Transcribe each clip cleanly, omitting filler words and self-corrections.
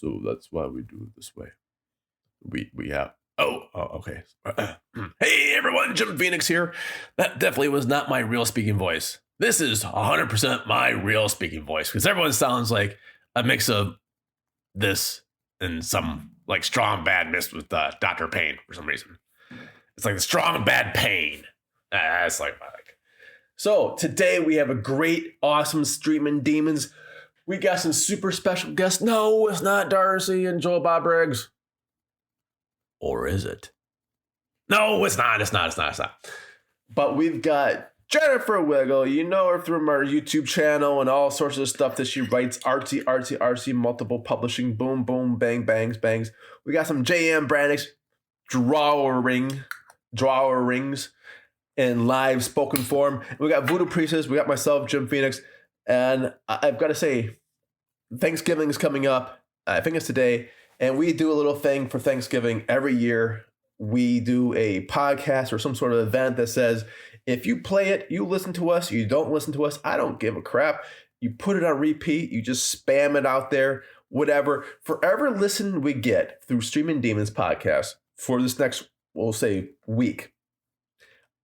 So that's why we do it this way. We have. Okay. Hey everyone, Jim Phoenix here. That definitely was not my real speaking voice. This is 100% my real speaking voice because everyone sounds like a mix of this and some like strong bad mixed with Dr. Payne for some reason. It's like the strong bad pain. That's like my like. So today we have a great, awesome Streamin Demons. We got some super special guests. No, it's not Darcy and Joel Bob Briggs. Or is it? No, it's not. It's not. But we've got Jennifer Wiggle. You know her from our YouTube channel and all sorts of stuff that she writes. Artsy, multiple publishing. Boom, boom, bang, bangs. We got some J.M. Brannick's drawings in live spoken form. We got Voodoo Priestess. We got myself, Jim Phoenix. And I've got to say, Thanksgiving is coming up. I think it's today. And we do a little thing for Thanksgiving every year. We do a podcast or some sort of event that says, if you play it, you listen to us, you don't listen to us, I don't give a crap. You put it on repeat, you just spam it out there, whatever. For every listen we get through Streamin Demons podcast for this next, we'll say, week,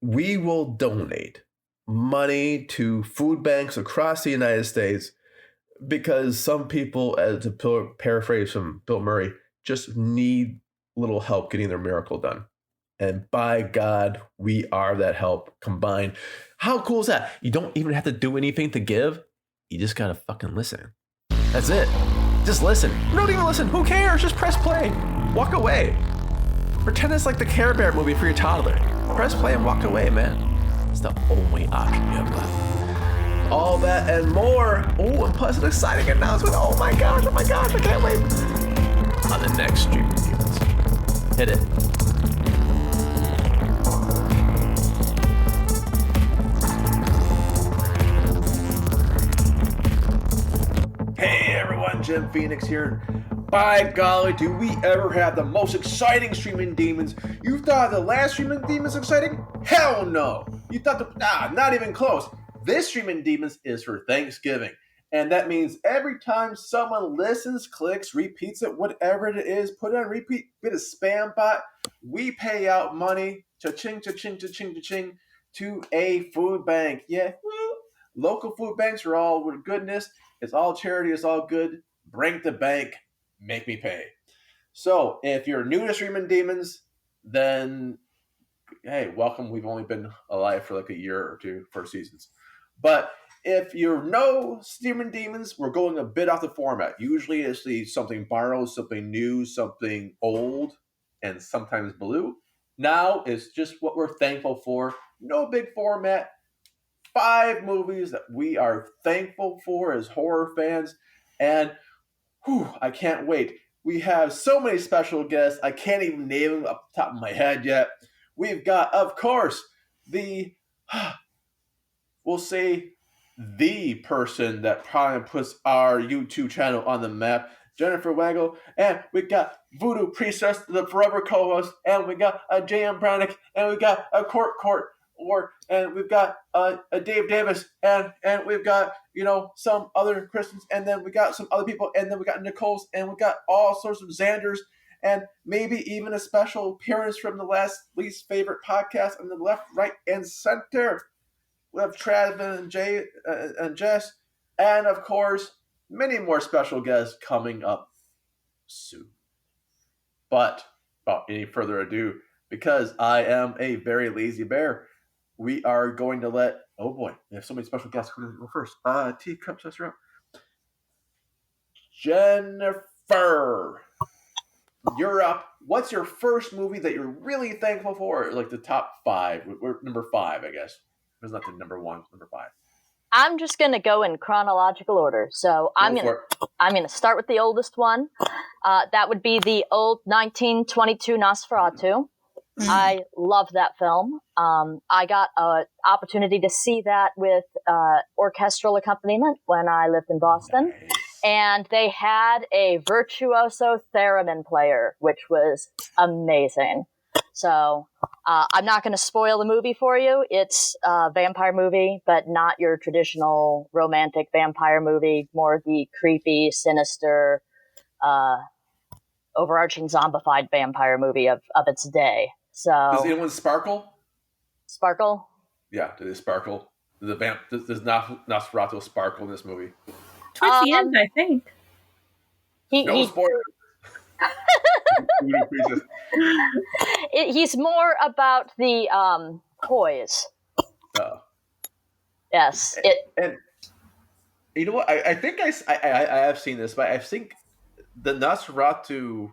we will donate money to food banks across the United States. Because some people, to paraphrase from Bill Murray, just need a little help getting their miracle done. And by God, we are that help combined. How cool is that? You don't even have to do anything to give. You just got to fucking listen. That's it. Just listen. Don't even listen. Who cares? Just press play. Walk away. Pretend it's like the Care Bear movie for your toddler. Press play and walk away, man. It's the only option you have left. All that and more. Oh, and plus an exciting announcement. Oh my gosh, I can't wait. On the next Streamin Demons. Hit it. Hey everyone, Jim Phoenix here. By golly, do we ever have the most exciting Streamin Demons? You thought the last Streamin Demons exciting? Hell no. You thought not even close. This Streamin Demons is for Thanksgiving. And that means every time someone listens, clicks, repeats it, whatever it is, put it on repeat, get a spam bot, we pay out money, cha-ching, cha-ching, cha-ching, cha-ching, to a food bank. Yeah, local food banks are all with goodness. It's all charity, it's all good. Bring the bank, make me pay. So if you're new to Streamin Demons, then hey, welcome. We've only been alive for like a year or two, first seasons. But if you're no Streamin Demons, we're going a bit off the format. Usually it's something borrowed, something new, something old, and sometimes blue. Now it's just what we're thankful for. No big format. 5 movies that we are thankful for as horror fans. And I can't wait. We have so many special guests. I can't even name them off the top of my head yet. We've got, of course, we'll say the person that probably puts our YouTube channel on the map, Jennifer Waggle, and we got Voodoo Priestess, the forever co-host, and we got a J.M. Brannick, and we got a Court, and we've got a Dave Davis, and we've got, some other Christians, and then we got some other people, and then we got Nicole's, and we got all sorts of Xanders, and maybe even a special appearance from the least favorite podcast on the left, right, and center. We have Travis and Jay and Jess, and of course, many more special guests coming up soon. But without any further ado, because I am a very lazy bear, we are going to let, oh boy, we have so many special guests. Who go first? Teacups us around. Jennifer, you're up. What's your first movie that you're really thankful for? Like the top 5. We're number 5, I guess. It's not the number 1, number 5. I'm just going to go in chronological order. So I'm going to start with the oldest one. That would be the old 1922 Nosferatu. I love that film. I got an opportunity to see that with orchestral accompaniment when I lived in Boston. Nice. And they had a virtuoso theremin player, which was amazing. So I'm not going to spoil the movie for you. It's a vampire movie, but not your traditional romantic vampire movie, more the creepy, sinister, overarching zombified vampire movie of its day. So does anyone sparkle? Sparkle? Yeah, do they sparkle? Does Nosferatu sparkle in this movie? Towards the end, I think. No spoilers. He's more about the poise. Oh. Yes. And you know what? I think I have seen this, but I think the Nosferatu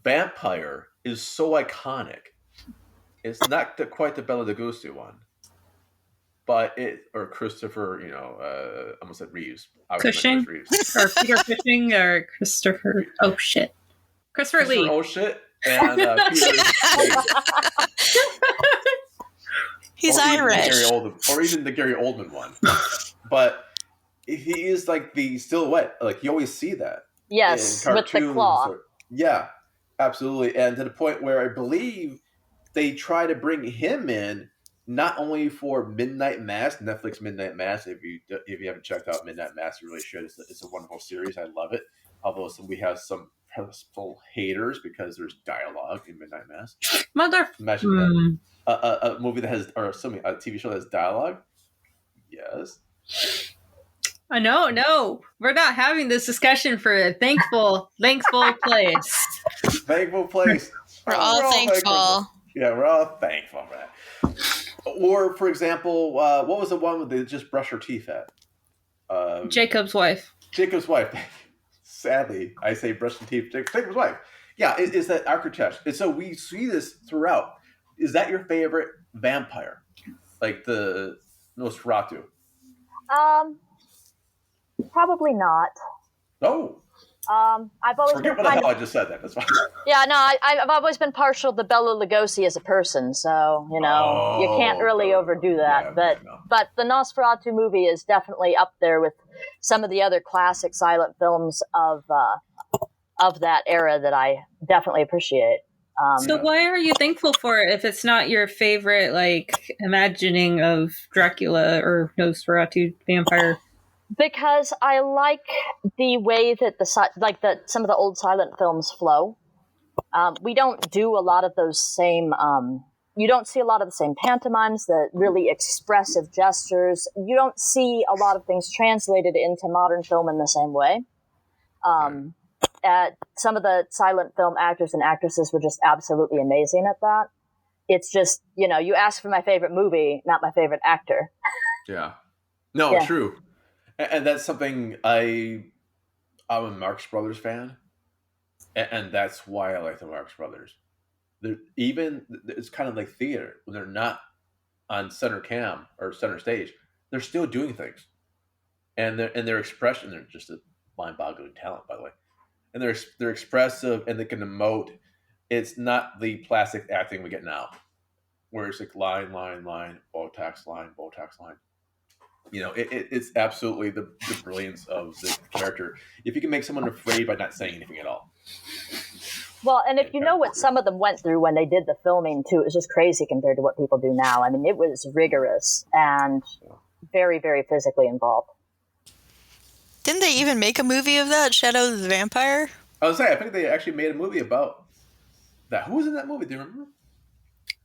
vampire is so iconic. It's not quite the Bela Lugosi one, but or Christopher, I almost said Reeves. Cushing? Or Peter Cushing or Christopher. Oh, shit. Christopher Lee. Oh, shit. And Peter He's Irish. Or even the Gary Oldman one. But he is like the silhouette. Like, you always see that. Yes, with the claw. Yeah, absolutely. And to the point where I believe they try to bring him in not only for Midnight Mass, Netflix Midnight Mass. If you haven't checked out Midnight Mass, you really should. It's a wonderful series. I love it. Although we have some full haters because there's dialogue in Midnight Mass. Imagine that. A movie that has, or something, a TV show that has dialogue. Yes. No, we're not having this discussion for a thankful place. Thankful place. We're all thankful. Yeah, we're all thankful for that. Or, for example, what was the one where they just brush her teeth at? Jacob's wife. Jacob's wife. Sadly, I say brush the teeth. Jacob's wife. Yeah, it's that architecture. And so we see this throughout. Is that your favorite vampire? Like the Nosferatu? Probably not. No. I've always forget what the hell I just said. That's fine. Yeah, no, I've always been partial to Bela Lugosi as a person, so you can't really overdo that. Yeah, but the Nosferatu movie is definitely up there with some of the other classic silent films of that era that I definitely appreciate. So why are you thankful for it if it's not your favorite, like, imagining of Dracula or Nosferatu vampire? Because I like the way that some of the old silent films flow. We don't do a lot of those same. You don't see a lot of the same pantomimes, the really expressive gestures. You don't see a lot of things translated into modern film in the same way. Some of the silent film actors and actresses were just absolutely amazing at that. It's just, you ask for my favorite movie, not my favorite actor. Yeah. No, yeah. True. And that's something I'm a Marx Brothers fan. And that's why I like the Marx Brothers. It's kind of like theater. When they're not on center cam or center stage, they're still doing things. And their expression, they're just a mind-boggling talent, by the way. And they're expressive and they can emote. It's not the plastic acting we get now, where it's like line, Botox line. It's absolutely the brilliance of the character. If you can make someone afraid by not saying anything at all. Well, and if you know what some of them went through when they did the filming too, it was just crazy compared to what people do now. I mean, it was rigorous and very, very physically involved. Didn't they even make a movie of that, Shadow of the Vampire? I was saying, I think they actually made a movie about that. Who was in that movie? Do you remember?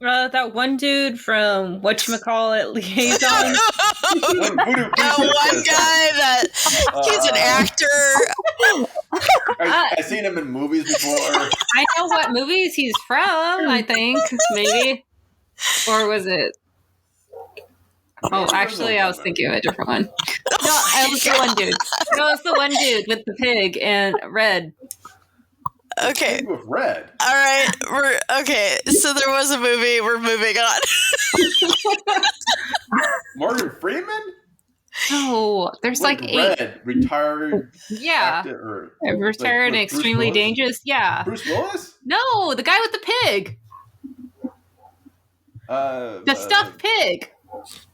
That one dude from whatchamacallit, Liaison. That one guy that he's an actor. I've seen him in movies before. I know what movies he's from, I think, maybe. Or was it? Oh, actually, I was thinking of a different one. No, it was the one dude. No, it was the one dude with the pig and Red. Okay. With Red. All right. Okay. So there was a movie. We're moving on. Morgan Freeman? No, there's like Red, retired. Yeah. Actor, retired and extremely dangerous. Yeah. Bruce Willis? No, the guy with the pig. The stuffed pig.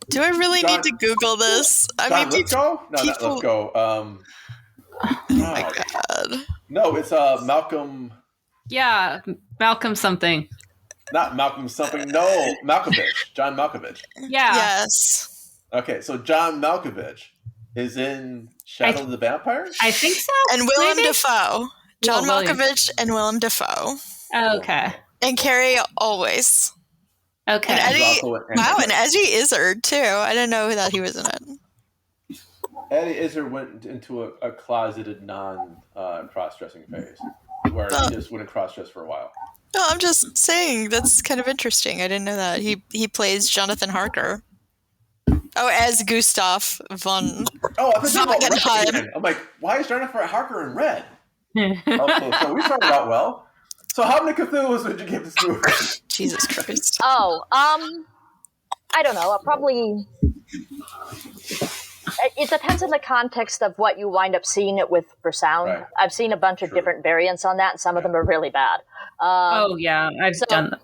Do I really need to Google this? Lithgow? No, not Lithgow. Oh my god. No, it's Malcolm. Yeah, Malcolm something. Not Malcolm something. No, Malkovich. John Malkovich. Yeah. Yes. Okay, so John Malkovich is in Shadow of the Vampire? I think so. And Willem Dafoe. John Will Malkovich and Willem Dafoe. Okay. And Carrie Always. Okay. And Eddie, also and Eddie Izzard, too. I didn't know that he was in it. Eddie Izzard went into a closeted non-cross-dressing phase, where he just wouldn't cross-dress for a while. No, I'm just saying, that's kind of interesting. I didn't know that. He plays Jonathan Harker. Oh, as Gustav von Frankenstein. I'm like, why is Jonathan Harker in red? Okay, so we started out well. So how many Cthulhu's did you give this movie? Jesus Christ. Oh, I don't know. Probably. It depends on the context of what you wind up seeing it with for sound. Right. I've seen a bunch of different variants on that, and some of them are really bad. I've done that.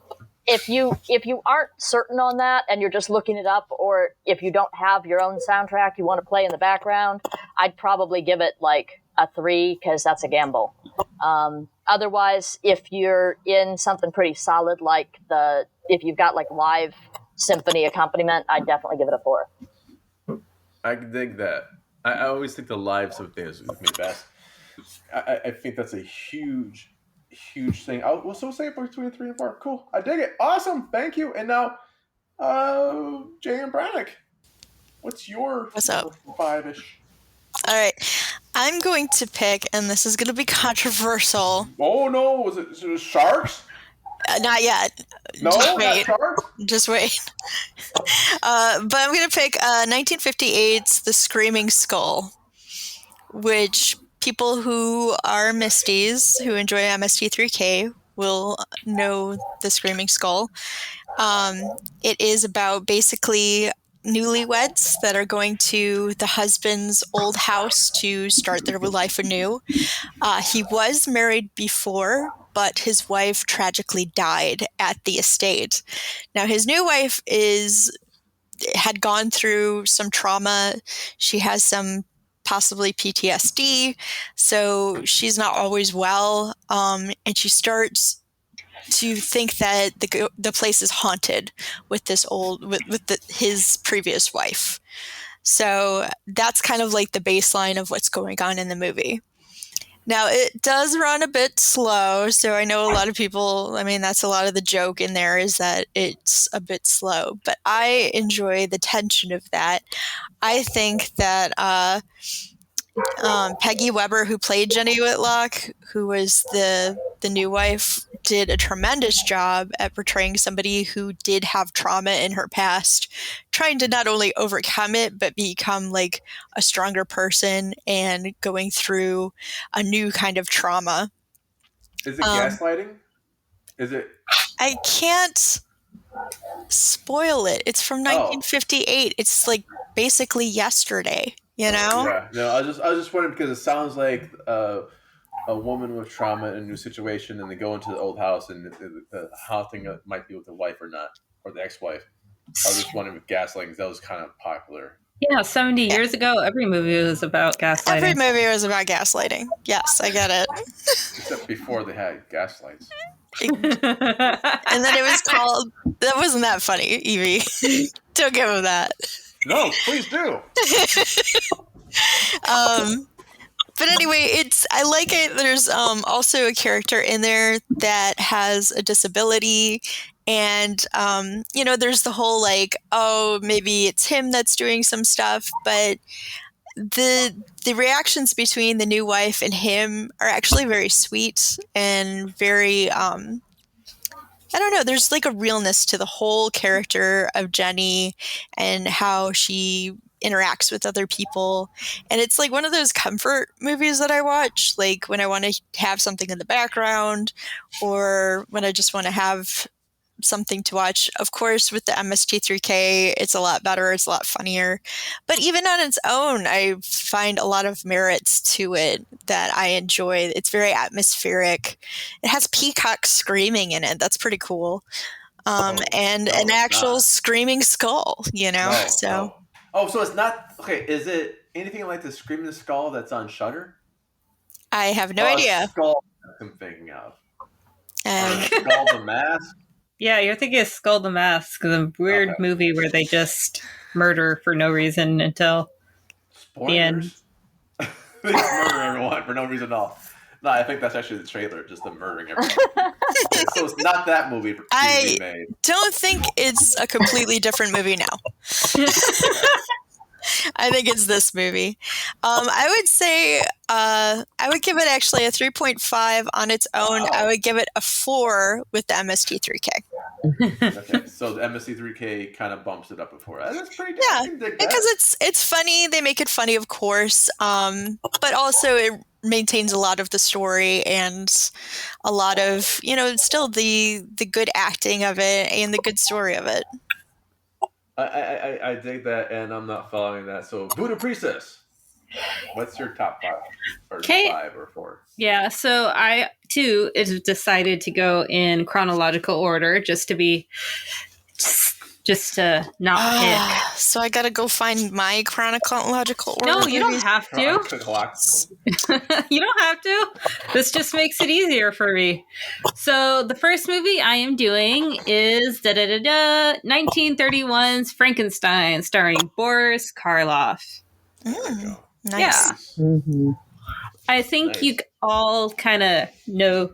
If you aren't certain on that and you're just looking it up, or if you don't have your own soundtrack you want to play in the background, I'd probably give it like a 3 because that's a gamble. Otherwise, if you're in something pretty solid if you've got like live symphony accompaniment, I'd definitely give it a 4. I can dig that. I always think the live symphony is the best. I think that's a huge thing. We'll still say between 3 and 4. Cool. I dig it. Awesome. Thank you. And now, Jay and Brannick, what's up? 5-ish? All right. I'm going to pick, and this is going to be controversial. Oh, no. Was it sharks? Not yet. No, just wait. Not sharks? Just wait. But I'm going to pick 1958's The Screaming Skull, which people who are Misties, who enjoy MST3K, will know The Screaming Skull. It is about basically newlyweds that are going to the husband's old house to start their life anew. He was married before, but his wife tragically died at the estate. Now, his new wife had gone through some trauma. She has some possibly PTSD, so she's not always well, and she starts to think that the place is haunted with his previous wife. So that's kind of like the baseline of what's going on in the movie. Now, it does run a bit slow, so I know a lot of people, that's a lot of the joke in there is that it's a bit slow, but I enjoy the tension of that. I think that Peggy Weber, who played Jenny Whitlock, who was the new wife, did a tremendous job at portraying somebody who did have trauma in her past, trying to not only overcome it, but become like a stronger person and going through a new kind of trauma. Is it gaslighting? Is it? I can't spoil it. It's from 1958. It's like basically yesterday, you know? Yeah. No, I was just wondering because it sounds like a woman with trauma in a new situation, and they go into the old house, and the haunting might be with the wife or not, or the ex-wife. I was just wondering if gaslighting, that was kind of popular. Yeah, 70 years ago, every movie was about gaslighting. Every movie was about gaslighting. Yes, I get it. Except before they had gaslights. And then it was called... That wasn't that funny, Evie. Don't give him that. No, please do. But anyway, I like it. There's also a character in there that has a disability, and there's the whole like, oh, maybe it's him that's doing some stuff, but the reactions between the new wife and him are actually very sweet and very I don't know, there's like a realness to the whole character of Jenny and how she interacts with other people. And it's like one of those comfort movies that I watch, like when I want to have something in the background or when I just want to have something to watch. Of course, with the MST3K, it's a lot better. It's a lot funnier. But even on its own, I find a lot of merits to it that I enjoy. It's very atmospheric. It has peacocks screaming in it. That's pretty cool. And an actual screaming skull, so. Oh, so it's not... Okay, is it anything like the Screaming Skull that's on Shudder? I have no idea. Skull I'm thinking of. Skull the Mask? Yeah, you're thinking of Skull the Mask, the weird movie where they just murder for no reason until Spoilers. the end. They just murder everyone for no reason at all. No, I think that's actually the trailer, just them murdering everyone. So it's not that movie being made. Don't think it's a completely different movie now. I think it's this movie. I would say I would give it actually a 3.5 on its own. Wow. I would give it a 4 with the MST3K. Okay, so the MST3K kind of bumps it up before. That's pretty good. Yeah, because it's funny. They make it funny, of course, but also it maintains a lot of the story and a lot of, still the good acting of it and the good story of it. I dig that, and I'm not following that. So, Voodoo Priestess, what's your top 5 or 5 or 4? Yeah, so I too decided to go in chronological order, just to not pick. So I gotta go find my chronological order. No, you don't have to. You don't have to. This just makes it easier for me. So the first movie I am doing is 1931's Frankenstein, starring Boris Karloff. Nice. Yeah. Mm-hmm. I think you all kind of know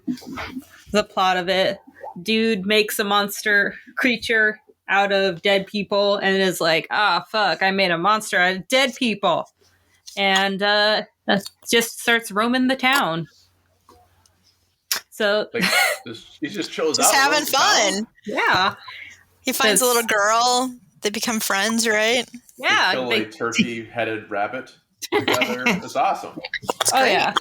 the plot of it. Dude makes a monster creature out of dead people and is like, fuck, I made a monster out of dead people. And just starts roaming the town. So he just chose just having fun. Yeah. He finds a little girl. They become friends, right? Yeah. They kill a turkey-headed rabbit together. It's awesome. Oh, yeah.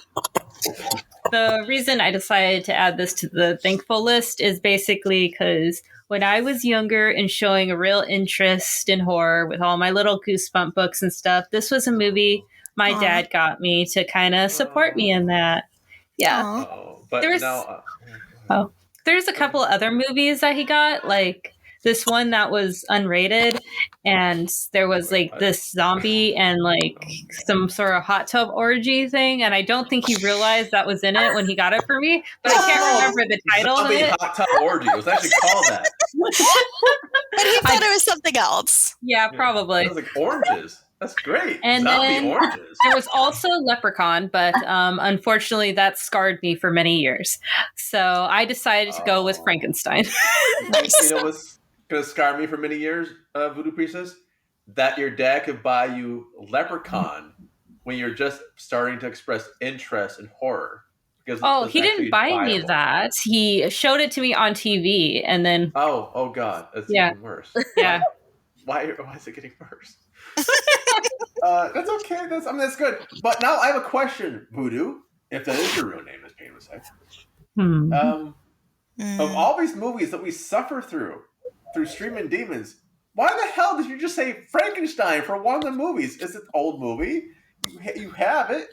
The reason I decided to add this to the thankful list is basically because when I was younger and showing a real interest in horror with all my little Goosebump books and stuff, this was a movie my dad got me to kind of support me in that. Yeah. There's a couple other movies that he got, like this one that was unrated, and there was like this zombie and like some sort of hot tub orgy thing, and I don't think he realized that was in it when he got it for me, but I can't remember the title of it. Hot tub orgy. It was actually called that. But he thought it was something else. Yeah, probably. It was like oranges. That's great. And zombie then oranges. There was also Leprechaun, but unfortunately that scarred me for many years. So I decided to go with Frankenstein. You know what's going to scar me for many years, Voodoo Priestess? That your dad could buy you Leprechaun when you're just starting to express interest in horror. Because he didn't buy me that. He showed it to me on TV, and then... Oh God. That's even worse. Yeah. Why is it getting worse? That's okay. That's good. But now I have a question, Voodoo. If that is your real name, as Payne would say. Of all these movies that we suffer through Streamin Demons, why the hell did you just say Frankenstein for one of the movies? It's an old movie. You have it.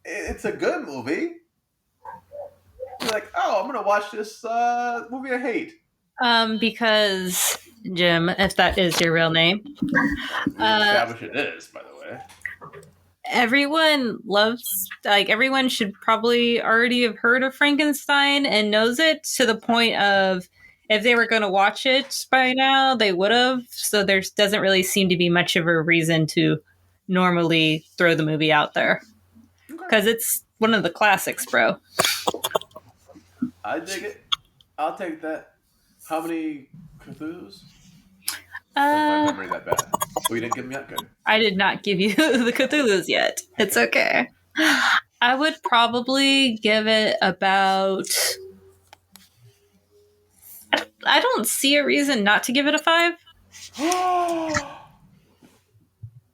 It's a good movie. You're like, I'm going to watch this movie I hate. Because, Jim, if that is your real name. Establish it is, by the way. Everyone should probably already have heard of Frankenstein and knows it, to the point of if they were going to watch it by now, they would have. So there doesn't really seem to be much of a reason to normally throw the movie out there. Because it's one of the classics, bro. I dig it. I'll take that. How many Cthulhu's? My memory that bad. Oh, you didn't give me that good. I did not give you the Cthulhu's yet. It's okay. I would probably give it about... I don't see a reason not to give it a 5.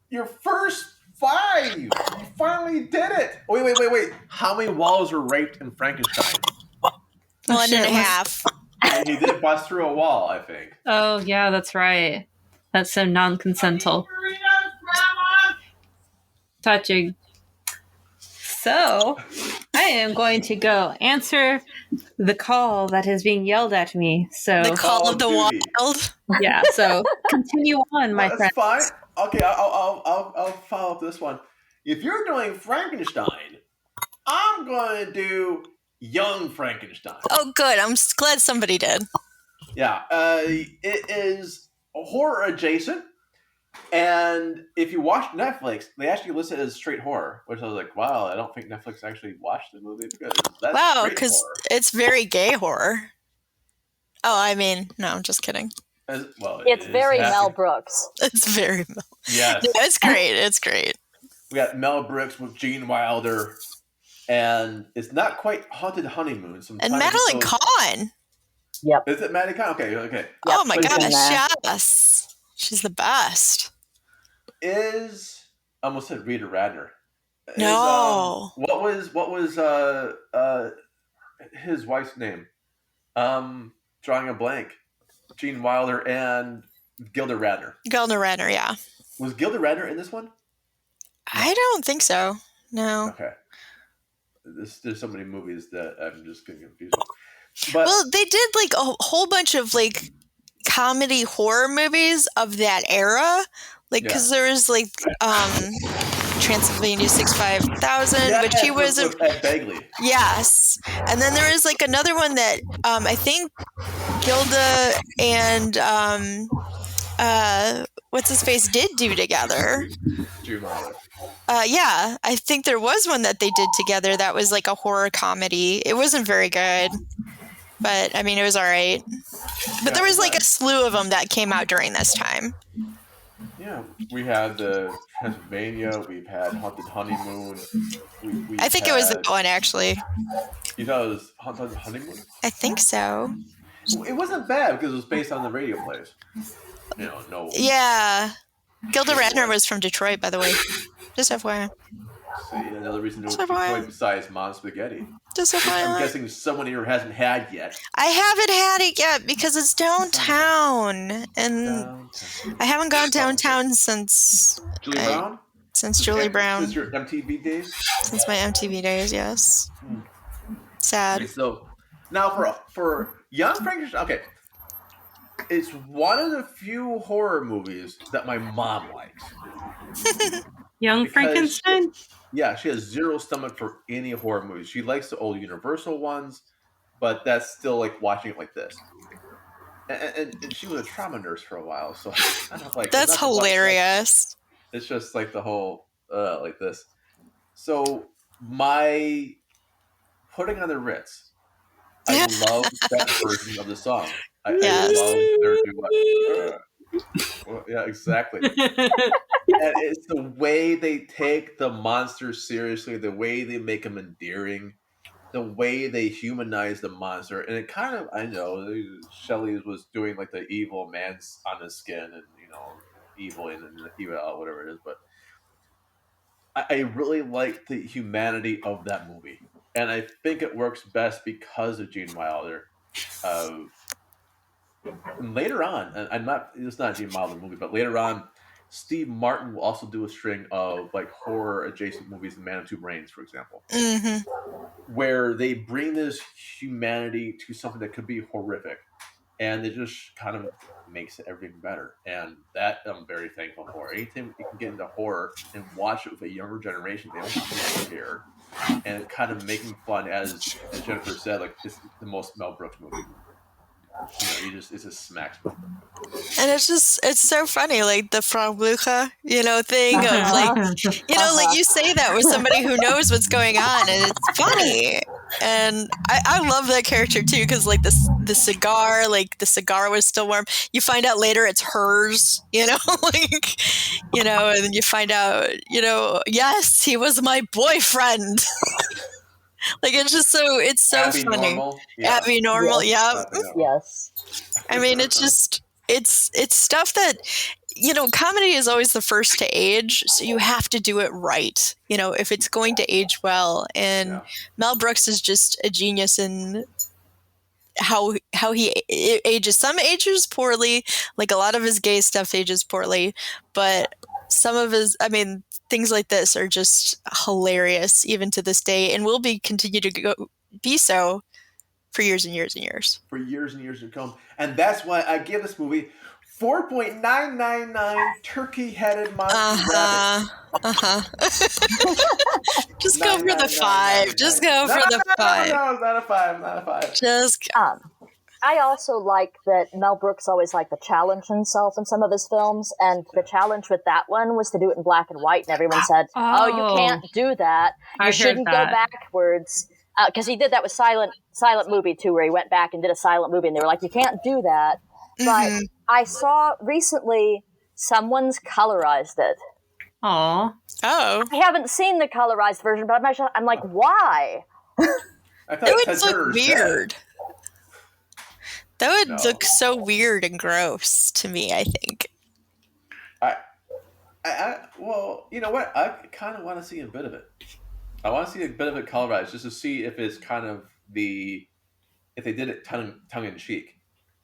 Your first 5! You finally did it! Wait. How many walls were raped in Frankenstein? 1.5. And he did bust through a wall, I think. Oh, yeah, that's right. That's so non-consensual. Touching. So, I am going to go answer the call that is being yelled at me. So the call of the wild. Yeah. So continue on, my friend. That's fine. Okay, I'll follow up this one. If you're doing Frankenstein, I'm going to do Young Frankenstein. Oh, good. I'm glad somebody did. Yeah. It is horror adjacent. And if you watch Netflix, they actually list it as straight horror, which I was like, wow, I don't think Netflix actually watched the movie because that's because it's very gay horror. Oh, I mean, no, I'm just kidding. It's very Mel Brooks. It's very Mel. Yes. Yeah, it's great. It's great. We got Mel Brooks with Gene Wilder, and it's not quite Haunted Honeymoon. And Madeline Kahn. Yep. Is it Madeline Kahn? Okay. Yep. Oh my gosh, yes. She's the best. I almost said Rita Radner. No. What was his wife's name? Drawing a blank. Gene Wilder and Gilda Radner. Gilda Radner, yeah. Was Gilda Radner in this one? I don't think so. No. Okay. There's so many movies that I'm just getting confused with. But, well, they did like a whole bunch of like comedy horror movies of that era. Like, because there was like Transylvania 65000, which he was with Ed Begley. Yes. And then there is like another one that I think Gilda and what's his face did do together. Gene Wilder. Yeah, I think there was one that they did together that was like a horror comedy. It wasn't very good, but I mean, it was all right. But there was like a slew of them that came out during this time. Yeah, we had the Transylvania. We've had Haunted Honeymoon. I think it was that one, actually. You thought it was Haunted Honeymoon? I think so. It wasn't bad because it was based on the radio plays. No. Yeah. Gilda Radner was from Detroit, by the way. Just FYI. See, another reason to know Detroit besides Mom Spaghetti. Just FYI. I'm guessing someone here hasn't had yet. I haven't had it yet because it's downtown. And I haven't gone downtown since... Julie Brown? Since Julie Brown. Since your MTV days? Since my MTV days, yes. Sad. Okay, so, now for Young Frankenstein... Okay. It's one of the few horror movies that my mom likes. Young Frankenstein? She has zero stomach for any horror movies. She likes the old Universal ones, but that's still like watching it like this. And she was a trauma nurse for a while, so I don't like. That's hilarious. It's just like the whole like this. So my Putting on the Ritz. I love that version of the song. I love their duet. Yeah, exactly. And it's the way they take the monster seriously, the way they make them endearing, the way they humanize the monster. And it kind of, I know, Shelley was doing like the evil man's on his skin and, evil in and evil out, whatever it is. But I really like the humanity of that movie. And I think it works best because of Gene Wilder. Later on, it's not a Gene Wilder movie, but later on, Steve Martin will also do a string of like horror adjacent movies, Man of Two Brains, for example, where they bring this humanity to something that could be horrific, and it just kind of makes everything better. And that I'm very thankful for. Anything you can get into horror and watch it with a younger generation, they don't care, and kind of making fun, as Jennifer said, like it's the most Mel Brooks movie. It's just smacks. And it's so funny, like the Frau Blucher, thing of like, like you say that with somebody who knows what's going on, and it's funny. And I love that character too, because like the cigar, like the cigar was still warm. You find out later it's hers, and then you find out, yes, he was my boyfriend. Like it's so Abby funny. Normal. Yeah. Abby Normal, yeah. Yes. I mean, it's just it's stuff that comedy is always the first to age, so you have to do it right. If it's going to age well, and Mel Brooks is just a genius in how he ages. Some ages poorly, like a lot of his gay stuff ages poorly, but some of his, things like this are just hilarious even to this day, and will continue to be so for years and years and years. For years and years to come. And that's why I give this movie 4.999 turkey-headed monster rabbits. Just go for the 5. Just go for the 5. No, not a 5. Not a 5. Just I also like that Mel Brooks always liked to challenge himself in some of his films, and the challenge with that one was to do it in black and white, and everyone said, "Oh, you can't do that. You shouldn't go backwards." Because he did that with silent movie too, where he went back and did a silent movie, and they were like, "You can't do that." But I saw recently someone's colorized it. Aw. Oh. I haven't seen the colorized version, but I'm like, why? It would look weird. That would look so weird and gross to me, I think. Well, you know what? I kind of want to see a bit of it. I want to see a bit of it colorized just to see if it's kind of if they did it tongue in cheek.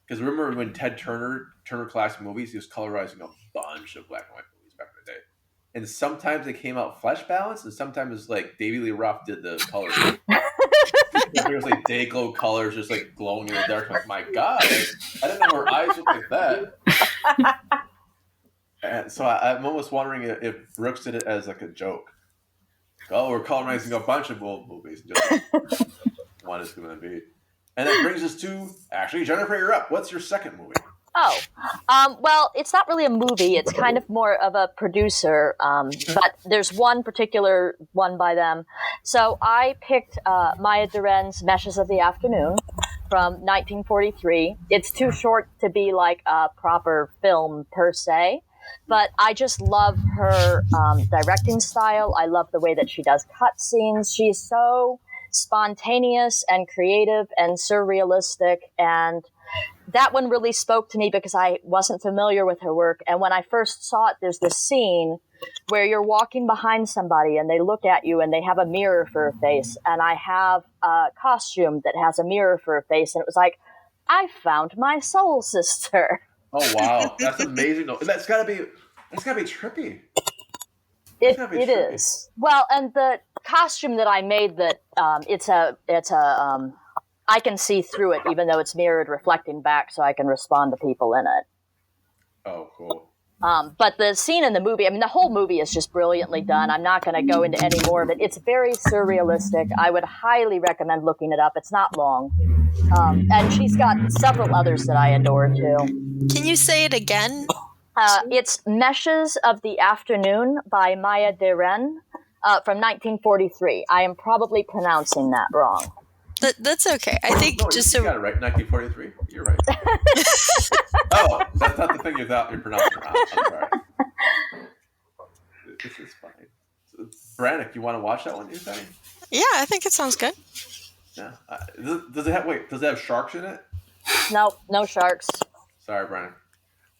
Because remember when Ted Turner classic movies, he was colorizing a bunch of black and white movies back in the day. And sometimes they came out flesh balanced, and sometimes like Davy Lee Roth did the colors. There was like day glow colors just like glowing in the dark. I'm like, my God, I didn't know her eyes looked like that. And so I'm almost wondering if Brooks did it as like a joke. Oh, we're colorizing a bunch of old movies. Just one is going to be. And that brings us to, actually, Jennifer, you're up. What's your second movie? Oh, well, it's not really a movie. It's kind of more of a producer, but there's one particular one by them. So I picked Maya Deren's Meshes of the Afternoon from 1943. It's too short to be like a proper film per se, but I just love her directing style. I love the way that she does cutscenes. She's so spontaneous and creative and surrealistic, and that one really spoke to me because I wasn't familiar with her work. And when I first saw it, there's this scene where you're walking behind somebody and they look at you and they have a mirror for a face. And I have a costume that has a mirror for a face. And it was like, I found my soul sister. Oh, wow. That's amazing. That's gotta be trippy. It is. Well, and the costume that I made, that it's a I can see through it, even though it's mirrored, reflecting back, so I can respond to people in it. Oh, cool. But the scene in the movie, I mean, the whole movie is just brilliantly done. I'm not going to go into any more of it. It's very surrealistic. I would highly recommend looking it up. It's not long. And she's got several others that I adore, too. Can you say it again? It's Meshes of the Afternoon by Maya Deren from 1943. I am probably pronouncing that wrong. That's okay. I think you got it right. 1943. You're right. Oh, that's not the thing you're pronouncing wrong. I'm sorry. This is fine. So, Brannick, you want to watch that one? You're saying? Yeah, I think it sounds good. Yeah. Does it have sharks in it? No sharks. Sorry, Brannick.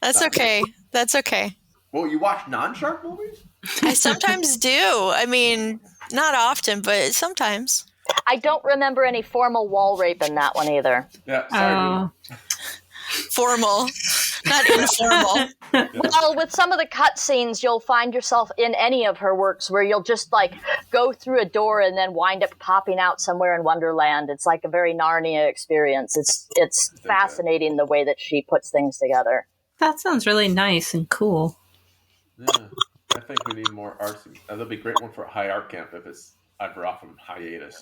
That's okay. That's okay. Well, you watch non-shark movies? I sometimes do. I mean, not often, but sometimes. I don't remember any formal wall rape in that one either. Yeah, sorry. Formal, not informal. Yeah. Well, with some of the cutscenes, you'll find yourself in any of her works where you'll just like go through a door and then wind up popping out somewhere in Wonderland. It's like a very Narnia experience. It's fascinating the way that she puts things together. That sounds really nice and cool. Yeah, I think we need more arts. That'll be a great one for a high art camp if it's ever off from hiatus.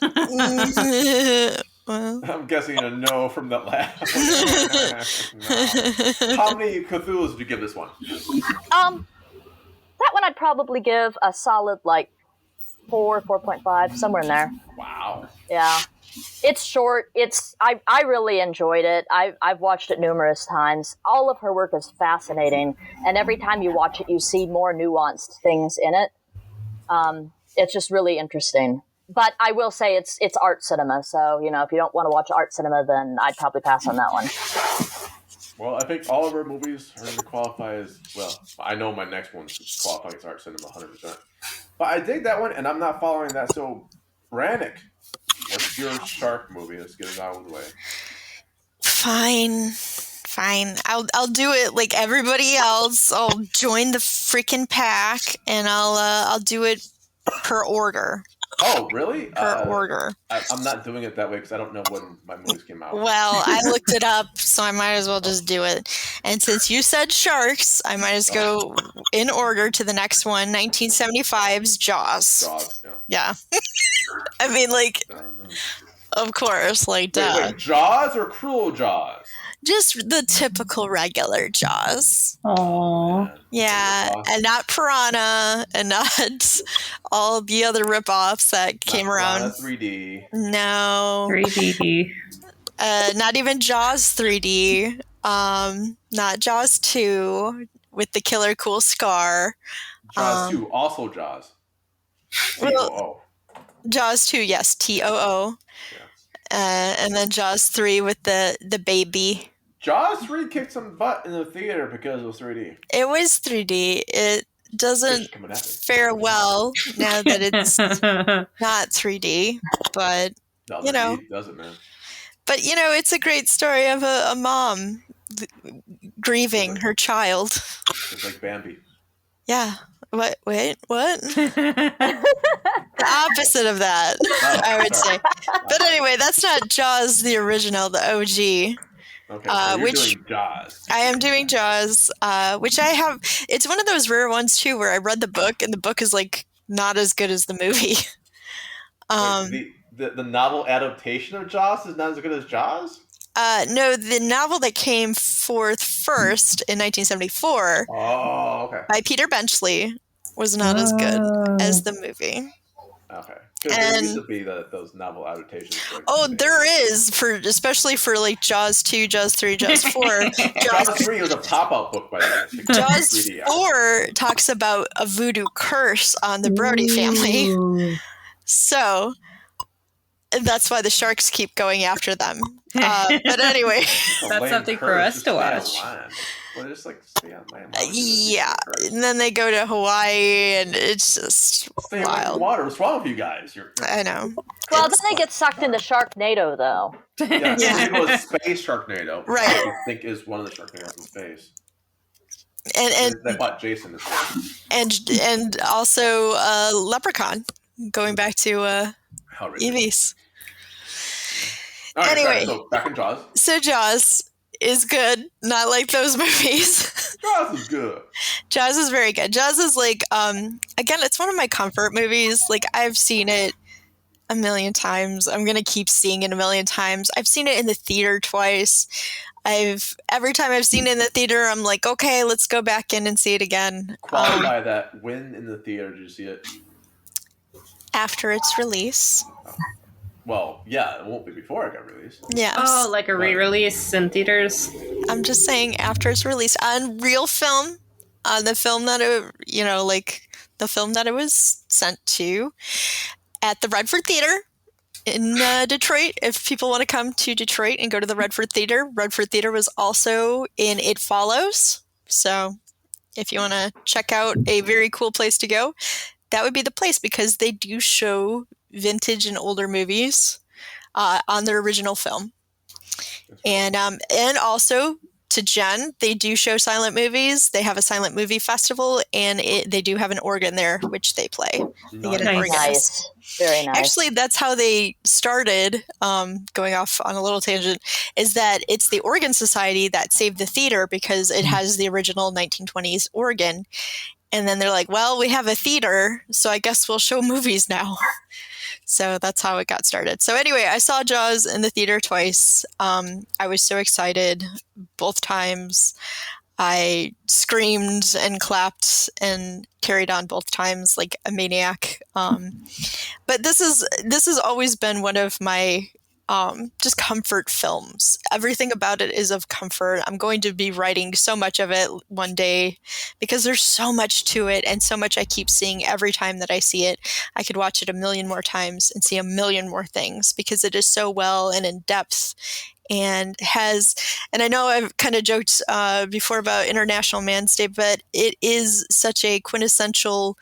Well. I'm guessing a no from the lab. No. How many Cthulhus did you give this one? That one I'd probably give a solid like 4.5, somewhere in there. Wow. Yeah. It's short. I really enjoyed it. I've watched it numerous times. All of her work is fascinating, and every time you watch it, you see more nuanced things in it. It's just really interesting. But I will say it's art cinema, so if you don't want to watch art cinema, then I'd probably pass on that one. Well, I think all of our movies are going to qualify as, well, I know my next one's qualifying as art cinema 100%. But I dig that one, and I'm not following that. So, Brannick, what's your shark movie? Let's get it out of the way. Fine. I'll do it like everybody else. I'll join the freaking pack, and I'll do it per order. Oh, really? Per order. I'm not doing it that way because I don't know when my movies came out. Well, I looked it up, so I might as well just do it. And since you said sharks, I might as go in order to the next one, 1975's Jaws. Jaws, yeah. I mean, like, Of course, like duh. Wait, Jaws or Cruel Jaws? Just the typical regular Jaws. Aww. Yeah, and not Piranha, and not all the other ripoffs that came around. 3D. No. 3D. Not even Jaws 3D. Not Jaws 2 with the killer cool scar. Jaws 2, also Jaws. Well, Jaws 2, yes, TOO. Yeah. And then Jaws 3 with the baby. Jaws 3 kicked some butt in the theater because it was 3D. It was 3D. It doesn't fare well now that it's not 3D, but No, you know, it doesn't, man. But you know, it's a great story of a mom grieving her child. It's like Bambi. Yeah. What? Wait, what? The opposite of that, I would say. But anyway, that's not Jaws the original, the OG. Okay, so you're doing Jaws. I am doing Jaws, which I have. It's one of those rare ones too, where I read the book, and the book is like not as good as the movie. Wait, the novel adaptation of Jaws is not as good as Jaws? No, the novel that came forth first in 1974 by Peter Benchley was not as good as the movie. Okay. Because there used to be those novel adaptations. There is, especially for like Jaws 2, Jaws 3, Jaws 4. Jaws 3 was a pop-out book by the way. Jaws 4 talks about a voodoo curse on the Brody family. So that's why the sharks keep going after them. But anyway. That's something for us to watch. Well, just like stay on land. Yeah, and then they go to Hawaii, and it's just stay wild. Away from water. What's wrong with you guys? I know. Well, then they get sucked into Sharknado, though. Yeah, it was Space Sharknado, right? I think is one of the Sharknadoes in space. And they bought Jason as well. And also Leprechaun, going back to Evie's. Right, anyway, so back in Jaws. So Jaws is good, not like those movies. Jaws is good. Jaws is very good. Jaws is like, again, it's one of my comfort movies. Like, I've seen it a million times. I'm gonna keep seeing it a million times. I've seen it in the theater twice. Every time I've seen it in the theater, I'm like, okay, let's go back in and see it again. Qualify that. When in the theater did you see it? After its release. Well, yeah, it won't be before it got released. Yeah. Oh, like a re-release in theaters? I'm just saying after it's released on real film, on the film that the film that it was sent to at the Redford Theater in Detroit. If people want to come to Detroit and go to the Redford Theater was also in It Follows. So if you want to check out a very cool place to go, that would be the place, because they do show vintage and older movies on their original film. And also, to Jen, they do show silent movies. They have a silent movie festival, and they do have an organ there, which they play. They get an organist. Nice. Very nice. Actually, that's how they started, going off on a little tangent, is that it's the Organ Society that saved the theater because it has the original 1920s organ. And then they're like, well, we have a theater, so I guess we'll show movies now. So that's how it got started. So anyway, I saw Jaws in the theater twice. I was so excited both times. I screamed and clapped and carried on both times like a maniac. But this has always been one of my just comfort films. Everything about it is of comfort. I'm going to be writing so much of it one day because there's so much to it and so much I keep seeing every time that I see it. I could watch it a million more times and see a million more things because it is so well and in depth. And I know I've kind of joked before about International Man's Day, but it is such a quintessential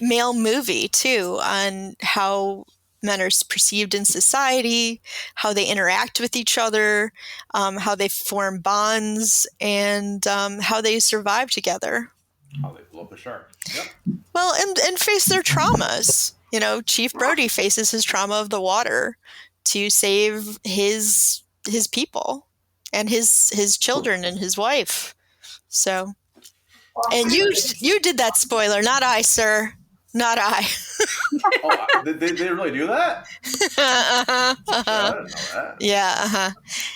male movie too, on how men are perceived in society, how they interact with each other, how they form bonds, and how they survive together. How they blow up a shark. Yep. Well, and face their traumas. You know, Chief Brody faces his trauma of the water to save his people and his children and his wife. So, and you did that spoiler, not I, sir. Not I. Oh, they really do that? uh-huh. I didn't know that. Yeah.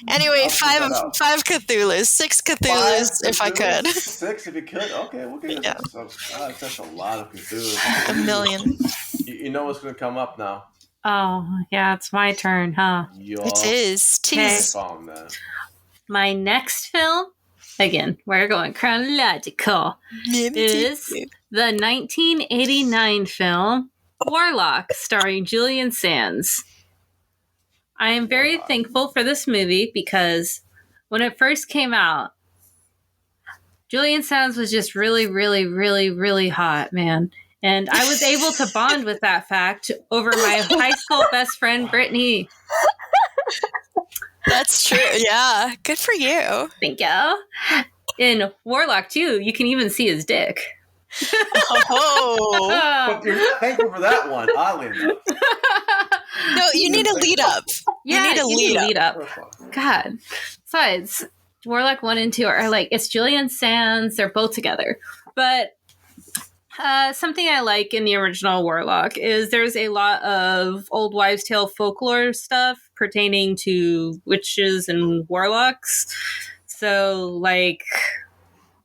Anyway, I'll check that out. 5 Cthulhu's, 6 Cthulhu's, if I could. 6 if you could. Okay, we'll get Yeah. that's a lot of Cthulhu. A million. You know what's going to come up now. Oh, yeah, it's my turn, huh? It is. Tease. My next film, again, we're going chronological, is the 1989 film Warlock, starring Julian Sands. I am very thankful for this movie because when it first came out, Julian Sands was just really, really, really, really hot, man. And I was able to bond with that fact over my high school best friend, Brittany. That's true. Yeah. Good for you. Thank you. In Warlock 2, you can even see his dick. Oh. But you're thankful for that one, oddly enough. No, you need a lead up. Yeah, you need a lead up. God. Besides, Warlock 1 and 2 are like, it's Julian Sands. They're both together. But something I like in the original Warlock is there's a lot of old wives' tale folklore stuff pertaining to witches and warlocks. So, like,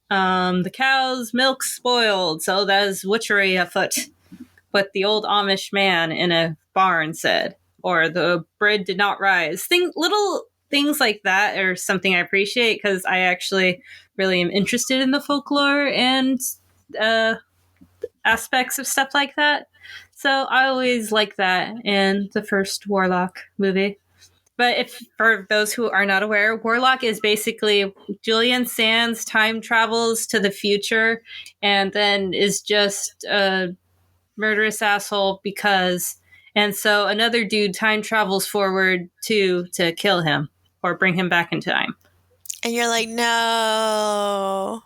the cow's milk spoiled, so there's witchery afoot. What the old Amish man in a barn said. Or the bread did not rise. Little things like that are something I appreciate because I actually really am interested in the folklore and aspects of stuff like that. So I always like that in the first Warlock movie. But if for those who are not aware, Warlock is basically Julian Sands time travels to the future and then is just a murderous asshole because, and so another dude time travels forward to kill him or bring him back in time. And you're like, no.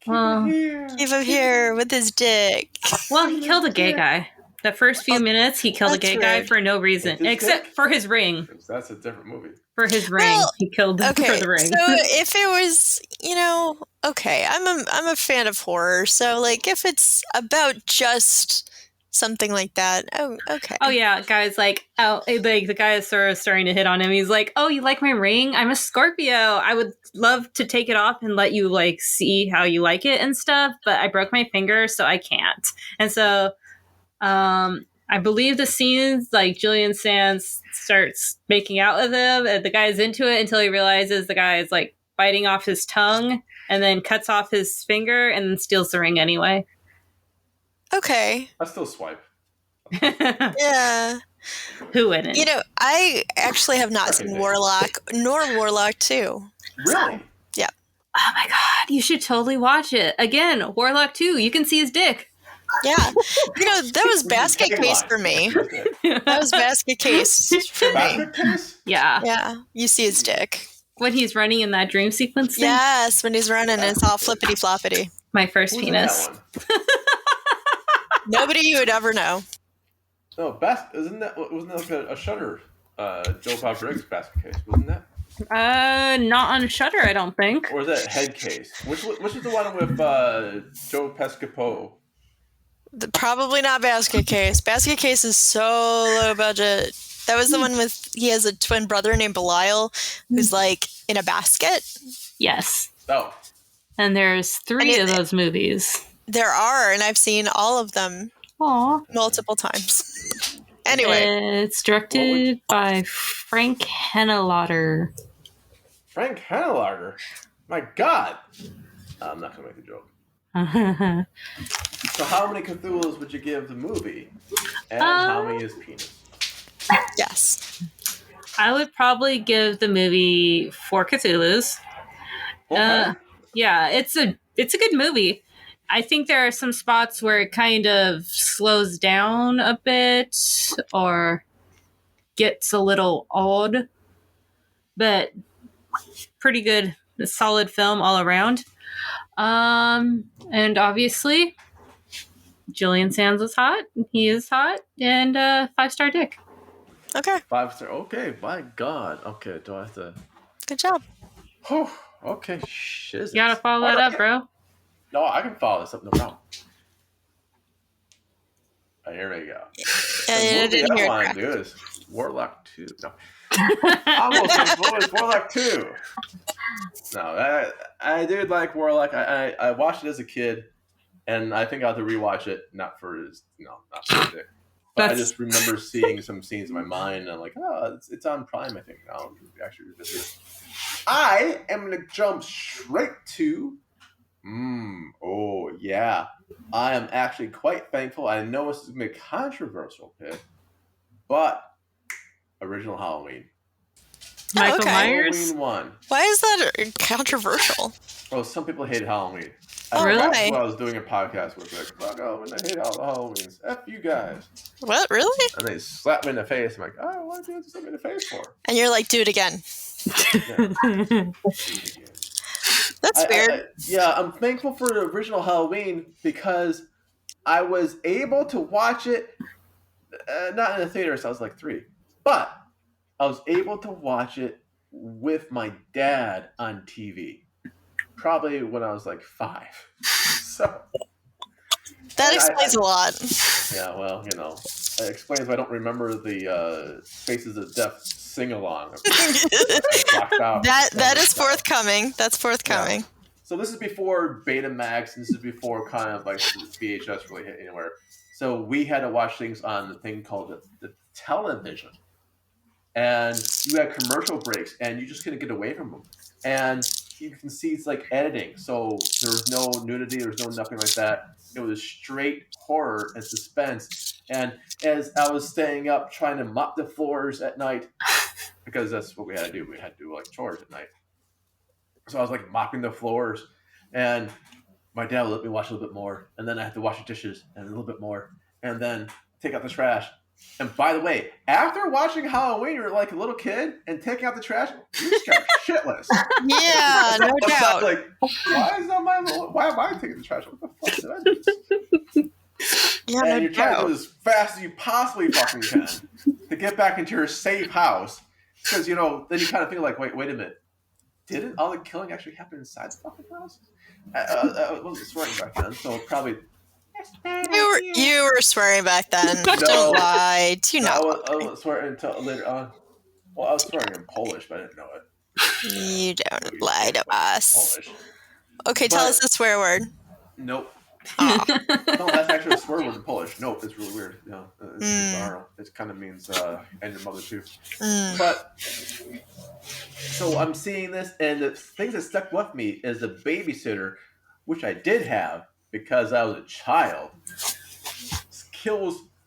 Keep him here with his dick. Well, he killed a gay guy. The first few minutes, he killed a gay guy for no reason, except for his ring. That's a different movie. For his ring, he killed him for the ring. So if it was, okay, I'm a fan of horror. So like, if it's about just something like that, oh, okay. Oh yeah, guys, like the guy is sort of starting to hit on him. He's like, "Oh, you like my ring? I'm a Scorpio. I would love to take it off and let you like see how you like it and stuff, but I broke my finger, so I can't." And so. I believe the scenes like Julian Sands starts making out with him and the guy's into it until he realizes the guy is like biting off his tongue and then cuts off his finger and then steals the ring anyway. Okay. I still swipe. Yeah. Who wouldn't? I actually have not seen Warlock nor Warlock 2. Really? Yeah. Oh my god, you should totally watch it. Again, Warlock 2, you can see his dick. Yeah. That was basket case for me. That was basket case for me. Basket case? Yeah. Yeah. You see his dick. When he's running in that dream sequence thing? Yes, when he's running, it's all flippity floppity. My first penis. Nobody you would ever know. No, wasn't that like a Shudder Joe Bob Briggs basket case, wasn't that? Not on Shudder, I don't think. Or was that head case? Which is the one with Joe Pescopo? Probably not basket case. Basket case is so low budget. That was the one with he has a twin brother named Belial who's like in a basket. Yes. Oh. And there's 3 of those movies. There are, and I've seen all of them. Aww. Multiple times. Anyway. It's directed by Frank Henenlotter. Frank Henenlotter? My God. I'm not going to make a joke. So how many Cthulhu's would you give the movie? And how many is penis? Yes. I would probably give the movie 4 Cthulhu's. Okay. Yeah, it's a good movie. I think there are some spots where it kind of slows down a bit or gets a little odd, but pretty good, a solid film all around. And obviously, Julian Sands is hot. He is hot, and 5-star dick. Okay. 5-star. Okay, my God. Okay, do I have to? Good job. Oh, okay. Shiz. You gotta follow that up, bro. No, I can follow this up. No problem. Here we go. I The didn't movie hear I want it. to do is Warlock 2. No. Almost Warlock 2. No, I did like Warlock. I watched it as a kid, and I think I have to rewatch it, not for his dick. But I just remember seeing some scenes in my mind, and I'm like, oh, it's on Prime, I think. I'll actually revisit it. I am going to jump straight to, oh, yeah. I am actually quite thankful. I know this is going to be a controversial pick, but original Halloween. Michael Myers? Halloween 1. Why is that controversial? Oh, some people hate Halloween. Really? That's what I was doing a podcast with. Like, fuck off, and I hate all the Halloweens. F you guys. What, really? And they slapped me in the face. I'm like, oh, what do you have to slap me in the face for? And you're like, do it again. Yeah. That's weird. I'm thankful for the original Halloween because I was able to watch it, not in the theater, so I was like 3, but I was able to watch it with my dad on TV, probably when I was like 5. So that explains a lot. Yeah, well, it explains why I don't remember the Faces of Death sing-along. That is forthcoming. That's forthcoming. Yeah. So this is before Betamax, and this is before kind of like VHS really hit anywhere. So we had to watch things on the thing called the television. And you had commercial breaks, and you just couldn't get away from them. And you can see it's like editing. So there was no nudity, there was no nothing like that. It was straight horror and suspense. And as I was staying up trying to mop the floors at night, because that's what we had to do. We had to do like chores at night. So I was like mopping the floors, and my dad would let me watch a little bit more. And then I had to wash the dishes and a little bit more. And then take out the trash. And by the way, after watching Halloween, you're like a little kid and taking out the trash, you're scared shitless. Yeah, no doubt. Like, why am I taking the trash? What the fuck did I do? Yeah, and no you're trying doubt. to do as fast as you possibly fucking can to get back into your safe house. Because, then you kind of feel like, wait a minute. Didn't all the killing actually happen inside the fucking house? I wasn't swearing back then, so probably... You were swearing back then. Don't lie. Do not. I wasn't swearing until later on. Well, I was swearing in Polish, but I didn't know it. You don't lie to us. Polish. Okay, tell us the swear word. Nope. Oh. No, that's actually a swear word in Polish. Nope, it's really weird. Yeah, it's bizarre. It kind of means and your mother too. But so I'm seeing this, and the things that stuck with me is the babysitter, which I did have because I was a child.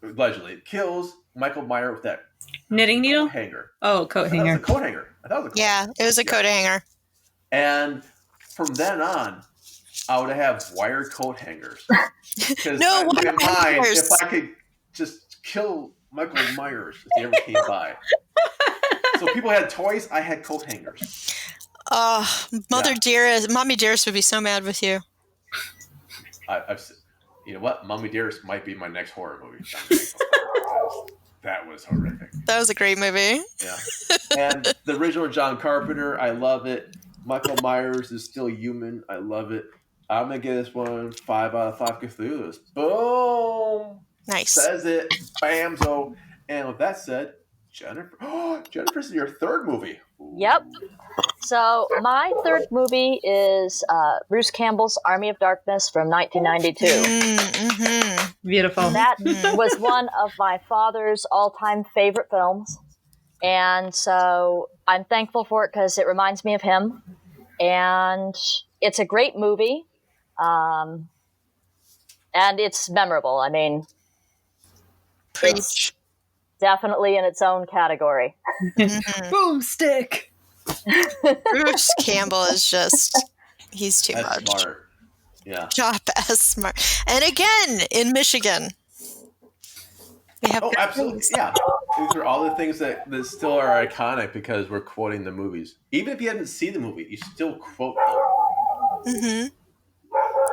Allegedly kills Michael Myers with that knitting needle hanger. Oh, coat hanger. That was a coat hanger. I thought it was a coat hanger. It was a coat hanger. And from then on, I would have wire coat hangers. Because No, in wire mind, hangers. if I could just kill Michael Myers if he ever came by. So people had toys, I had coat hangers. Oh, Mommy Dearest would be so mad with you. You know what? Mommy Dearest might be my next horror movie. That was horrific. That was a great movie. Yeah. And the original John Carpenter, I love it. Michael Myers is still human. I love it. I'm going to give this one 5 out of 5 Cthulhu's. Boom! Nice. Says it. Bamzo. And with that said, Jennifer. Oh, Jennifer's in your third movie. Ooh. Yep. So my third movie is Bruce Campbell's Army of Darkness from 1992. Mm-hmm. Beautiful. That was one of my father's all-time favorite films. And so I'm thankful for it because it reminds me of him. And it's a great movie. And it's memorable. I mean, it's definitely in its own category. Boomstick. Bruce Campbell is he's too That's much. smart. Yeah. Job as smart. And again, in Michigan. We have Absolutely. things. Yeah. These are all the things that still are iconic because we're quoting the movies. Even if you hadn't seen the movie, you still quote them. Mm-hmm.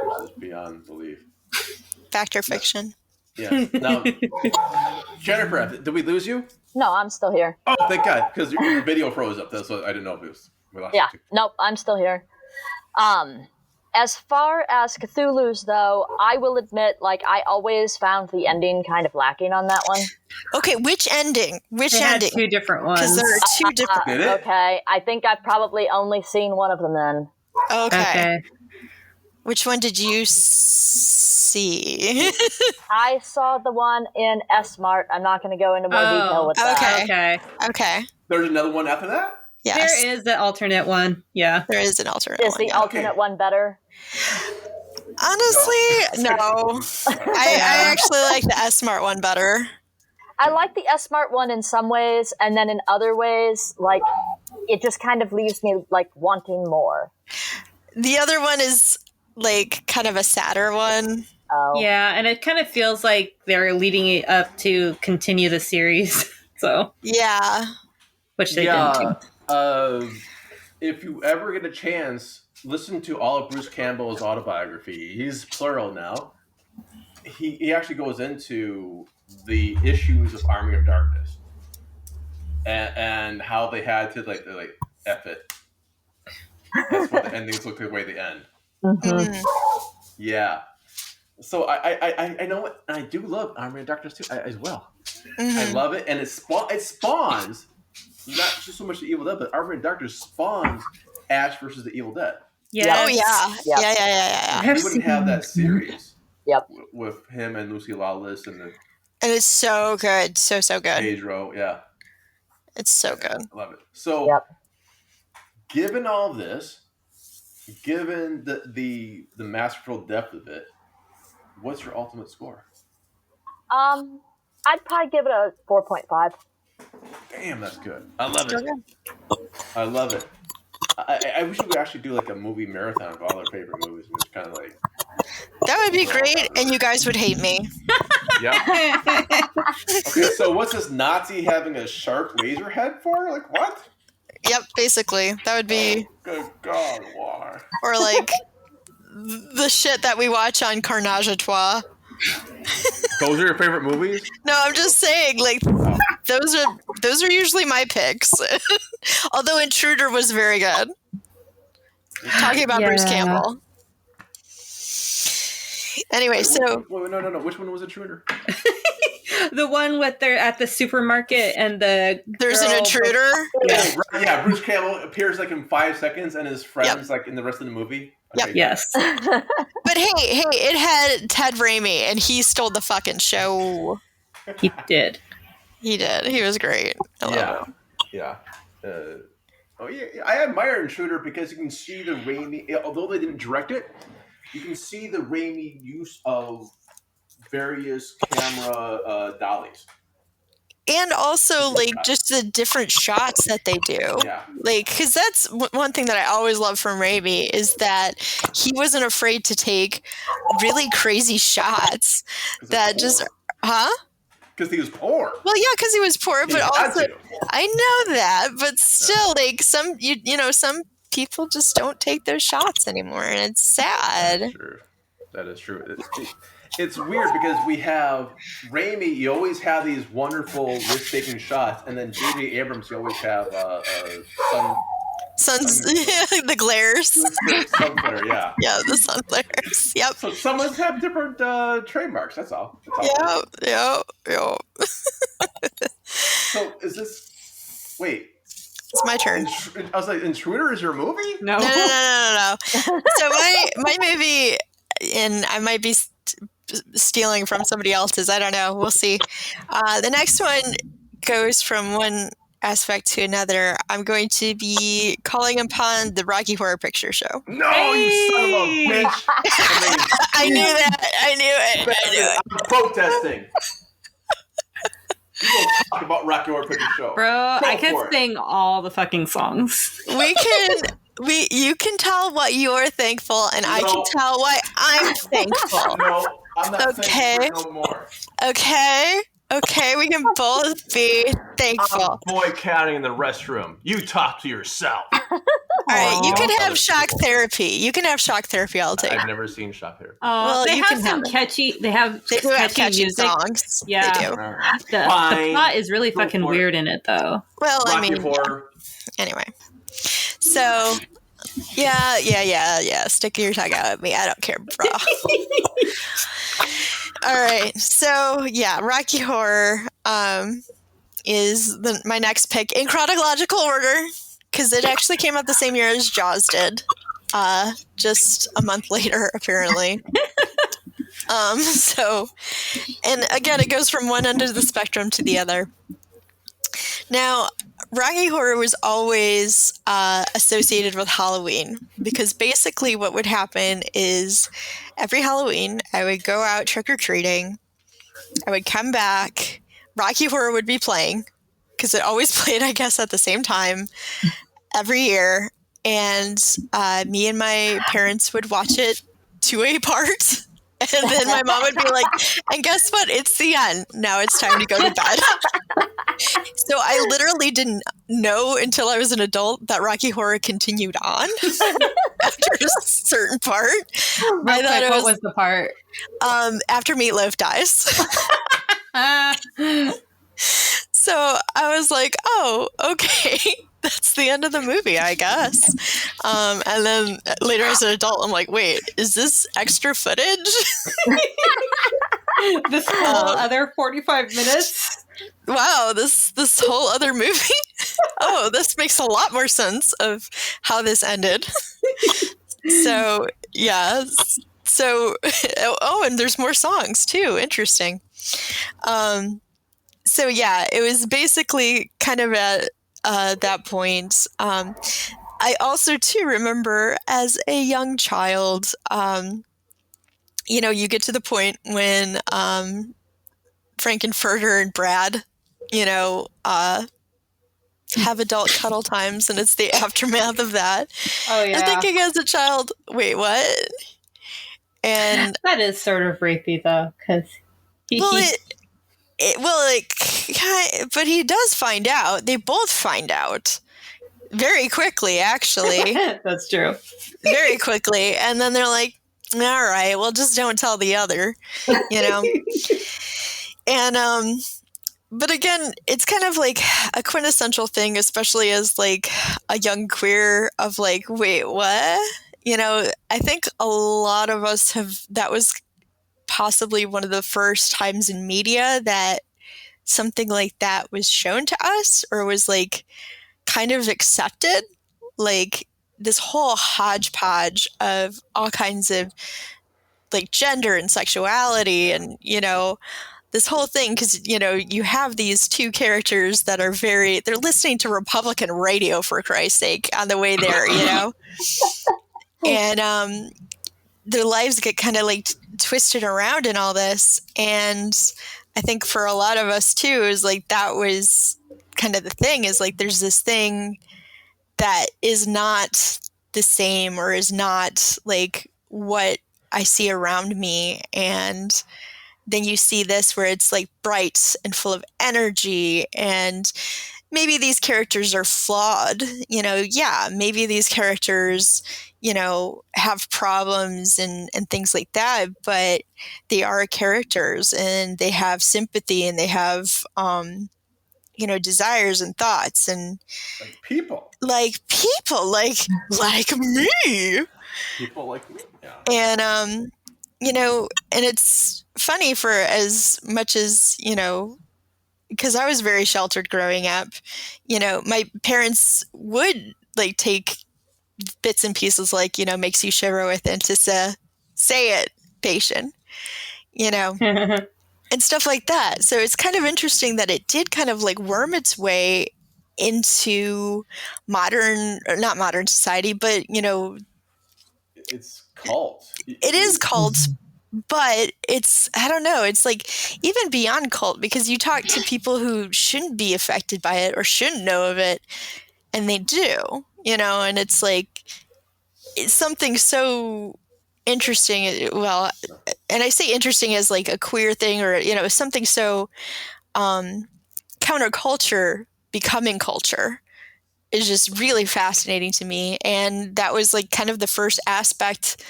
Which is beyond belief. Fact or fiction? Yeah. Now, Jennifer, did we lose you? No, I'm still here. Oh, thank God, because your video froze up. That's what I didn't know if it was. We lost Yeah. you. Nope, I'm still here. As far as Cthulhu's, though, I will admit, like, I always found the ending kind of lacking on that one. Okay, which ending? Which They had ending? two different ones. Because there are two different. Did it? Okay, I think I've probably only seen one of them then. Okay. Which one did you see? I saw the one in S-Mart. I'm not going to go into more detail with that. Okay. There's another one after that? Yes. There is the alternate one. Yeah. There is an alternate Is one. the alternate one better? Honestly, no. I actually like the S-Mart one better. I like the S-Mart one in some ways, and then in other ways, like, it just kind of leaves me, like, wanting more. The other one is, like, kind of a sadder one. Oh. Yeah, and it kind of feels like they're leading it up to continue the series. So yeah, which they didn't do. If you ever get a chance, listen to all of Bruce Campbell's autobiography. He's plural now. He actually goes into the issues of Army of Darkness and how they had to like F it. That's why the endings look the way they end. Mm-hmm. Yeah. So I know it, and I do love Army of Darkness too as well. Mm-hmm. I love it, and it spawns not just so much the Evil Dead, but Army of Darkness spawns Ash versus the Evil Dead. Yes. Oh yeah. Yep. Yeah. He wouldn't have that series. Yep. With him and Lucy Lawless and And it's so good, so good. Pedro, yeah, It's so good. I love it. So, given all this, given the masterful depth of it, what's your ultimate score? I'd probably give it a 4.5. Damn, that's good. I love it. I love it. I wish we could actually do like a movie marathon of all our favorite movies, and just kind of like. That would be great, and you guys would hate me. Yeah. Okay, so what's this Nazi having a sharp laser head for? Like what? Yep, basically. That would be. Good God, why? Or like the shit that we watch on Carnage à Trois. Those are your favorite movies? No, I'm just saying, like those are usually my picks. Although Intruder was very good. Talking about Bruce Campbell. Anyway, no. Which one was Intruder? The one with they're at the supermarket and there's an intruder. Yeah, Bruce Campbell appears like in 5 seconds, and his friends like in the rest of the movie. Okay, Yes. But hey, it had Ted Raimi, and he stole the fucking show. He did. He did. He was great. I love him. Yeah. I admire Intruder because you can see the Raimi, although they didn't direct it, you can see the Raimi use of various camera dollies. And also, like, just the different shots that they do. Yeah. Like, because that's one thing that I always love from Raimi is that he wasn't afraid to take really crazy shots that just... Huh? Because he was poor. Well, yeah, because he was poor, but also... I know that, but still, like, some people just don't take those shots anymore, and it's sad. That is true. It's weird because we have Raimi, you always have these wonderful risk-taking shots, and then J.J. Abrams, you always have the glares. Sun flare, yeah. Yeah, the sun flares. Yep. So some of us have different trademarks, that's all. Yep. So is this... Wait. It's my turn. I was like, Intruder is your movie? No. So my movie, and I might be stealing from somebody else's. I don't know. We'll see. The next one goes from one aspect to another. I'm going to be calling upon the Rocky Horror Picture Show. No, you son of a bitch! I knew that. I knew it. I'm protesting. You don't talk about Rocky Horror Picture Show. Bro, I can sing all the fucking songs. You can tell what you're thankful, and I can tell why I'm thankful. No, I'm not thankful no more. Okay, we can both be thankful. I'm boycotting in the restroom. You talk to yourself. All right, you can have shock therapy. You can have shock therapy. I'll take. I've never seen shock therapy. Well, they have some catchy. They do have catchy music. Songs. Yeah, they do. The plot is really fucking weird in it, though. Well, Rocky Horror. Yeah. Anyway, so Yeah. Stick your tongue out at me. I don't care, bro. All right. So, yeah, Rocky Horror is my next pick in chronological order because it actually came out the same year as Jaws did. Just a month later, apparently. So, and again, it goes from one end of the spectrum to the other. Now, Rocky Horror was always associated with Halloween because basically what would happen is every Halloween I would go out trick-or-treating. I would come back. Rocky Horror would be playing because it always played, I guess, at the same time every year. And me and my parents would watch it to a part. And then my mom would be like, and guess what? It's the end. Now it's time to go to bed. So I literally didn't know until I was an adult that Rocky Horror continued on after a certain part. I thought what was the part? After Meatloaf dies. So I was like, oh, okay. That's the end of the movie, I guess. And then later as an adult, I'm like, wait, is this extra footage? This whole other 45 minutes? Wow, this whole other movie? Oh, this makes a lot more sense of how this ended. So, yeah. So, and there's more songs too. Interesting. So, yeah, it was basically kind of at that point. I also, too, remember as a young child, you get to the point when Frankenfurter and Brad, have adult cuddle times, and it's the aftermath of that. Oh, yeah. I'm thinking as a child, wait, what? And that is sort of rapey, though, because but he does find out. They both find out very quickly, actually. That's true. Very quickly. And then they're like, all right, well, just don't tell the other, And, but again, it's kind of like a quintessential thing, especially as like a young queer of like, wait, what? I think a lot of us that was possibly one of the first times in media that something like that was shown to us or was like kind of accepted. Like this whole hodgepodge of all kinds of like gender and sexuality and, this whole thing, because, you have these two characters that are they're listening to Republican radio, for Christ's sake, on the way there, And their lives get kind of like twisted around in all this. And I think for a lot of us, too, is like that was kind of the thing is like there's this thing that is not the same or is not like what I see around me. And then you see this where it's like bright and full of energy and maybe these characters are flawed, maybe these characters, have problems and things like that, but they are characters and they have sympathy and they have, desires and thoughts and like people, like me, people like me. Yeah. And, and it's funny for as much as, because I was very sheltered growing up, my parents would like take bits and pieces like, makes you shiver within to say it, patient, and stuff like that. So it's kind of interesting that it did kind of like worm its way into not modern society, but, it's cult. It is cult, but it's, I don't know, it's like even beyond cult because you talk to people who shouldn't be affected by it or shouldn't know of it, and they do, and it's like, it's something so interesting. Well, and I say interesting as like a queer thing or, something so counterculture becoming culture is just really fascinating to me. And that was like kind of the first aspect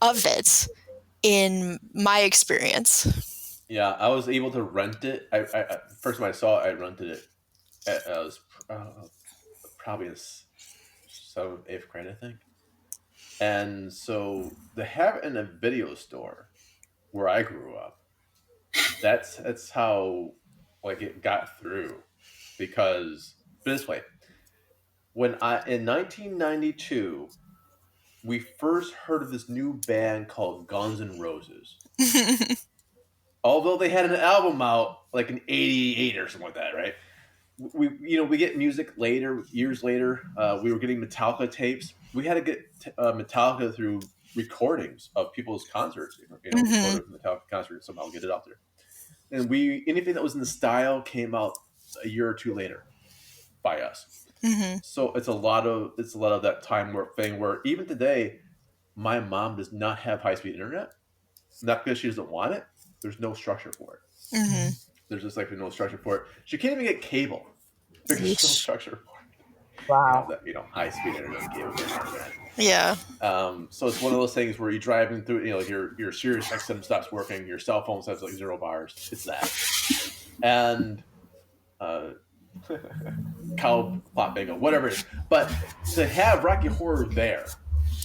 of it in my experience. Yeah, I was able to rent it. I first time I saw it, I rented it. I was probably 7th, 8th grade, I think. And so they have it in a video store where I grew up. That's how like it got through. Because this way, in 1992, we first heard of this new band called Guns N' Roses. Although they had an album out like in '88 or something like that, right? We get music later, years later. We were getting Metallica tapes. We had to get Metallica through recordings of people's concerts. Record a Metallica concert and somehow get it out there. And anything that was in the style came out a year or two later by us. So it's a lot of that time warp thing where even today, my mom does not have high-speed internet. Not because she doesn't want it. There's no structure for it. There's just like no structure for it. She can't even get cable. There's no structure for it. Wow. High-speed internet, cable internet. Yeah. So it's one of those things where you're driving through, your Sirius XM stops working, your cell phone has like 0 bars. It's that. And cow plot bingo, whatever it is. But to have Rocky Horror there,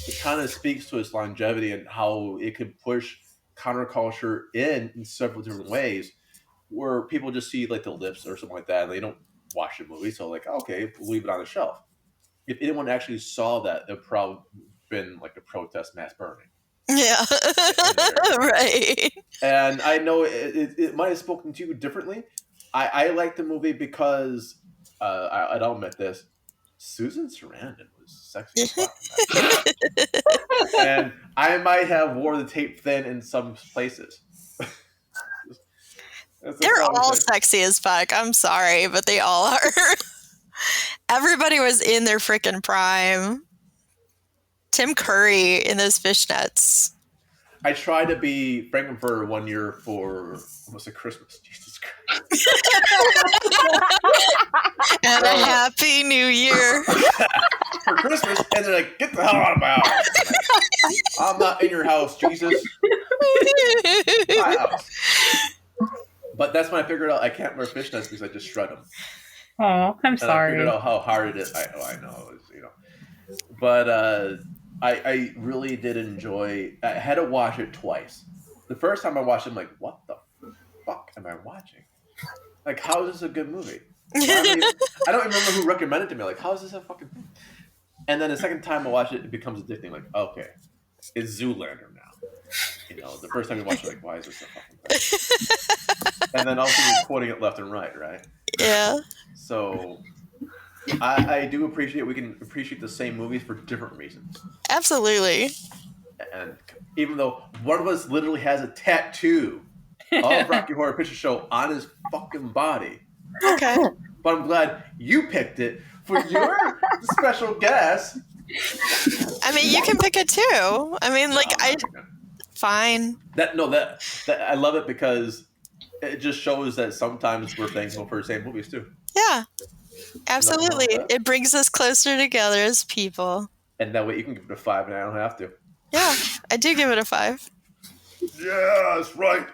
it kind of speaks to its longevity and how it could push counterculture in several different ways, where people just see like the lips or something like that, and they don't watch the movie. So like, okay, we'll leave it on the shelf. If anyone actually saw that, it'd probably been like a protest mass burning. Yeah. Right. And I know it might have spoken to you differently. I like the movie because I'll admit this. Susan Sarandon was sexy as fuck. And I might have wore the tape thin in some places. They're all sexy as fuck. I'm sorry, but they all are. Everybody was in their freaking prime. Tim Curry in those fishnets. I tried to be Frankenfurter one year for almost a Christmas. Jesus Christ. And a happy new year. For Christmas, and they're like, get the hell out of my house. I'm not in your house, Jesus. My house. But that's when I figured out I can't wear fishnets because I just shred them. Oh, I'm sorry. I figured out how hard it is. I know. But I really did enjoy. I had to watch it twice. The first time I watched it, I'm like, what the fuck am I watching? Like, how is this a good movie? I don't remember who recommended it to me. Like, how is this a fucking thing? And then the second time I watch it, it becomes addicting. Like, okay, it's Zoolander now. The first time you watch it, like, why is this a fucking thing? And then also you're quoting it left and right? Yeah. So I do appreciate we can appreciate the same movies for different reasons. Absolutely. And even though one of us literally has a tattoo of Rocky Horror Picture Show on his fucking body. Okay. But I'm glad you picked it for your special guest. I mean, you can pick it too. I mean, fine. That I love it because it just shows that sometimes we're thankful for the same movies too. Yeah. Absolutely. It brings us closer together as people. And that way you can give it a 5 and I don't have to. Yeah, I do give it a 5. Yeah, that's right.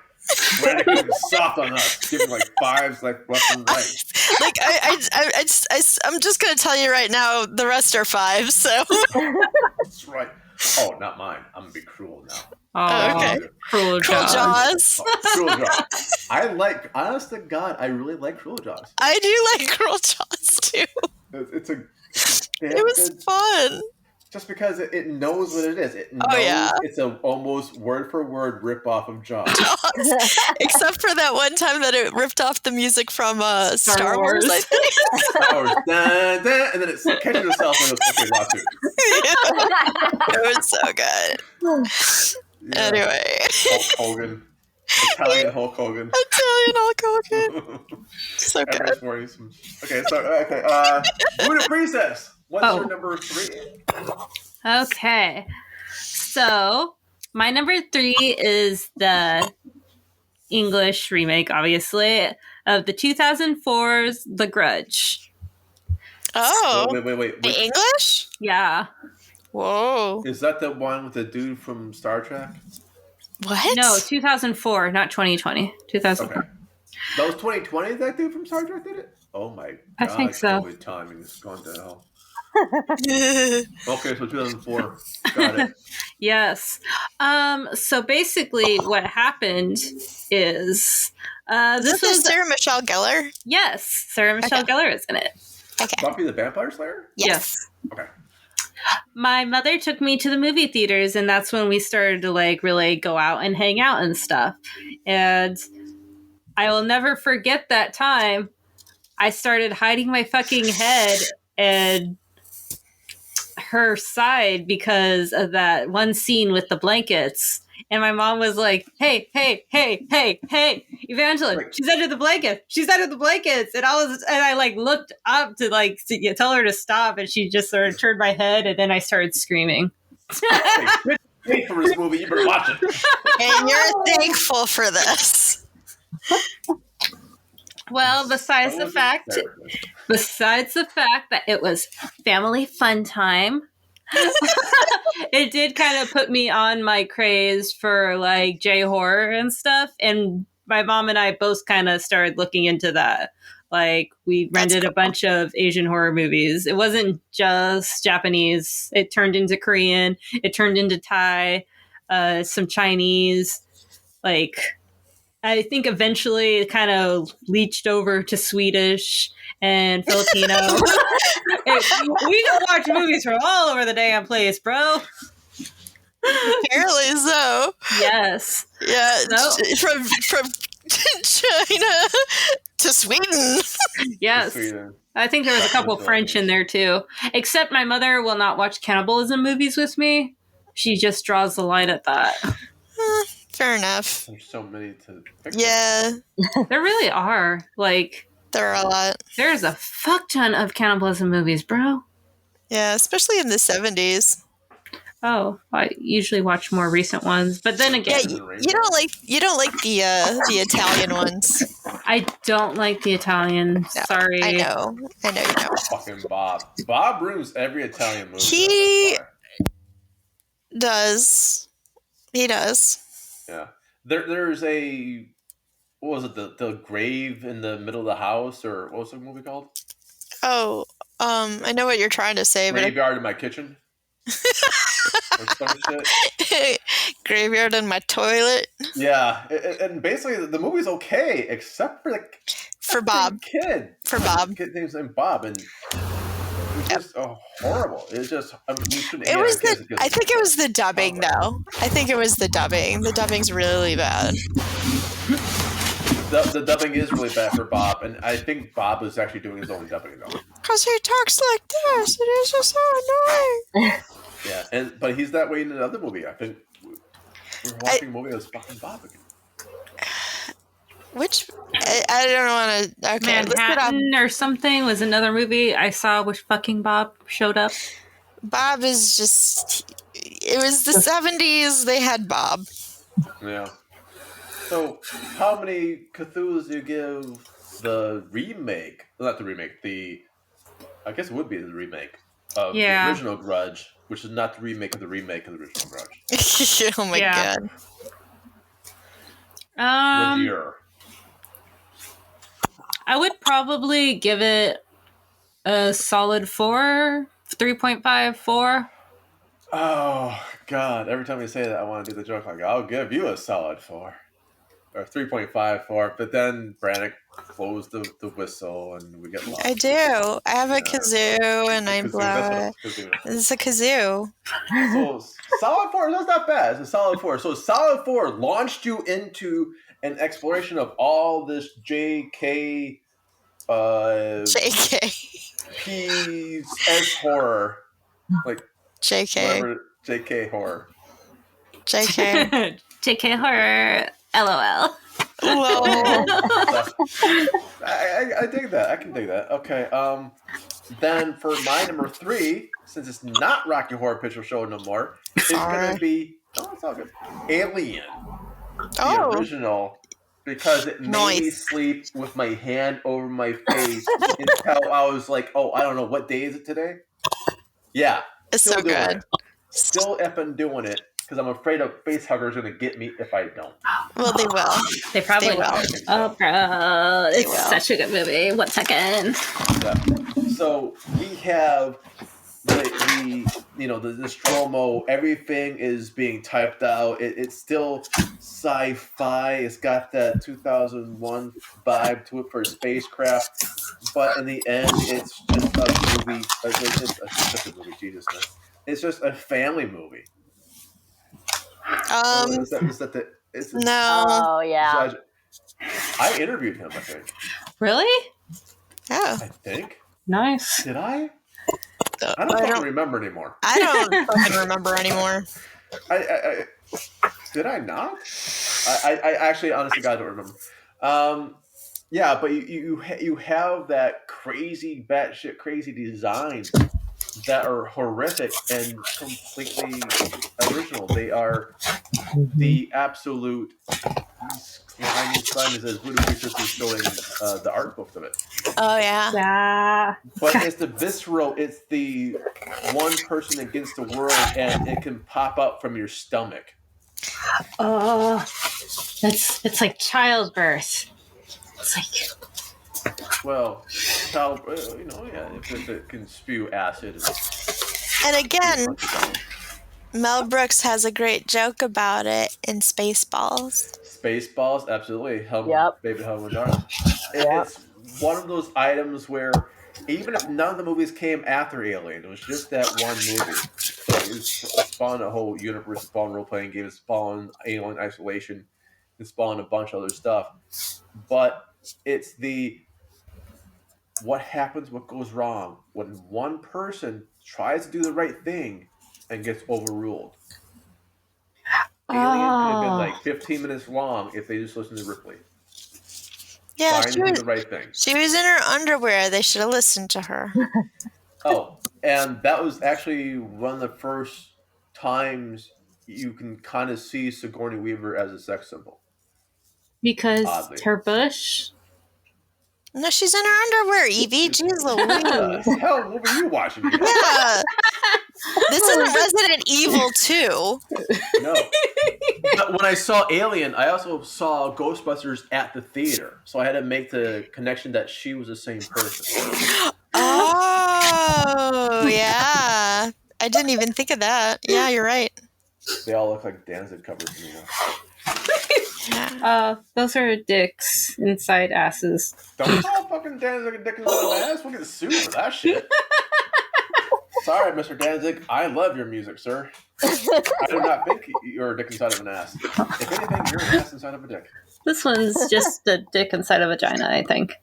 We're gonna keep it soft on us. Give it like 5s, like left and right. Like I'm just gonna tell you right now, the rest are 5s. So that's right. Oh, not mine. I'm gonna be cruel now. Oh, okay. Cruel Jaws. Cruel Jaws. Honest to God, I really like Cruel Jaws. I do like Cruel Jaws too. It was fun. Just because it knows what it is. It knows it's an almost word for word rip off of Jaws. Except for that one time that it ripped off the music from Star Wars, I think. Star Wars. Dun, dun, and then it catches itself and it's okay, lawsuit. It was so good. Yeah. Anyway. Hulk Hogan. Italian Hulk Hogan. So good. Okay, Voodoo Priestess. What's your number 3? Okay. So, my number 3 is the English remake, obviously, of the 2004's The Grudge. Oh. Wait. The English? Yeah. Whoa. Is that the one with the dude from Star Trek? What? No, 2004, not 2020. 2004. Okay. That was 2020 that dude from Star Trek did it? Oh my God. I think so. COVID timing has gone to hell. Okay, so 2004. Got it. Yes. So basically, what happened is this was Sarah Michelle Gellar. Yes, Sarah Michelle Gellar is in it. Okay. Buffy the Vampire Slayer? Yes. Okay. My mother took me to the movie theaters, and that's when we started to like really go out and hang out and stuff. And I will never forget that time. I started hiding my fucking head and her side because of that one scene with the blankets. And my mom was like, hey, Evangeline, she's under the blanket. She's under the blankets. And I like looked up to tell her to stop. And she just sort of turned my head. And then I started screaming. Hey, for this movie, you better watch it. And you're thankful for this. Well, besides the fact that it was family fun time, it did kind of put me on my craze for like J-horror and stuff. And my mom and I both kind of started looking into that. Like we rented a bunch of Asian horror movies. It wasn't just Japanese. It turned into Korean. It turned into Thai, some Chinese, like... I think eventually it kind of leached over to Swedish and Filipino. We can watch movies from all over the damn place, bro. Apparently so. Yes. Yeah. So, from China to Sweden. Yes. I think there was a couple French in there too. Except my mother will not watch cannibalism movies with me. She just draws the line at that. Fair enough. There's so many to pick. Yeah. There really are. Like, there are a lot. There's a fuck ton of cannibalism movies, bro. Yeah, especially in the 70s. Oh, I usually watch more recent ones, but then again, you don't like the Italian ones. I don't like the Italian. No, sorry, I know you know. Fucking Bob. Bob ruins every Italian movie. He does. Yeah. There's a, what was it, the grave in the middle of the house, or what was the movie called? Oh, I know what you're trying to say, Graveyard in My Kitchen. Or some shit. Graveyard in My Toilet. Yeah, and basically the movie's okay, except for Bob. Kid. For Bob. Kid name's named Bob, and it's just horrible. It's just, I mean, I think it was the dubbing, though. I think it was the dubbing. The dubbing's really bad. The dubbing is really bad for Bob, and I think Bob was actually doing his own dubbing, though. Because he talks like this. It is just so annoying. Yeah, but he's that way in another movie. I think we're watching a movie that was fucking Bob again. Which I don't want to. Okay, Manhattan or something was another movie I saw which fucking Bob showed up. Bob is just. It was the 70s. They had Bob. Yeah. So, how many Cthulhu's do you give the remake? Well, not the remake. I guess it would be the remake of the original Grudge, which is not the remake of the original Grudge. Oh my god. What year? I would probably give it a solid 4, 3.5, 4. Oh, God. Every time you say that, I want to do the joke like, I'll give you a solid 4. Or 3.5, 4. But then Brannick blows the whistle and we get lost. I do. I have a kazoo and I blow it. It's a kazoo. So, solid 4, that's not bad. It's a solid 4. So, solid 4 launched you into an exploration of all this JK PS horror, like JK horror, JK horror, LOL. Whoa. I dig that. I can dig that. Okay. Then for my number 3, since it's not Rocky Horror Picture Show no more, it's gonna be it's all good. Alien. The original, because it made me sleep with my hand over my face until I was like, I don't know, what day is it today? Yeah. It's so good. Still effing doing it, because I'm afraid a face hugger is going to get me if I don't. Well, they will. They probably will. Oh, bro. It's such a good movie. 1 second. Yeah. So we have the stromo, everything is being typed out. It's still sci-fi. It's got that 2001 vibe to it for a spacecraft, but in the end, it's just a movie. It's just a movie. Jesus, man. It's just a family movie. No. Oh yeah. I interviewed him, I think. Really? Yeah. I think. Nice. Did I? I don't remember anymore. I don't fucking remember anymore. I did I not? I actually, honestly, God, don't remember. Yeah, but you have that crazy, batshit crazy designs that are horrific and completely original. They are the absolute. My new son is as Voodoo Priestess is showing the art book of it. Oh yeah. Yeah. But it's the visceral. It's the one person against the world, and it can pop up from your stomach. Oh, it's like childbirth. It's like, well, child, if it can spew acid. And again, Mel Brooks has a great joke about it in Spaceballs. Spaceballs, absolutely. David Helmut Dark. It's one of those items where even if none of the movies came after Alien, it was just that one movie. So it spawned a whole universe, spawned role-playing games, spawned Alien Isolation, and spawned a bunch of other stuff. But it's what happens, what goes wrong when one person tries to do the right thing and gets overruled. Alien could have been like 15 minutes long if they just listened to Ripley. Yeah, trying to do the right thing. She was in her underwear. They should have listened to her. Oh, and that was actually one of the first times you can kind of see Sigourney Weaver as a sex symbol. Because oddly. Her bush? No, she's in her underwear, Evie. Jeez Louise. Hell, what were you watching? Yeah. This isn't Resident Evil 2. No. But when I saw Alien, I also saw Ghostbusters at the theater. So I had to make the connection that she was the same person. Oh, yeah. I didn't even think of that. Yeah, you're right. They all look like Danzig covers to me now. Those are dicks inside asses. Don't call fucking Danzig a dick inside an ass. We'll get sued for that shit. Sorry, Mr. Danzig. I love your music, sir. I do not think you're a dick inside of an ass. If anything, you're an ass inside of a dick. This one's just a dick inside a vagina, I think.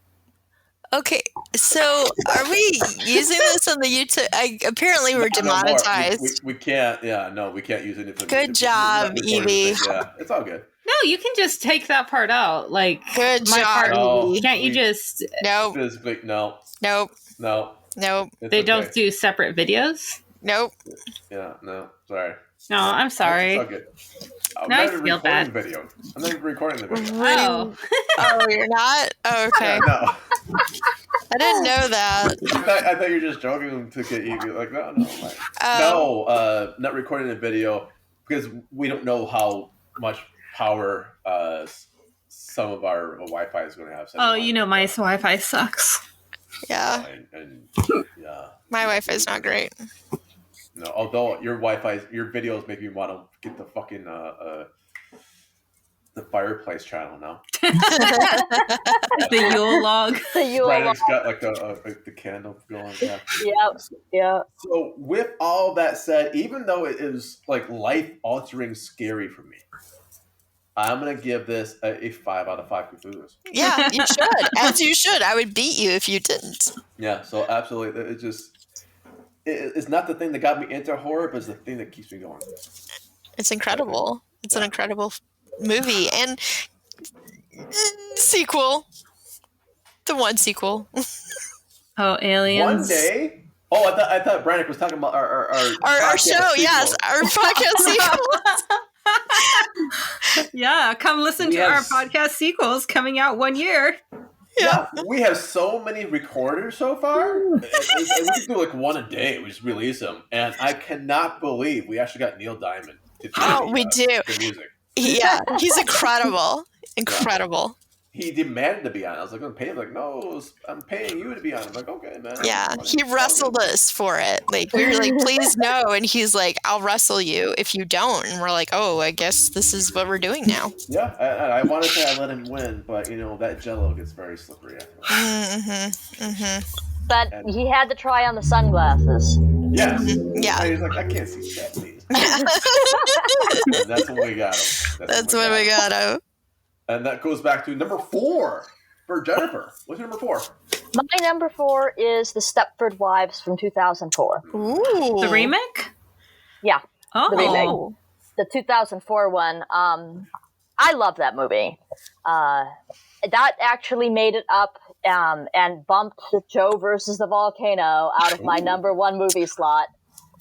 Okay, so are we using this on the YouTube? Apparently we're demonetized. We can't. Yeah, no, we can't use anything. Good job, Evie. Yeah, it's all good. No, you can just take that part out. Like, good job, Evie. Can't you just? Nope. Physically, no. Nope. No. Nope. They don't do separate videos? Nope. Yeah, no. Sorry. No, I'm sorry. It's all good. Now I feel bad. Video. I'm not even recording the video. Oh. Oh, you're not? Oh, okay. Yeah, no. I didn't know that. I thought you were just joking to get Evie. Like, no, not recording the video because we don't know how much power some of our Wi-Fi is going to have. Oh, you know, my Wi-Fi sucks. Yeah. Yeah. My Wi-Fi is not great. No, although your videos make me want to get the fucking the fireplace channel now. The Yule log. The Yule log. It's got like the candle going. Yeah. Yeah. So with all that said, even though it is like life-altering scary for me, I'm gonna give this a 5 out of 5 Cthulhu's. Yeah, you should. As you should. I would beat you if you didn't. Yeah, so absolutely. It's not the thing that got me into horror, but it's the thing that keeps me going. It's incredible. It's an incredible movie. And sequel. The one sequel. Oh, Aliens. One day. Oh, I thought Brannick was talking about our show. Sequel. Yes, our podcast sequels. Yeah, come listen to our podcast sequels coming out 1 year. Yeah, we have so many recorders so far. We can do like one a day. We just release them, and I cannot believe we actually got Neil Diamond to do we do the music. Yeah, he's incredible. Incredible. Yeah. he demanded to be on it. I was like, I'm paying. Like, no, I'm paying you to be on it. I'm like, okay, man. Yeah, he wrestled us for it. Like, we were like, please no. And he's like, I'll wrestle you if you don't. And we're like, oh, I guess this is what we're doing now. Yeah, I want to say I let him win, but, that Jell-O gets very slippery. But he had to try on the sunglasses. Yes. Yeah. And he's like, I can't see that, please. And that's when we got him. That's when we got him. And that goes back to number 4 for Jennifer. What's your number 4? My number 4 is The Stepford Wives from 2004. Ooh. The remake? Yeah. Oh. The remake. The 2004 one. I love that movie. That actually made it up and bumped Joe versus the Volcano out of my number 1 movie slot.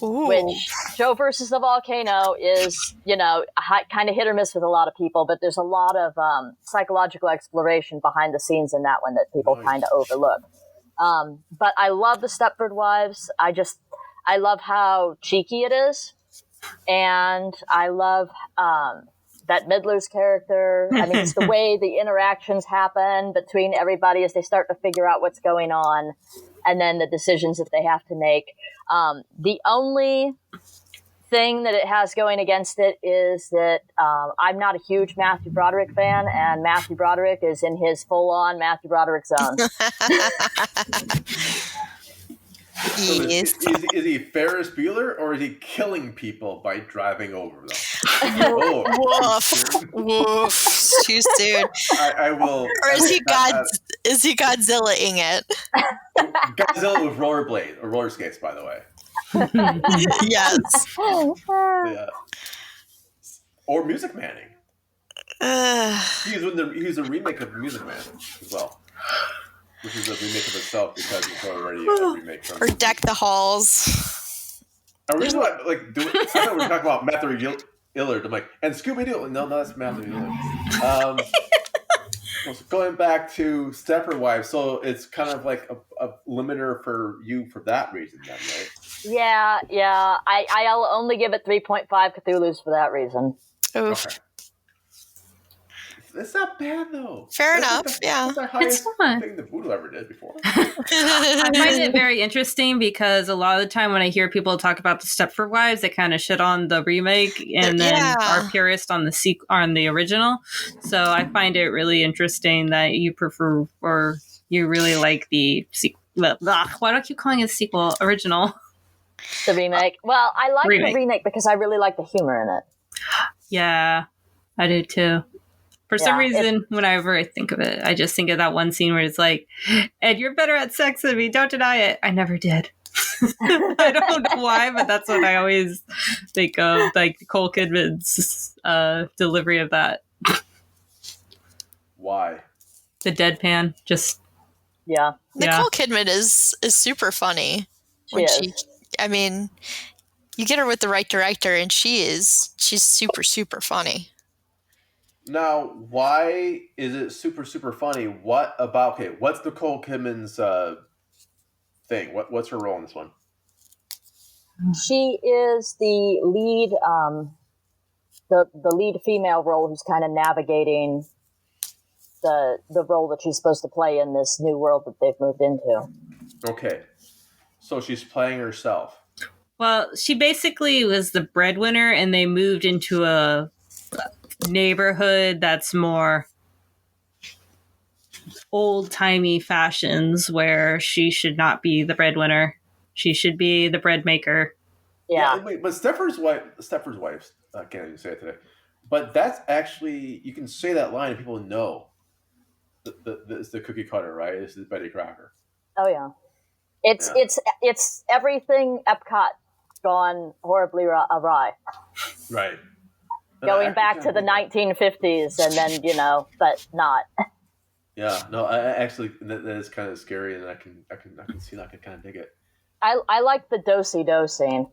Ooh. Which Joe versus the Volcano is, kind of hit or miss with a lot of people, but there's a lot of psychological exploration behind the scenes in that one that people kind of overlook. But I love The Stepford Wives. I love how cheeky it is. And I love that Midler's character. I mean, it's the way the interactions happen between everybody as they start to figure out what's going on and then the decisions that they have to make. The only thing that it has going against it is that I'm not a huge Matthew Broderick fan, and Matthew Broderick is in his full-on Matthew Broderick zone. So is he Ferris Bueller, or is he killing people by driving over them? Woof. Woof. Too soon. I will. Or is he Godzilla-ing it? Godzilla with roller skates, by the way. Yes. Yeah. Or Music Manning. He's a remake of Music Man as well, which is a remake of itself because it's already a remake from. Or Deck the Halls. I really I thought we were talking about Matthew Lillard. I'm like, and Scooby Doo. No, that's Matthew Lillard. So going back to Stepford Wives, so it's kind of like a limiter for you for that reason, then, right? Yeah. I'll only give it 3.5 Cthulhu's for that reason. Oof. Okay. It's not bad, though. Fair enough, yeah. That's the highest It's fun. thing that Voodoo ever did before. I find it very interesting because a lot of the time when I hear people talk about the Stepford Wives, they kind of shit on the remake and then are purist on the original. So I find it really interesting that you prefer or you really like the sequel. Why do I keep calling it sequel? Original. The remake. Well, I like Remake. the remake because I really like the humor in it. Yeah, I do too. For some reason, whenever I think of it, I just think of that one scene where it's like, Ed, you're better at sex than me. Don't deny it. I never did. I don't know why, but that's what I always think of, like Nicole Kidman's delivery of that. Why? The deadpan. Just. Yeah. Nicole Kidman is super funny. I mean, you get her with the right director and she's super, super funny. Now, why is it super, super funny? What's Nicole Kidman's thing? What's her role in this one? She is the lead, the lead female role who's kind of navigating the role that she's supposed to play in this new world that they've moved into. Okay. So she's playing herself. Well, she basically was the breadwinner and they moved into a neighborhood that's more old-timey fashions where she should not be the breadwinner. She should be the bread maker. Yeah. Wait, but Stepford's wife, I can't even say it today. But that's actually, you can say that line and people know it's the cookie cutter, right? This is Betty Crocker. Oh, yeah. It's everything Epcot gone horribly awry. Right. Going back to the 1950s and then, but not. Yeah, no, I actually, that is kind of scary and I can see that, I can kind of dig it. I like the do-si-do scene.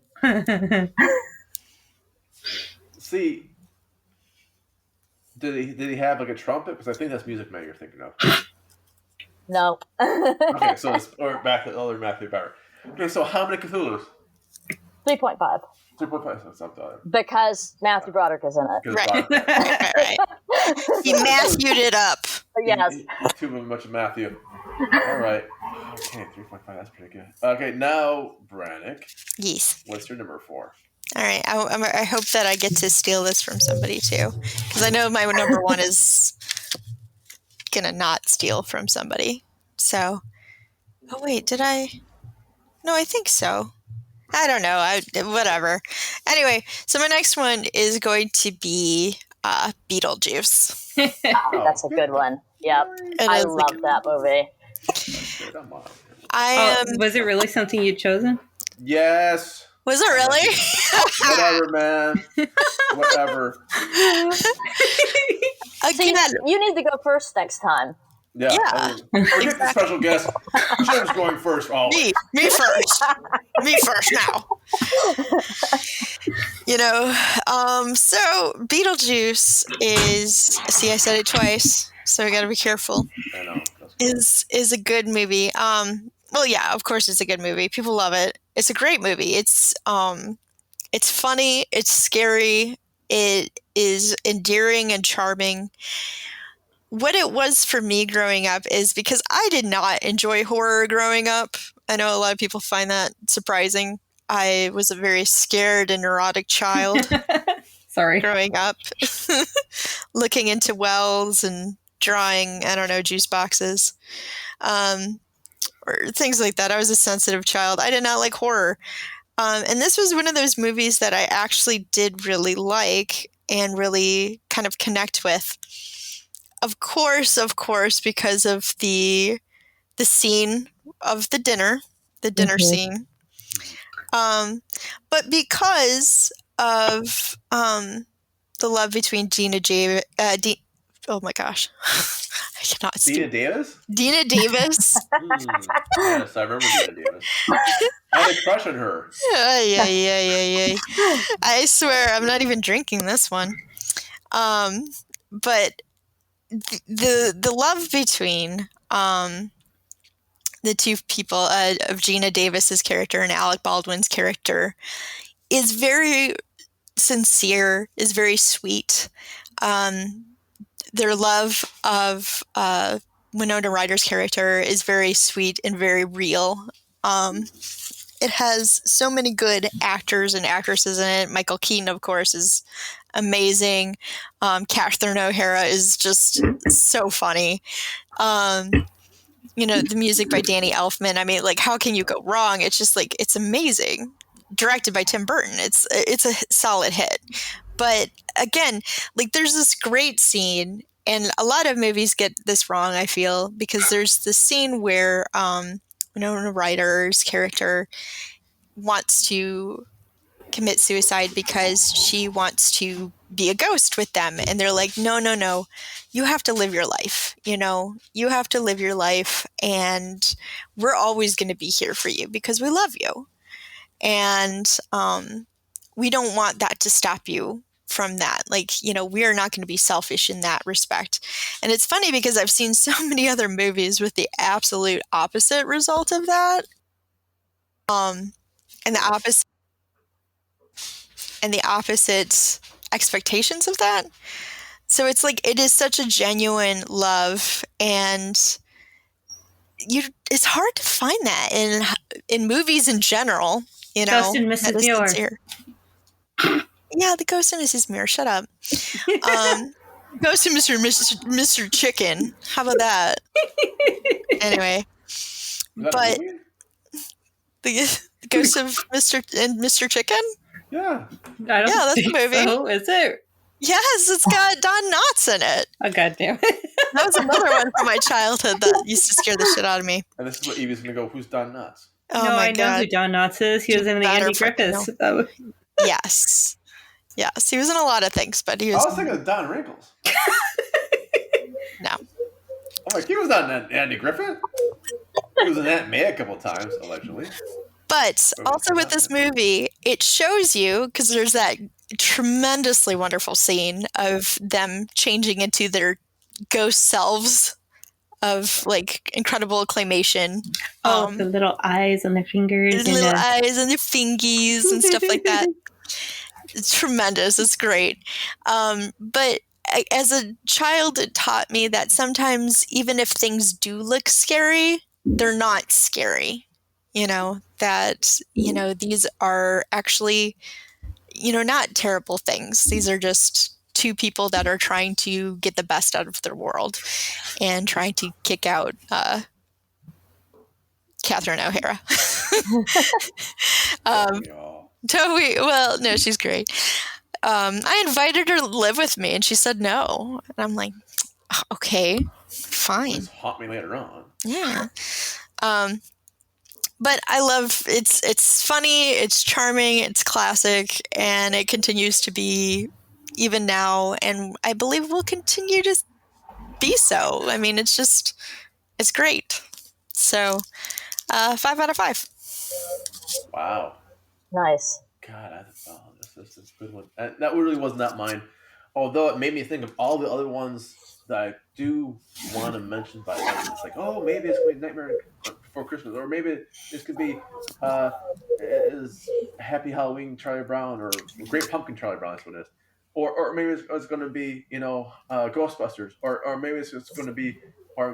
See, did he have like a trumpet? Because I think that's Music Man you're thinking of. No. Okay, so back to the other Matthew Power. Okay, so how many Cthulhu's? 3.5. 3.5. So it's not the other. Because Matthew Broderick is in it. Right. He Matthewed it up. Yes. Too much of Matthew. All right. Okay, 3.5. That's pretty good. Okay, now Brannick. Yes. What's your number 4? All right. I hope that I get to steal this from somebody too, because I know my number 1 is gonna not steal from somebody. So, oh wait, did I? No, I think so. I don't know. Whatever. Anyway, so my next one is going to be Beetlejuice. That's a good one. Yep. I love that movie. Was it really something you'd chosen? Yes. Was it really? Whatever, man. Whatever. Again, you need to go first next time. Yeah. Forget the special guest. Jim's going first. Always. Me first. Me first now. So Beetlejuice is. See, I said it twice, so I got to be careful. I know. Is a good movie. Well, yeah, of course it's a good movie. People love it. It's a great movie. It's funny. It's scary. It is endearing and charming. What it was for me growing up is because I did not enjoy horror growing up. I know a lot of people find that surprising. I was a very scared and neurotic child. Sorry. Growing up, looking into wells and drawing, juice boxes, or things like that. I was a sensitive child. I did not like horror. And this was one of those movies that I actually did really like and really kind of connect with. Of course, because of the scene of the dinner scene. But because of the love between oh my gosh. I cannot speak. Dina Davis? Dina Davis. Yes, I remember Dina Davis. I had a crush on her. Yeah. I swear, I'm not even drinking this one. But the love between the two people of Gina Davis's character and Alec Baldwin's character is very sincere, is very sweet. Their love of Winona Ryder's character is very sweet and very real. It has so many good actors and actresses in it. Michael Keaton, of course, is amazing. Catherine O'Hara is just so funny. The music by Danny Elfman. I mean, like, how can you go wrong? It's just like, it's amazing. Directed by Tim Burton. It's a solid hit. But again, like, there's this great scene, and a lot of movies get this wrong, I feel, because there's this scene where Winona Ryder's character wants to commit suicide because she wants to be a ghost with them. And they're like, no, you have to live your life. You have to live your life, and we're always going to be here for you because we love you. And we don't want that to stop you from that. Like, we are not going to be selfish in that respect. And it's funny because I've seen so many other movies with the absolute opposite result of that. And the opposite expectations of that. So it's like, it is such a genuine love, and it's hard to find that in movies in general. Ghost and Mrs. Muir. Yeah, the Ghost and Mrs. Muir. Shut up. Ghost and Mr. Chicken. How about that? Anyway, but the Ghost of Mr. Chicken. Yeah. That's a movie. So, is it? Yes, it's got Don Knotts in it. Oh, goddamn it. That was another one from my childhood that used to scare the shit out of me. And this is what Evie's going to go, who's Don Knotts? Oh no, my I know who Don Knotts is. He was in the Andy Griffiths. Yes. He was in a lot of things, but he was... I was thinking of Don Rickles. No. I'm like, he was not in Andy Griffith. He was in Aunt May a couple times, allegedly. But also with this movie, it shows you, because there's that tremendously wonderful scene of them changing into their ghost selves of, like, incredible claymation. The little eyes on their fingers. The little eyes and the fingies and stuff like that. It's tremendous. It's great. But as a child, it taught me that sometimes even if things do look scary, they're not scary. That, these are actually, not terrible things. These are just two people that are trying to get the best out of their world and trying to kick out Catherine O'Hara. Toby, well, no, she's great. I invited her to live with me, and she said no. And I'm like, okay, fine. Just haunt me later on. Yeah. But I love it's funny, it's charming, it's classic, and it continues to be even now, and I believe will continue to be so. I mean, it's great. So, 5 out of 5. Wow. Nice. God, this is a good one. That really was not mine. Although it made me think of all the other ones that I do want to mention, but it's like, oh, maybe it's going to be Nightmare Before Christmas, or maybe this could be is Happy Halloween Charlie Brown, or Great Pumpkin Charlie Brown. That's what it is. Or maybe it's going to be Ghostbusters, or maybe it's going to be Night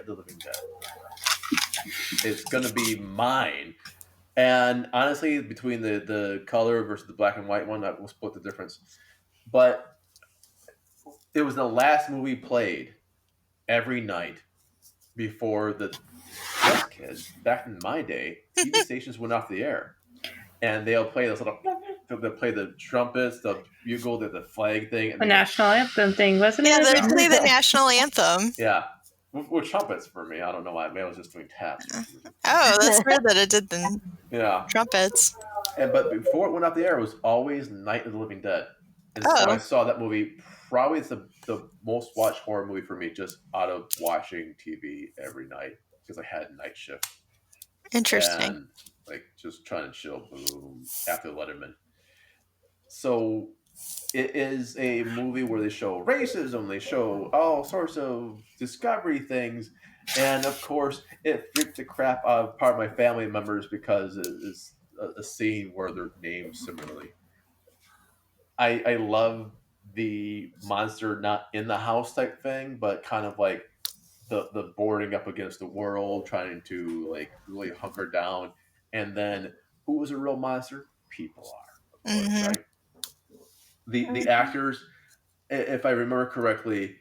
of the Living Dead. It's going to be mine. And honestly, between the color versus the black and white one, that will split the difference. But it was the last movie played every night before the kids. Back in my day, TV stations went off the air. And they'll play those little... They'll play the trumpets, the bugle, the flag thing. And the national anthem thing, wasn't it? Yeah, they play the national anthem. Yeah. With trumpets for me. I don't know why. Maybe I was just doing taps. Oh, that's weird that it did the trumpets. But before it went off the air, it was always Night of the Living Dead. And so I saw that movie. Probably it's the most watched horror movie for me, just out of watching TV every night, because I had night shift. Interesting. And just trying to chill after Letterman. So it is a movie where they show racism, they show all sorts of discovery things, and of course it freaked the crap out of part of my family members because it is a scene where they're named similarly. I love the monster not in the house type thing, but kind of like the boarding up against the world, trying to really hunker down, and then who is a real monster? People are, of course, right? The actors, if I remember correctly,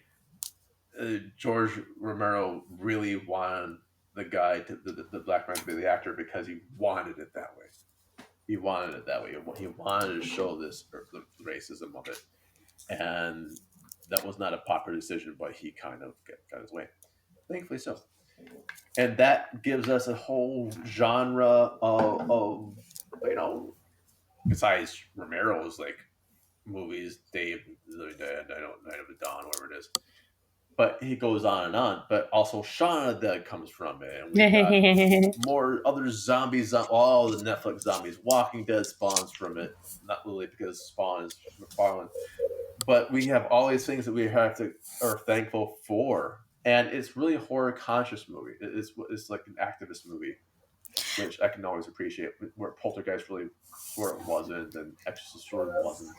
George Romero really wanted the guy, the black man, to be the actor because he wanted it that way. He wanted it that way. He wanted to show the racism of it. And that was not a popular decision, but he kind of got his way. Thankfully so. And that gives us a whole genre of besides Romero's movies, Day of the Living Dead, Night of the Dawn, whatever it is. But he goes on and on. But also Shaun of the Dead comes from it. And we got more other zombies, all the Netflix zombies. Walking Dead spawns from it. Not really because Spawn is McFarlane. But we have all these things that we are thankful for. And it's really a horror conscious movie. It's like an activist movie, which I can always appreciate, where Poltergeist really where it wasn't, and Exorcist sort of wasn't.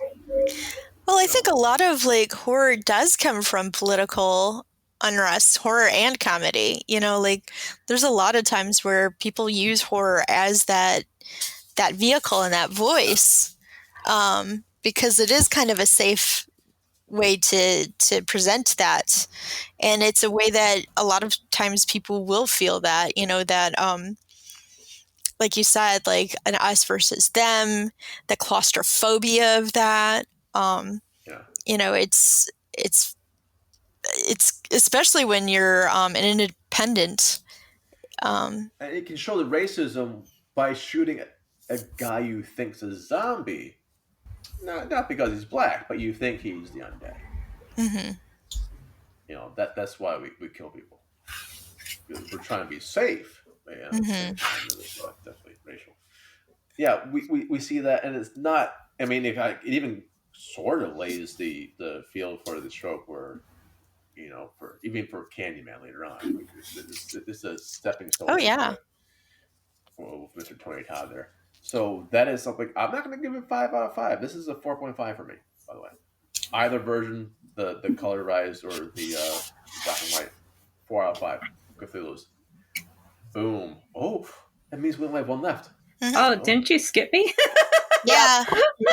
Well, I think a lot of horror does come from political unrest, horror and comedy. There's a lot of times where people use horror as that vehicle and that voice, because it is kind of a safe way to present that, and it's a way that a lot of times people will feel that like you said, an us versus them, the claustrophobia of that. It's especially when you're an independent. And it can show the racism by shooting a guy you think's a zombie, not because he's black, but you think he's the undead. Mm-hmm. That's why we kill people. We're trying to be safe. Definitely racial. Yeah, we see that, and it's not. I mean, it even sort of lays the field for the trope where, for Candyman later on, it's a stepping stone. Oh yeah. For Mr. Tony Todd there, So that is something I'm not going to give it 5 out of 5. This is a 4.5 for me, by the way. Either version, the colorized or the black and white, 4 out of 5. Cthulhu's. Boom. Oh, that means we only have one left. Mm-hmm. Oh, didn't you skip me? Yeah,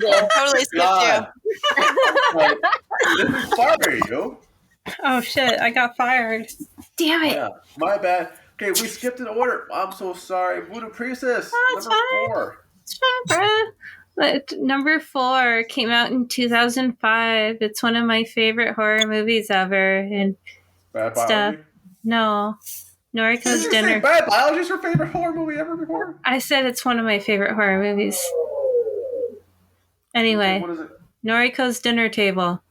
totally skipped God. Like, didn't fire you. Oh shit! I got fired. Damn it! Yeah, my bad. Okay, we skipped an order. I'm so sorry. Voodoo Priestess, Oh, number 4. It's fine, bruh. But number 4 came out in 2005. It's one of my favorite horror movies ever. And Bad stuff. Biology? No. Noriko's Did you Dinner. say Bad Biology is your favorite horror movie ever before? I said it's one of my favorite horror movies. Anyway, What is it? Noriko's Dinner Table.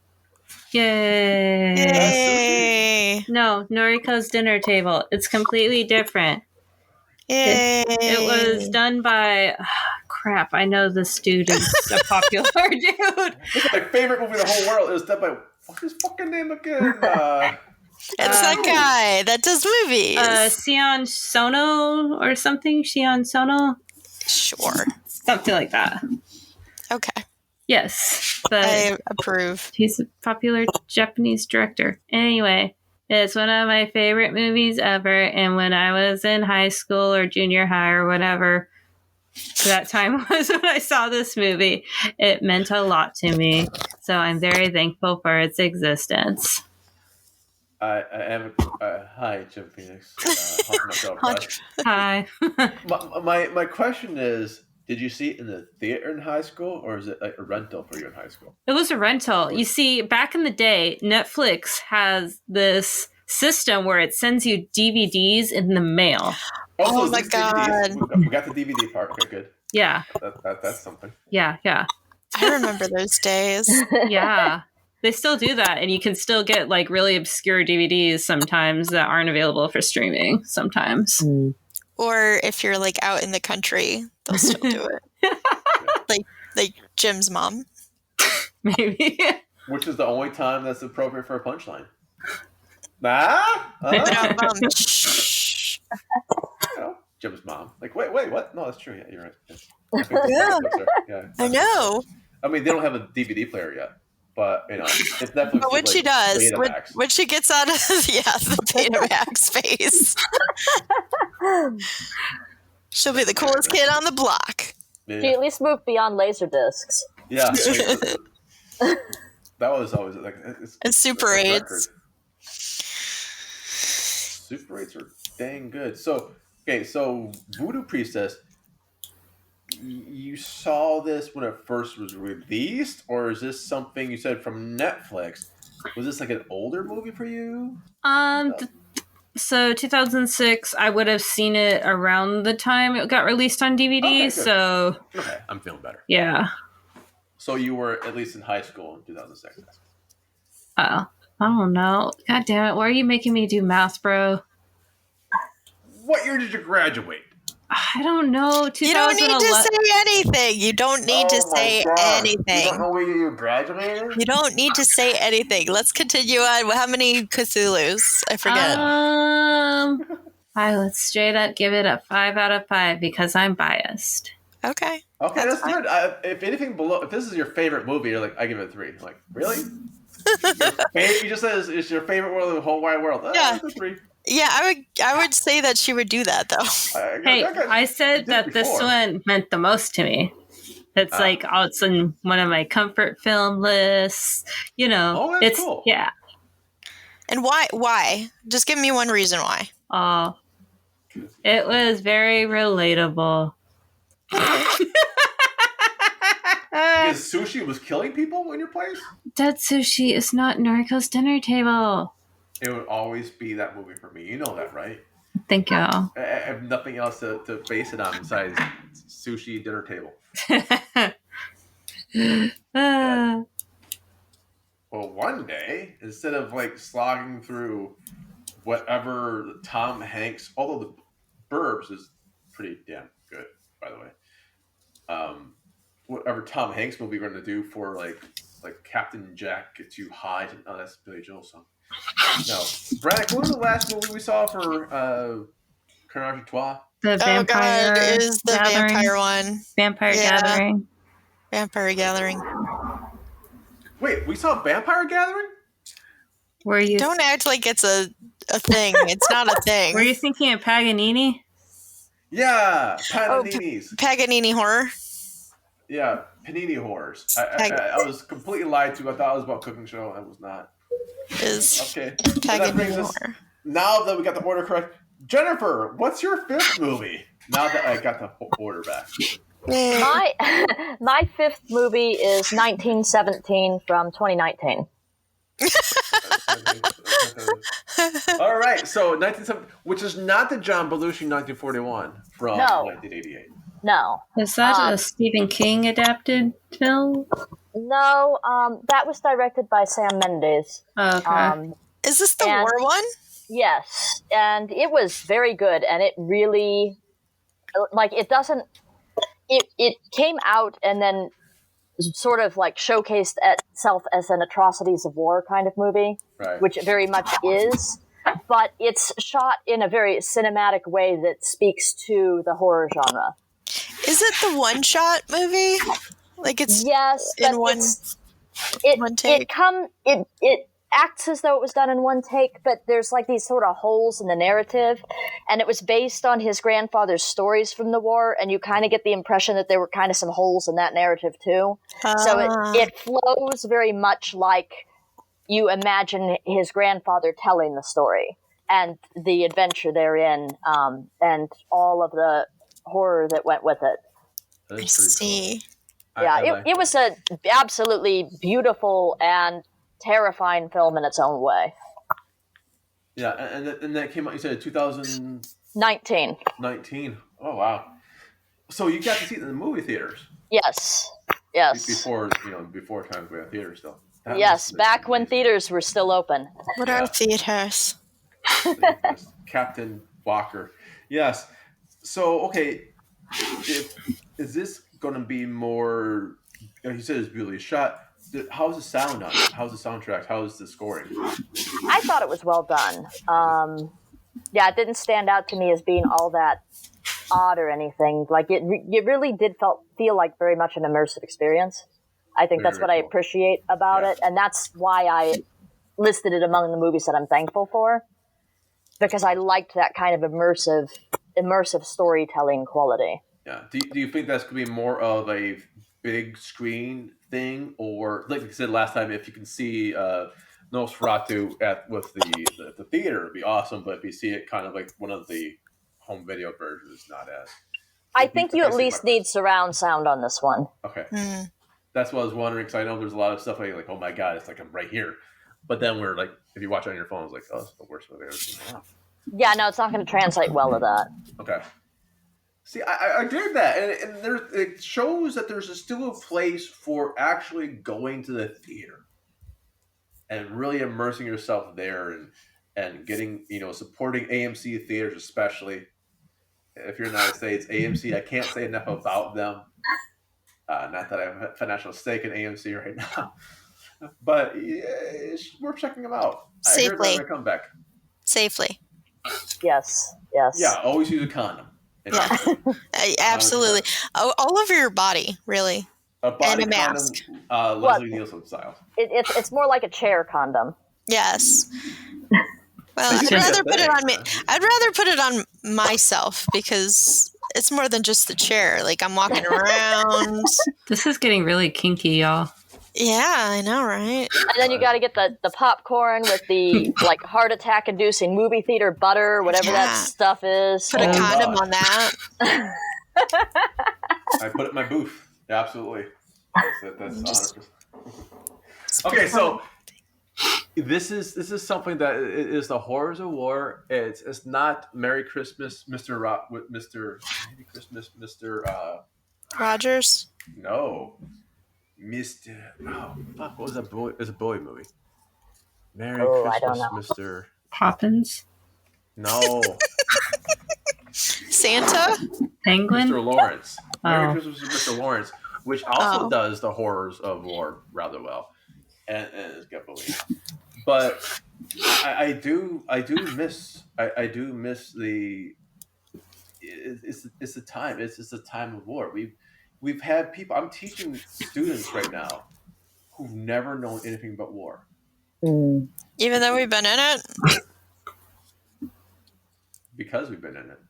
Yay. Yay! No, Noriko's Dinner Table. It's completely different. Yay! It was done by... crap, I know this dude is a popular dude. This is my favorite movie in the whole world. It was done by... What's his fucking name again? It's that guy that does movies. Sion Sono or something? Sion Sono? Sure. Something like that. Okay. Yes, but I approve. he's a popular Japanese director. Anyway, it's one of my favorite movies ever. And when I was in high school or junior high or whatever that time was when I saw this movie, it meant a lot to me. So I'm very thankful for its existence. I am... hi, Jim Phoenix. HauntedMTL. Hi. My question is, did you see it in the theater in high school, or is it like a rental for you in high school? It was a rental. You see, back in the day, Netflix has this system where it sends you DVDs in the mail. Oh my God. We got the DVD part. Okay, good. Yeah. That's something. Yeah. I remember those days. Yeah. They still do that, and you can still get like really obscure DVDs sometimes that aren't available for streaming sometimes. Or if you're like out in the country, they'll still do it. like Jim's mom. Maybe. Which is the only time that's appropriate for a punchline. Nah? Shh. You know, Jim's mom. Like, wait, what? No, that's true. Yeah, you're right. Yeah. I know. I mean, they don't have a DVD player yet. But, you know, if Netflix But when is, she does, Betamax. when she gets out of the Betamax space, she'll be the coolest kid on the block. Yeah. She at least moved beyond laser discs. Yeah. That was always like... And Super 8s. Super 8s are dang good. So Voodoo Priestess... You saw this when it first was released, or is this something you said from Netflix? Was this like an older movie for you? So 2006, I would have seen it around the time it got released on DVD. Okay, okay, I'm feeling better. Yeah. So you were at least in high school in 2006. Oh, I don't know. God damn it! Why are you making me do math, bro? What year did you graduate? I don't know. You don't need to say anything. You don't need to say anything. You don't know where you graduated? You don't need to say anything. Let's continue on. How many Cthulhu's? I forget. I would straight up give it a 5 out of 5 because I'm biased. Okay. Okay, that's good. If anything below, if this is your favorite movie, you're like, I give it a 3. I'm like, really? You just said it's your favorite world of the whole wide world. Yeah. It's a 3. Yeah, I would say that she would do that though. Hey, I said that this one meant the most to me. It's like, it's in one of my comfort film lists. You know, that's cool. Yeah. And why? Why? Just give me one reason why. Oh, it was very relatable. Because sushi was killing people in your place? Dead sushi is not Noriko's Dinner Table. It would always be that movie for me. You know that, right? Thank you. I have nothing else to base it on besides sushi dinner table. Well, one day, instead of like slogging through whatever Tom Hanks, although the Burbs is pretty damn good, by the way. Whatever Tom Hanks movie we're going to do for like Captain Jack Gets You High. Oh, that's Billy Joel's song. No, Brad, what was the last movie we saw for Carnage Trois. The vampire. Oh God, it is the gathering. vampire one. Vampire Gathering. Vampire Gathering. Wait, we saw Vampire Gathering? Were you Don't act like it's a thing. It's not a thing. Were you thinking of Paganini? Yeah, Paganini's. Paganini horror. Yeah, Panini horrors. I was completely lied to. I thought it was about cooking show, and it was not. Is Okay. Paganini horror. Now that we got the order correct, Jennifer, what's your fifth movie? Now that I got the order back. My fifth movie is 1917 from 2019. All right, so 1970, which is not the John Belushi 1941 from 1988. No. Is that a Stephen King adapted film? No, that was directed by Sam Mendes. Oh, okay. Is this the war one? Yes, and it was very good, and it really, it came out and then sort of like showcased itself as an atrocities of war kind of movie, right, which it very much is, but it's shot in a very cinematic way that speaks to the horror genre. Is it the one-shot movie? Like it's in one take? It acts as though it was done in one take, but there's like these sort of holes in the narrative, and it was based on his grandfather's stories from the war, and you kind of get the impression that there were kind of some holes in that narrative too. So it flows very much like you imagine his grandfather telling the story and the adventure therein, and all of the horror that went with it. I see. Cool. Yeah, it was a absolutely beautiful and terrifying film in its own way. Yeah, and that came out, you said 2019. 19. Oh, wow. So you got to see it in the movie theaters? Yes. Before times we had theaters still. Yes, back when theaters were still open. What are theaters? Captain Walker. Yes. So, okay, is this going to be more, you said it's beautifully shot. How's the sound on it? How's the soundtrack? How's the scoring? I thought it was well done. It didn't stand out to me as being all that odd or anything. Like it really did feel like very much an immersive experience. I think that's what I appreciate about it, and that's why I listed it among the movies that I'm thankful for, because I liked that kind of immersive storytelling quality. Yeah. Do you think that's going to be more of a big screen thing, or like I said last time, if you can see Nosferatu with the theater, it'd be awesome. But if you see it kind of like one of the home video versions, not as. I think you at least need surround sound on this one. Okay, that's what I was wondering, because I know there's a lot of stuff like oh my god, it's like I'm right here, but then we're like, if you watch it on your phone, it's like, oh, it's the worst movie I've ever seen. Yeah, no, it's not going to translate well to that. Okay. See, I dig that, and it shows that there's still a place for actually going to the theater and really immersing yourself there, and getting, supporting AMC theaters, especially if you're in the United States. AMC, I can't say enough about them. Not that I have a financial stake in AMC right now, but it's worth checking them out. Safely. I heard they're going to come back. Safely. Yes. Yeah, always use a condom. Yeah, absolutely. All over your body, really. A body and a mask. Condom, Leslie Nielsen style. It's more like a chair condom. Yes. Well, I'd rather put it on me. I'd rather put it on myself, because it's more than just the chair. Like, I'm walking around. This is getting really kinky, y'all. Yeah, I know, right? And then you got to get the popcorn with the like heart attack inducing movie theater butter, whatever that stuff is. Put a condom on that. I put it in my booth. Yeah, absolutely. That's 100%. Okay, so this is something that is the horrors of war. It's not Merry Christmas, Mr. Merry Christmas, Mr. Rogers. No. Mr. Oh, fuck. What was that boy? It's a boy movie. Merry Christmas, Mr. Poppins? No. Santa? Penguin? Mr. Lawrence. Oh. Merry Christmas, Mr. Lawrence, which also does the horrors of war rather well. And it's got belief. But I do miss the it's the time. It's a time of war. We've had people. I'm teaching students right now who've never known anything but war. Even though we've been in it? Because we've been in it.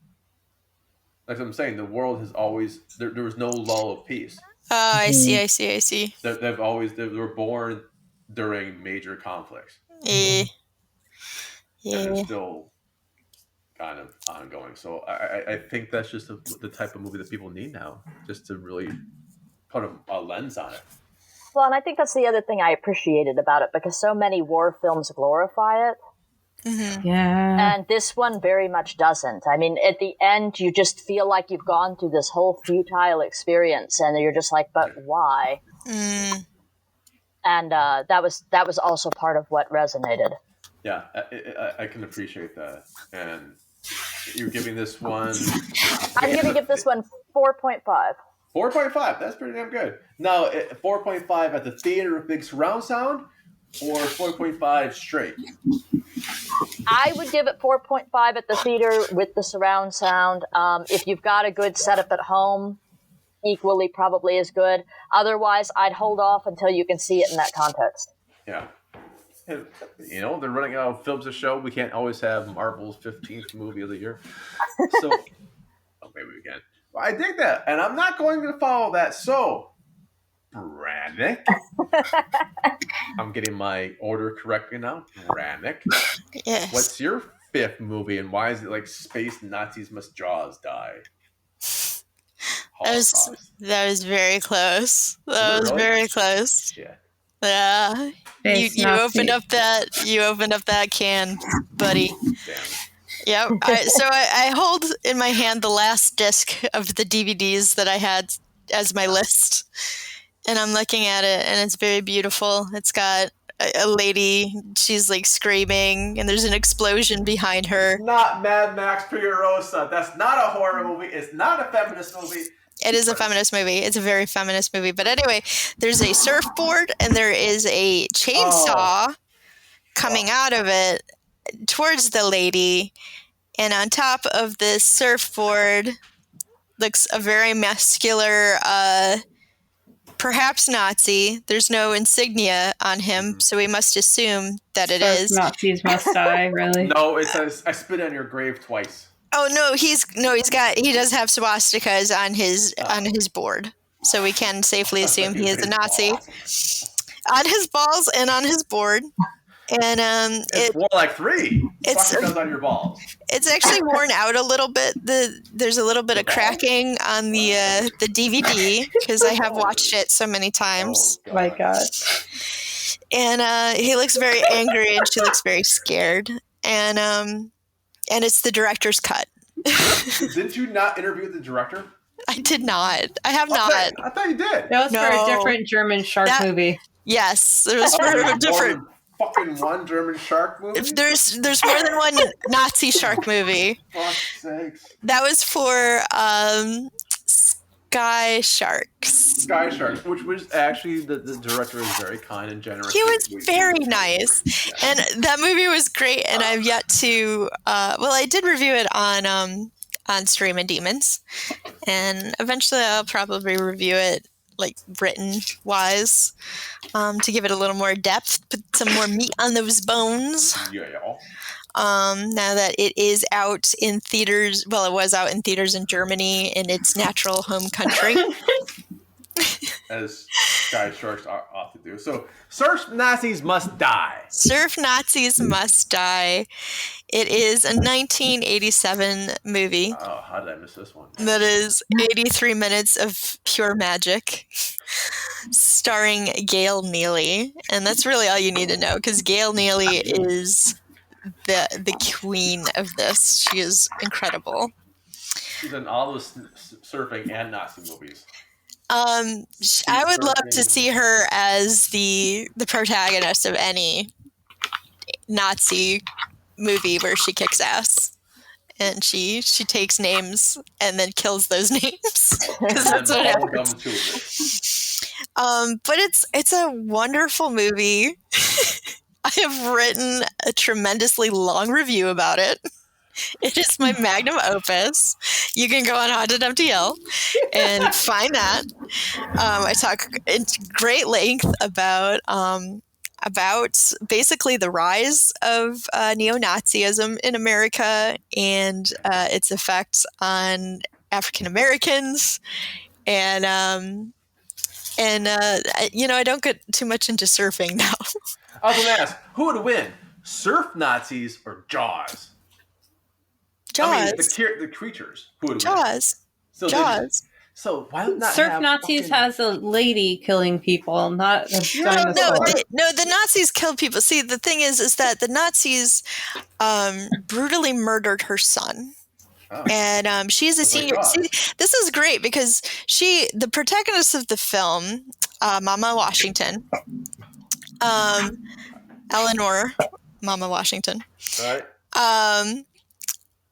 Like I'm saying, the world has always there was no lull of peace. Oh, I see. They were born during major conflicts. Yeah. And it's still kind of ongoing. So I think that's just the type of movie that people need now, just to really put a lens on it. Well, and I think that's the other thing I appreciated about it, because so many war films glorify it. Mm-hmm. Yeah. And this one very much doesn't. I mean, at the end, you just feel like you've gone through this whole futile experience, and you're just like, but why? Mm. And that was also part of what resonated. Yeah, I can appreciate that. And you're giving this one... I'm going to give this one 4.5. 4.5. That's pretty damn good. Now, 4.5 at the theater with big surround sound, or 4.5 straight? I would give it 4.5 at the theater with the surround sound. If you've got a good setup at home, equally probably as good. Otherwise, I'd hold off until you can see it in that context. Yeah. You know, they're running out of films to show. We can't always have Marvel's 15th movie of the year. So, maybe we can. Well, I dig that. And I'm not going to follow that. So, Brannick. I'm getting my order correctly now. Brannick. Yes. What's your 5th movie, and why is it like Space Nazis Must Jaws Die? That was very close. That was very close. Yeah. Yeah. You opened up that can, buddy. Damn. Yep. I hold in my hand the last disc of the DVDs that I had as my list, and I'm looking at it, and it's very beautiful. It's got a lady, she's like screaming, and there's an explosion behind her. Not Mad Max Furiosa. That's not a horror movie. It's not a feminist movie. It is a feminist movie. It's a very feminist movie. But anyway, there's a surfboard and there is a chainsaw coming out of it towards the lady. And on top of this surfboard looks a very muscular, perhaps Nazi. There's no insignia on him, so we must assume that it is. Nazis must die, really? No, it says, I spit on your grave twice. Oh he does have swastikas on his board, so we can safely assume he is a Nazi on his balls and on his board. And it's more like 3 swastikas on your balls. It's actually worn out a little bit. There's a little bit of cracking on the DVD because I have watched it so many times. Oh my god! And he looks very angry, and she looks very scared. And it's the director's cut. Did you not interview the director? I did not. I have not. I thought you did. That was for a different German shark movie. Yes, there was for a different. Fucking one German shark movie? There's more than one Nazi shark movie. Fuck's sakes. That was for Sky Sharks. Sky Sharks, which was actually the director is very kind and generous. He was very nice, and that movie was great. And I've yet to. I did review it on Streamin Demons, and eventually I'll probably review it like written wise, to give it a little more depth, put some more meat on those bones. Yeah. Now that it is out in theaters, well, it was out in theaters in Germany, in its natural home country. As Sky Sharks ought to do. So, Surf Nazis Must Die. Surf Nazis Must Die. It is a 1987 movie. Oh, how did I miss this one? That is 83 minutes of pure magic, starring Gail Neely. And that's really all you need to know, because Gail Neely is the queen of this. She is incredible. She's in all those surfing and Nazi movies. I would love to see her as the protagonist of any Nazi movie where she kicks ass and she takes names and then kills those names, because that's what happens. But it's a wonderful movie. I have written a tremendously long review about it. It is my magnum opus. You can go on HauntedMTL and find that. I talk in great length about basically the rise of neo-Nazism in America and its effects on African Americans, and I don't get too much into surfing now. I was going to ask, who would win, surf Nazis or Jaws? Jaws. I mean, the creatures. Who would win? Jaws. So Jaws. So why not Surf have Nazis has a lady killing people, not a dinosaur. No, the Nazis killed people. See, the thing is that the Nazis brutally murdered her son. Oh. And she's a senior. See, this is great because the protagonist of the film, Mama Washington, Eleanor, Mama Washington. All right.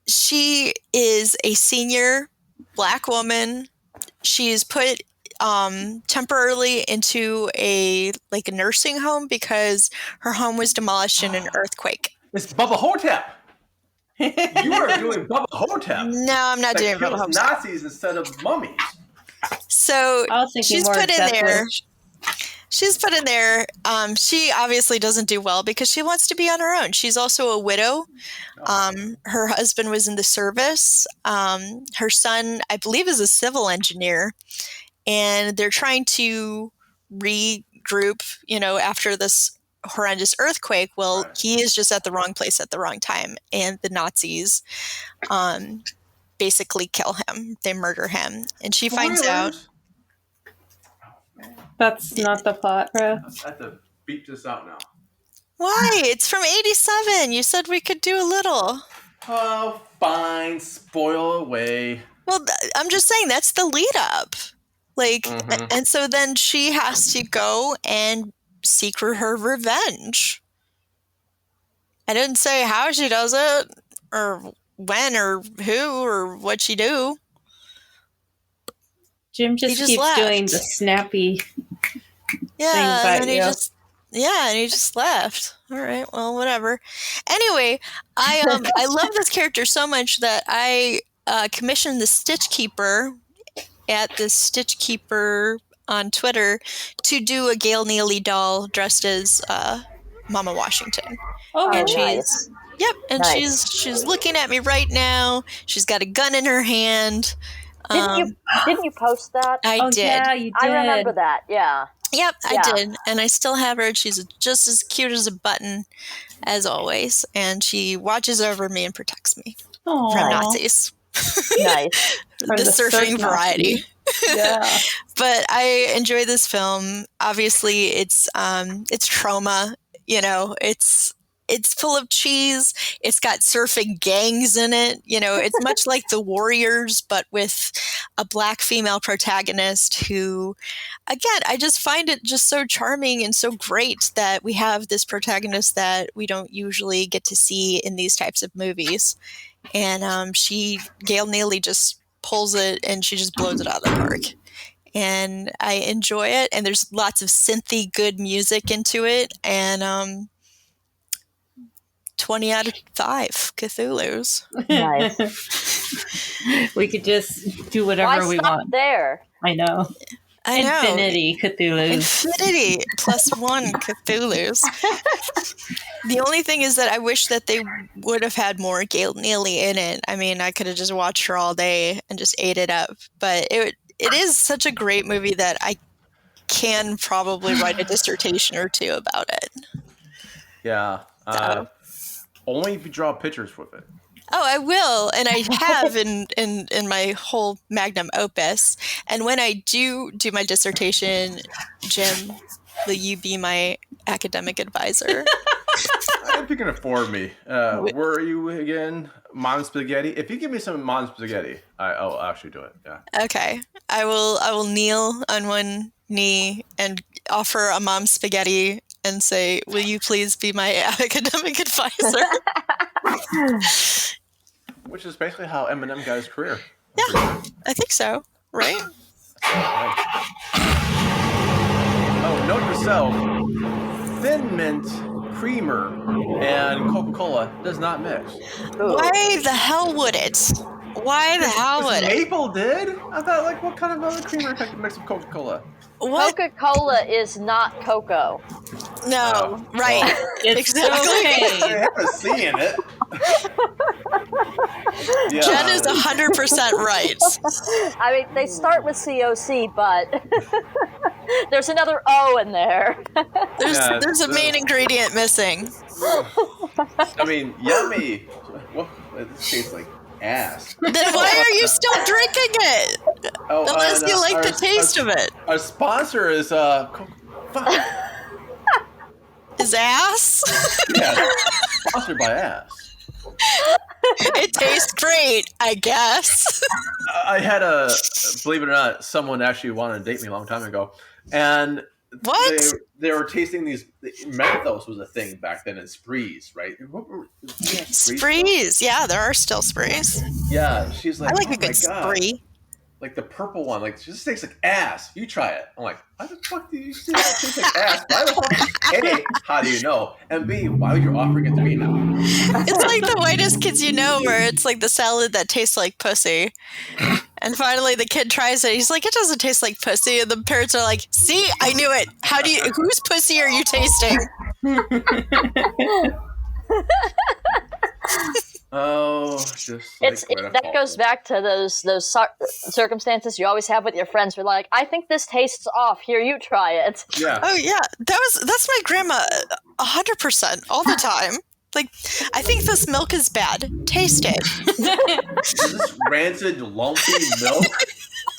She is a senior Black woman. She's put temporarily into a nursing home because her home was demolished in an earthquake. It's Bubba Hotep. You are doing Bubba Hotep. No, I'm not doing Bubba Hotep. Nazis instead of mummies. So she's put in there. She's put in there. She obviously doesn't do well because she wants to be on her own. She's also a widow. Her husband was in the service. Her son, I believe, is a civil engineer. And they're trying to regroup, after this horrendous earthquake. Well, he is just at the wrong place at the wrong time. And the Nazis basically kill him. They murder him. And she finds out. That's not the plot, bro. I have to beat this out now. Why? It's from 87. You said we could do a little. Oh, fine. Spoil away. Well, I'm just saying that's the lead up. And so then she has to go and seek her revenge. I didn't say how she does it, or when, or who, or what she do. Jim just keeps left. Doing the snappy things and he just left. All right, well, whatever. Anyway, I love this character so much that I commissioned the Stitch Keeper at the Stitch Keeper on Twitter to do a Gail Neely doll dressed as Mama Washington. Oh, and nice. Nice. She's looking at me right now. She's got a gun in her hand. Didn't you post that? I did. Yeah, you did. I remember that. Yeah. Yep, I did. And I still have her. She's just as cute as a button, as always. And she watches over me and protects me from Nazis. Nice. The surfing variety. Yeah. But I enjoy this film. Obviously, it's trauma. It's full of cheese. It's got surfing gangs in it. It's much like The Warriors, but with a Black female protagonist who, again, I just find it just so charming and so great that we have this protagonist that we don't usually get to see in these types of movies. And Gail Neely just pulls it and she just blows it out of the park. And I enjoy it. And there's lots of synthy good music into it. And 20 out of 5 Cthulhu's. Nice. We could just do whatever we want. There. I know. Infinity Cthulhu's. Infinity +1 Cthulhu's. The only thing is that I wish that they would have had more Gail Neely in it. I mean, I could have just watched her all day and just ate it up. But it is such a great movie that I can probably write a dissertation or two about it. Yeah. Only if you draw pictures with it. Oh, I will, and I have in my whole magnum opus. And when I do my dissertation, Jim, will you be my academic advisor? If you can afford me. Where are you again? Mom Spaghetti? If you give me some Mom Spaghetti, I'll actually do it. Yeah. Okay. I will kneel on one knee and offer a Mom Spaghetti and say, will you please be my academic advisor? Which is basically how Eminem got his career. Yeah, I think so. Right? Oh, note to self. Thin Mint creamer and Coca-Cola does not mix. Why the hell would it? Why the hell would it? Maple did? I thought, like, what kind of other creamer could mix with Coca-Cola? What? Coca-Cola is not cocoa. No, right. Well, It's Exactly. I have a C in it. Yeah. Jen is 100% right. I mean, they start with COC, but there's another O in there. There's a main ingredient missing. I mean, yummy. Well, this tastes like ass. Then why are you still drinking it? Oh, Unless you like our- the taste of it. Our sponsor is His ass? Yeah, sponsored by ass. It tastes great, I guess. I had believe it or not, someone actually wanted to date me a long time ago, and What? they were tasting these. Menthos was a thing back then in sprees, right? Sprees. Yeah, there are still sprees. Yeah, she's like, I like oh a good my God. spree. Like the purple one, like, it just tastes like ass. You try it. I'm like, why the fuck do you say it tastes like ass? Why the fuck? A, how do you know? And B, why would you offering it to me now? It's like the whitest kids you know, where it's like the salad that tastes like pussy. And finally the kid tries it. He's like, it doesn't taste like pussy. And the parents are like, see, I knew it. Whose pussy are you tasting? Oh, just like That goes back to those circumstances you always have with your friends. Where like, I think this tastes off. Here, you try it. Yeah. Oh yeah, that's my grandma, 100% all the time. Like, I think this milk is bad. Taste it. Does this rancid, lumpy milk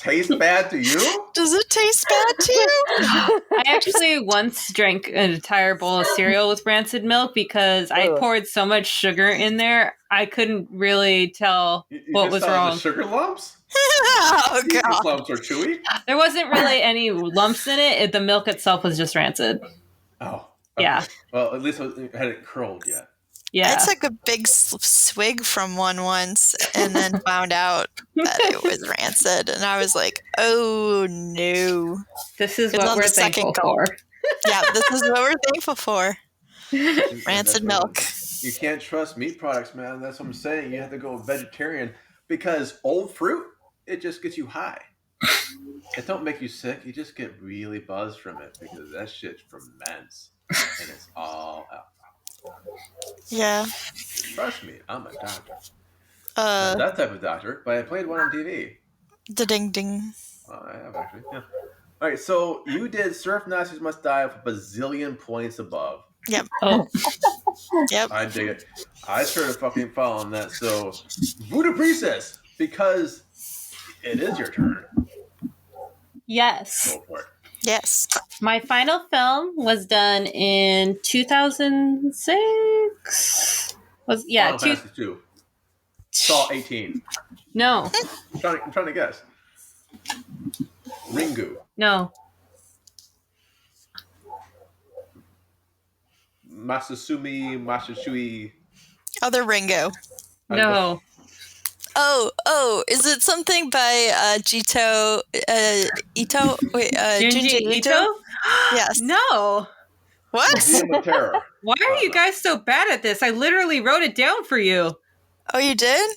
taste bad to you? Does it taste bad to you? I actually once drank an entire bowl of cereal with rancid milk because I poured so much sugar in there, I couldn't really tell You what just was saw wrong. The sugar lumps? Oh These god. lumps are chewy. There wasn't really any lumps in it. The milk itself was just rancid. Oh. Yeah. Well, at least it hadn't curled yet. Yeah. I took a big swig from one once and then found out that it was rancid. And I was like, oh no. This is It's what on we're the second thankful for. Yeah, this is what we're thankful for. Rancid milk. You can't trust meat products, man. That's what I'm saying. You have to go vegetarian because old fruit, it just gets you high. It don't make you sick. You just get really buzzed from it because that shit ferments and it's all out. Yeah. Trust me, I'm a doctor. Uh, Not that type of doctor, but I played one on TV. the ding ding. I have actually. Yeah. All right, so you did Surf Nazis Must Die with a bazillion points above. Yep. Oh, Yep. I dig it. I started fucking following that. So, Voodoo Priestess, because it is your turn. yes. Go for it. Yes. My final film was done in 2006. Final Fantasy 2. Saw 18. No, I'm trying to guess. Ringu. no. Masashui. Other Ringo. No. Oh, is it something by Ito? Wait, Junji Ito? Yes. No. What? Museum of Terror. Why are you guys so bad at this? I literally wrote it down for you. Oh, you did?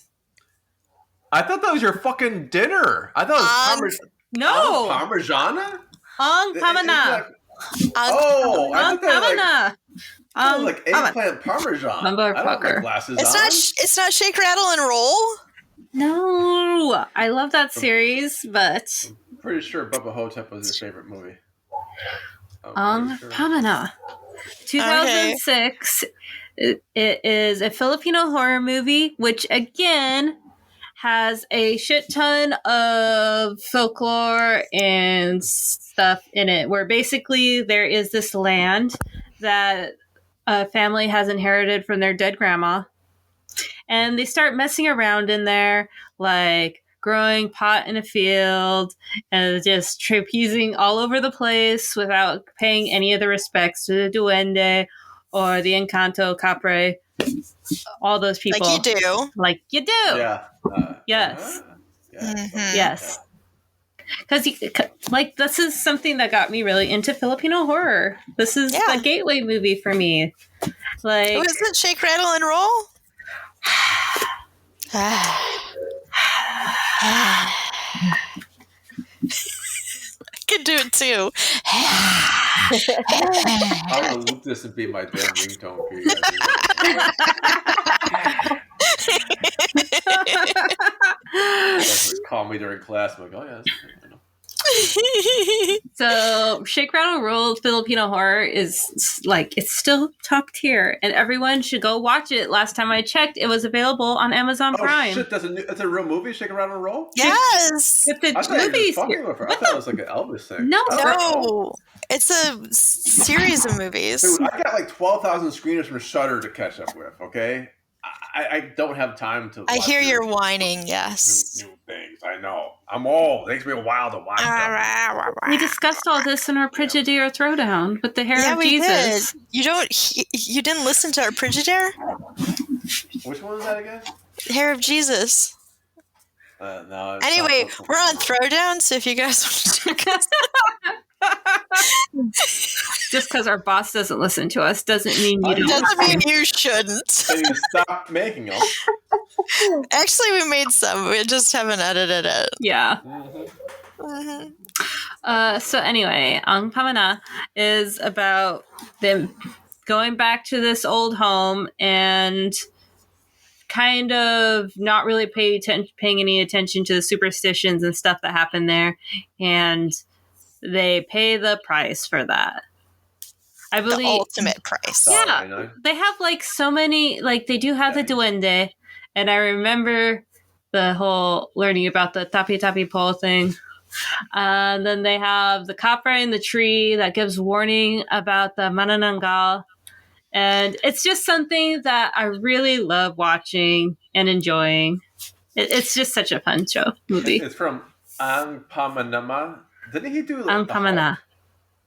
I thought that was your fucking dinner. I thought it was No. Parmigiana? Ong Pamana. Oh, I Ong thought that was Pamana. like eggplant parmesan. I don't have my Motherfucker. glasses It's on. not. It's not Shake, Rattle, and Roll. No. I love that series, but Pretty sure Bubba Hotep was your favorite movie. Ong Pamana. 2006. It is a Filipino horror movie, which again has a shit ton of folklore and stuff in it, where basically there is this land that a family has inherited from their dead grandma, and they start messing around in there, like growing pot in a field and just trapezing all over the place without paying any of the respects to the duende or the encanto capre, all those people. Like you do. Like you do. Yeah. Yes. Yeah. Mhm. Yes. because like this is something that got me really into Filipino horror. This is the gateway movie for me. Like, who is it? Shake, Rattle, and Roll. I can do it too. I'm gonna loop this and be my damn ringtone for you guys. Call me during class. I'm like, oh yeah. I know. So Shake, Rattle, Roll Filipino horror is like, it's still top tier, and everyone should go watch it. Last time I checked, it was available on Amazon Prime. Shit, that's a real movie, Shake, Rattle, and Roll? Yes! It's a I thought movie. I thought it was like an Elvis thing. No! It's a series of movies. Dude, I got like 12,000 screeners from Shudder to catch up with, okay? I don't have time to watch I hear your whining, yes. New things, I know. I'm old. It takes me a while to watch them. We discussed all this in our Prigidaire Throwdown with the hair of Jesus. Did. You didn't listen to our Prigidaire? Which one was that again? Hair of Jesus. No. Anyway, we're on Throwdown, so if you guys want to check us Just because our boss doesn't listen to us doesn't mean you don't. Doesn't mean you shouldn't. So you stop making them. Actually, we made some. We just haven't edited it. Yeah. Mm-hmm. So anyway, Ang Pamana is about them going back to this old home and kind of not really paying any attention to the superstitions and stuff that happened there, and they pay the price for that. I believe the ultimate price. Yeah, they have like so many. Like they do have the duende, and I remember the whole learning about the tapi tapi pole thing. Then they have the kapra in the tree that gives warning about the manananggal. And it's just something that I really love watching and enjoying. It's just such a fun movie. It's from Ang Pamanama. Didn't he do Ang Pamana?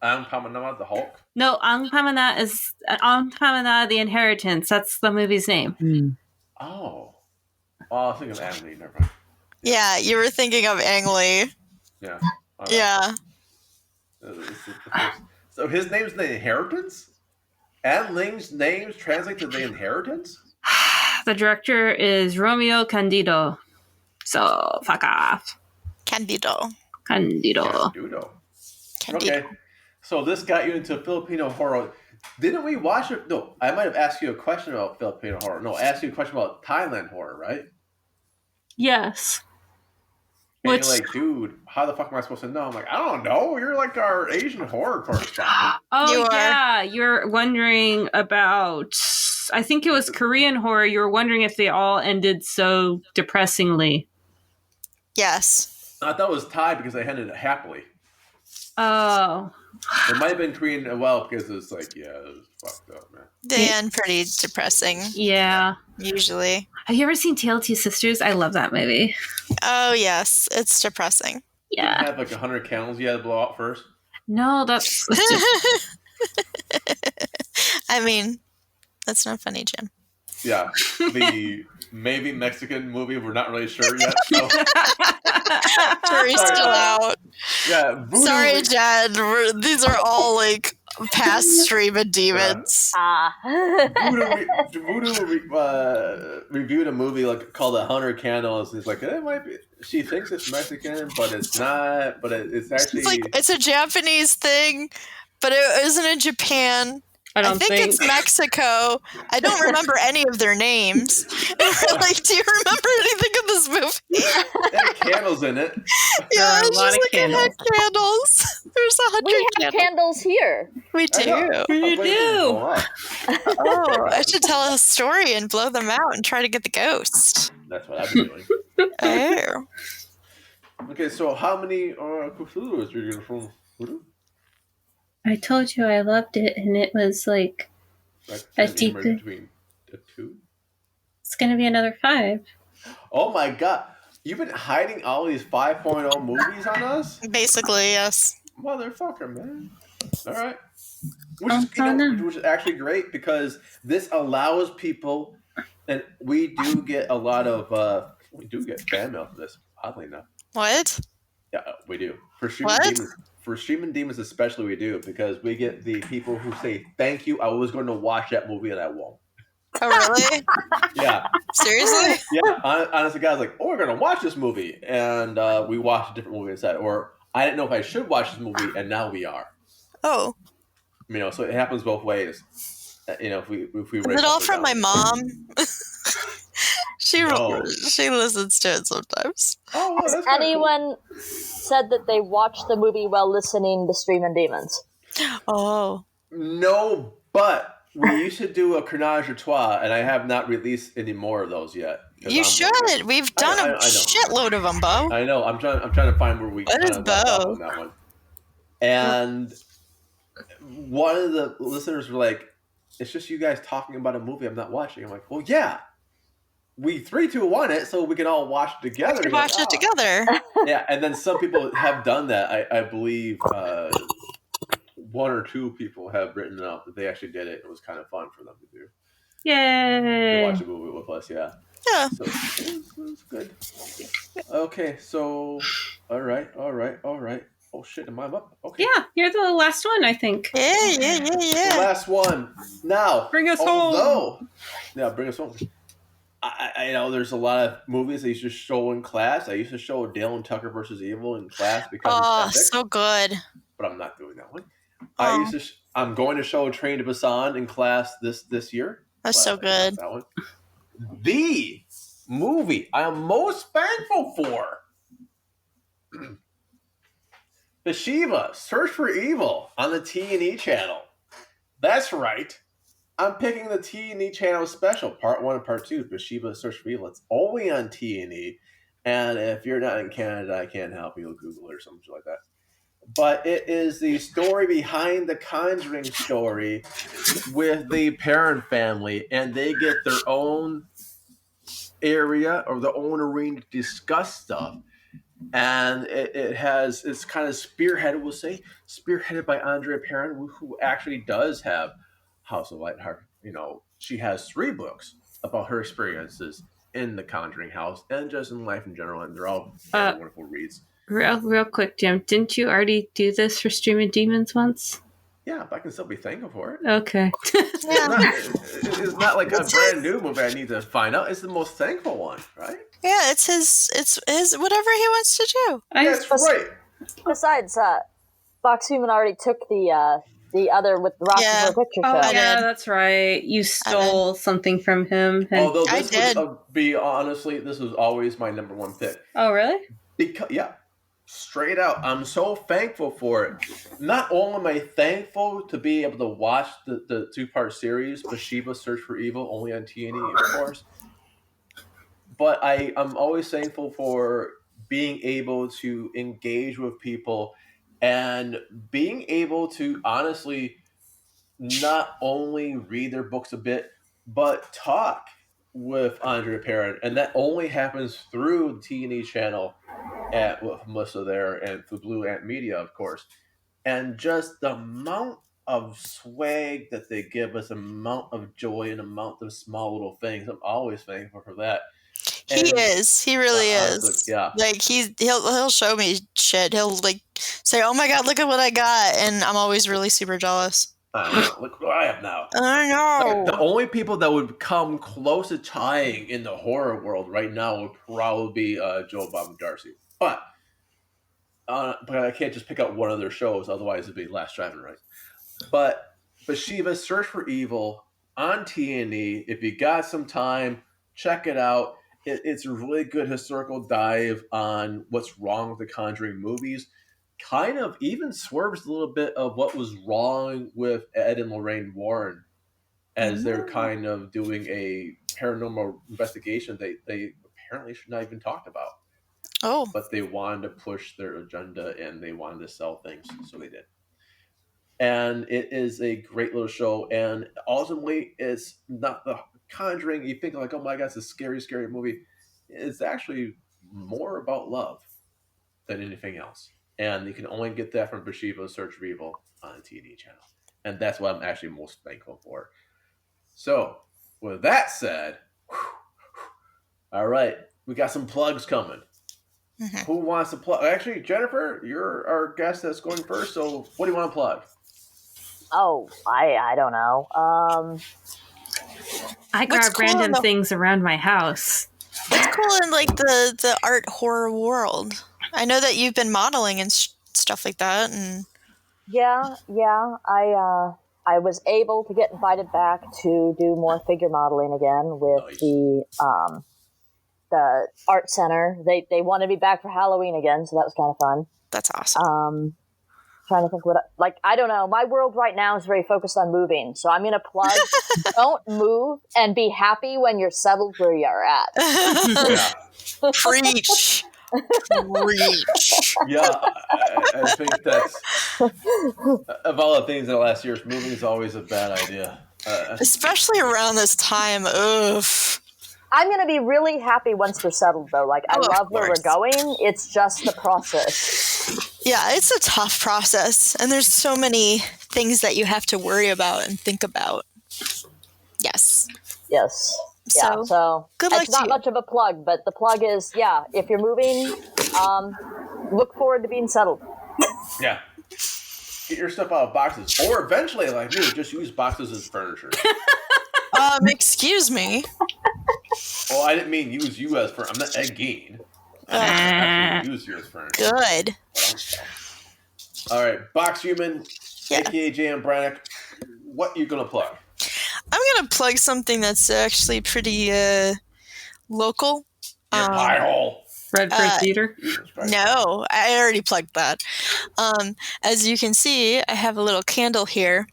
Ang Pamanama, the Hulk? No, Ang Pamana is Ang Pamana, the Inheritance. That's the movie's name. Mm. Oh, I was thinking of Ang Lee. Never mind. Yeah, you were thinking of Ang Lee. Yeah. Yeah. So his name's the Inheritance? Ang Lee's names translate to the Inheritance? The director is Romeo Candido. So, fuck off. Candido. Okay. So this got you into Filipino horror. Didn't we watch it? No, I might have asked you a question about Filipino horror. No, I asked you a question about Thailand horror, right? Yes. And you're like, dude, how the fuck am I supposed to know? I'm like, I don't know. You're like our Asian horror correspondent. Oh, yeah. You're wondering about, I think it was Korean horror. You were wondering if they all ended so depressingly. Yes. I thought it was Thai because they ended it happily. Oh. It might have been Korean as well because it's like, yeah, it was fucked up, man. They end pretty depressing. Yeah. Usually. Have you ever seen Tale of Two Sisters? I love that movie. Oh, yes. It's depressing. Yeah. Did it have like 100 candles you had to blow out first? No, that's just... I mean, that's not funny, Jim. Yeah. The maybe Mexican movie, we're not really sure yet. So. Jury's still out. Yeah. Voodoo. Sorry, Jed. These are all like past Streamin Demons. Voodoo reviewed a movie like called 100 Candles. It's like, it might be. She thinks it's Mexican, but it's not. But it's actually. It's like it's a Japanese thing, but it isn't in Japan. I think it's Mexico. I don't remember any of their names. Like, do you remember anything of this movie? It had candles in it. Yeah, a lot of candles. It had candles. There's 100 We have candles here. We do. You do. Oh, I should tell a story and blow them out and try to get the ghost. That's what I've been doing. Oh. Okay, so how many Cthulhu's are you going from Voodoo? I told you I loved it, and it was like a deep. Between the two. It's gonna be another 5. Oh my god! You've been hiding all these 5.0 movies on us? Basically, yes. Motherfucker, man. All right. Which is actually great because this allows people, and we do get a lot of fan mail for this. Oddly enough. What? Yeah, We do. For Streamin Demons especially, we do, because we get the people who say, thank you, I was going to watch that movie and I won't. Oh, really? Yeah. Seriously? Yeah. Honestly, guys, like, oh, we're going to watch this movie. And we watched a different movie instead. Or, I didn't know if I should watch this movie, and now we are. Oh. So it happens both ways. If we Is it all from my mom? She listens to it sometimes. Oh, well, has anyone said that they watched the movie while listening to Streamin Demons? Oh. No, but we used to do a Crenage Trois, and I have not released any more of those yet. You should. We've done a shitload of them, Bo. I know. I'm trying to find where we What is left off Bo? on that one. And one of the listeners were like, "It's just you guys talking about a movie I'm not watching." I'm like, "Well, yeah, we 3, 2, 1 it, so we can all watch it together." We can watch it together. Yeah, and then some people have done that. I believe 1 or 2 people have written out that they actually did it. It was kind of fun for them to do. Yay! To watch a movie with us, yeah. Yeah. So it was good. Okay, so all right. Oh shit, am I up? Okay. Yeah, you're the last one, I think. Yeah. The last one. Now, Bring us home. Yeah, bring us home. I know there's a lot of movies I used to show in class. I used to show Dale and Tucker versus Evil in class because it's epic, so good. but I'm not doing that one. Oh. I'm going to show Train to Busan in class this year. That's so good. That one. The movie I am most thankful for. Bathsheba, Search for Evil on the T&E channel. That's right. I'm picking the T&E channel special, part 1 and part 2, Bathsheba, Search for Evil. It's only on T&E. And if you're not in Canada, I can't help you. Google it or something like that. But it is the story behind the Conjuring story with the Perron family. And they get their own area or their own arena to discuss stuff. And it's kind of spearheaded by Andrea Perron, who actually does have House of Lightheart. She has 3 books about her experiences in the Conjuring house and just in life in general, and they're all wonderful reads. Real quick, Jim, didn't you already do this for Streamin Demons once? Yeah, but I can still be thankful for it. Okay. It's not like a brand new movie I need to find out. It's the most thankful one, right? Yeah, it's his whatever he wants to do. That's right. Besides, Fox Human already took the other with the Rocky Horror Picture Show. Oh, yeah, that's right. You stole something from him. Although this this was always my number 1 pick. Oh, really? Straight out, I'm so thankful for it. Not only am I thankful to be able to watch the 2-part series, Bathsheba, Search for Evil, only on T&E, of course, but I'm always thankful for being able to engage with people and being able to honestly not only read their books a bit, but talk with Andrea Perron. And that only happens through the T&E channel with Melissa there and through Blue Ant Media, of course. And just the amount of swag that they give us, amount of joy, and amount of small little things. I'm always thankful for that. He really is. Yeah. Like he'll show me shit. He'll like say, "Oh my god, look at what I got," and I'm always really super jealous. Look what I have now. I know. The only people that would come close to tying in the horror world right now would probably be Joe Bob and Darcy. But I can't just pick out one of their shows, otherwise it'd be Last Driving Right. But Bathsheba, Search for Evil on T&E. If you got some time, check it out. It's a really good historical dive on what's wrong with the Conjuring movies. Kind of even swerves a little bit of what was wrong with Ed and Lorraine Warren as they're kind of doing a paranormal investigation they apparently should not even talk about. Oh. But they wanted to push their agenda and they wanted to sell things, so they did. And it is a great little show, and ultimately it's not the Conjuring. You think like, oh my god, it's a scary, scary movie. It's actually more about love than anything else. And you can only get that from Bathsheba, Search for Evil on the T&E channel. And that's what I'm actually most thankful for. So, with that said, all right, we got some plugs coming. Who wants to plug? Actually, Jennifer, you're our guest that's going first. So, what do you want to plug? Oh, I don't know. I grab random things around my house. What's cool in like the art horror world? I know that you've been modeling and stuff like that, and Yeah. I was able to get invited back to do more figure modeling again with the art center. They wanted me back for Halloween again, so that was kind of fun. That's awesome. Trying to think I don't know. My world right now is very focused on moving, so I'm gonna plug. Don't move and be happy when you're settled where you're at. Preach. Preach. Yeah, I think that's of all the things in the last years, moving is always a bad idea, especially around this time. Oof. I'm going to be really happy once we're settled, though. I love where we're going. It's just the process. Yeah, it's a tough process. And there's so many things that you have to worry about and think about. Yes. So good luck it's not much of a plug, but the plug is, if you're moving, look forward to being settled. Yeah. Get your stuff out of boxes. Or eventually, like me, just use boxes as furniture. Excuse me. Oh, I didn't mean use you as furniture. I'm not egging. Actually use you as furniture. Good. All right. Box Human, a.k.a. J.M. Brannick. What are you going to plug? I'm going to plug something that's actually pretty local. Your pie hole. Redford Theater? No, I already plugged that. As you can see, I have a little candle here.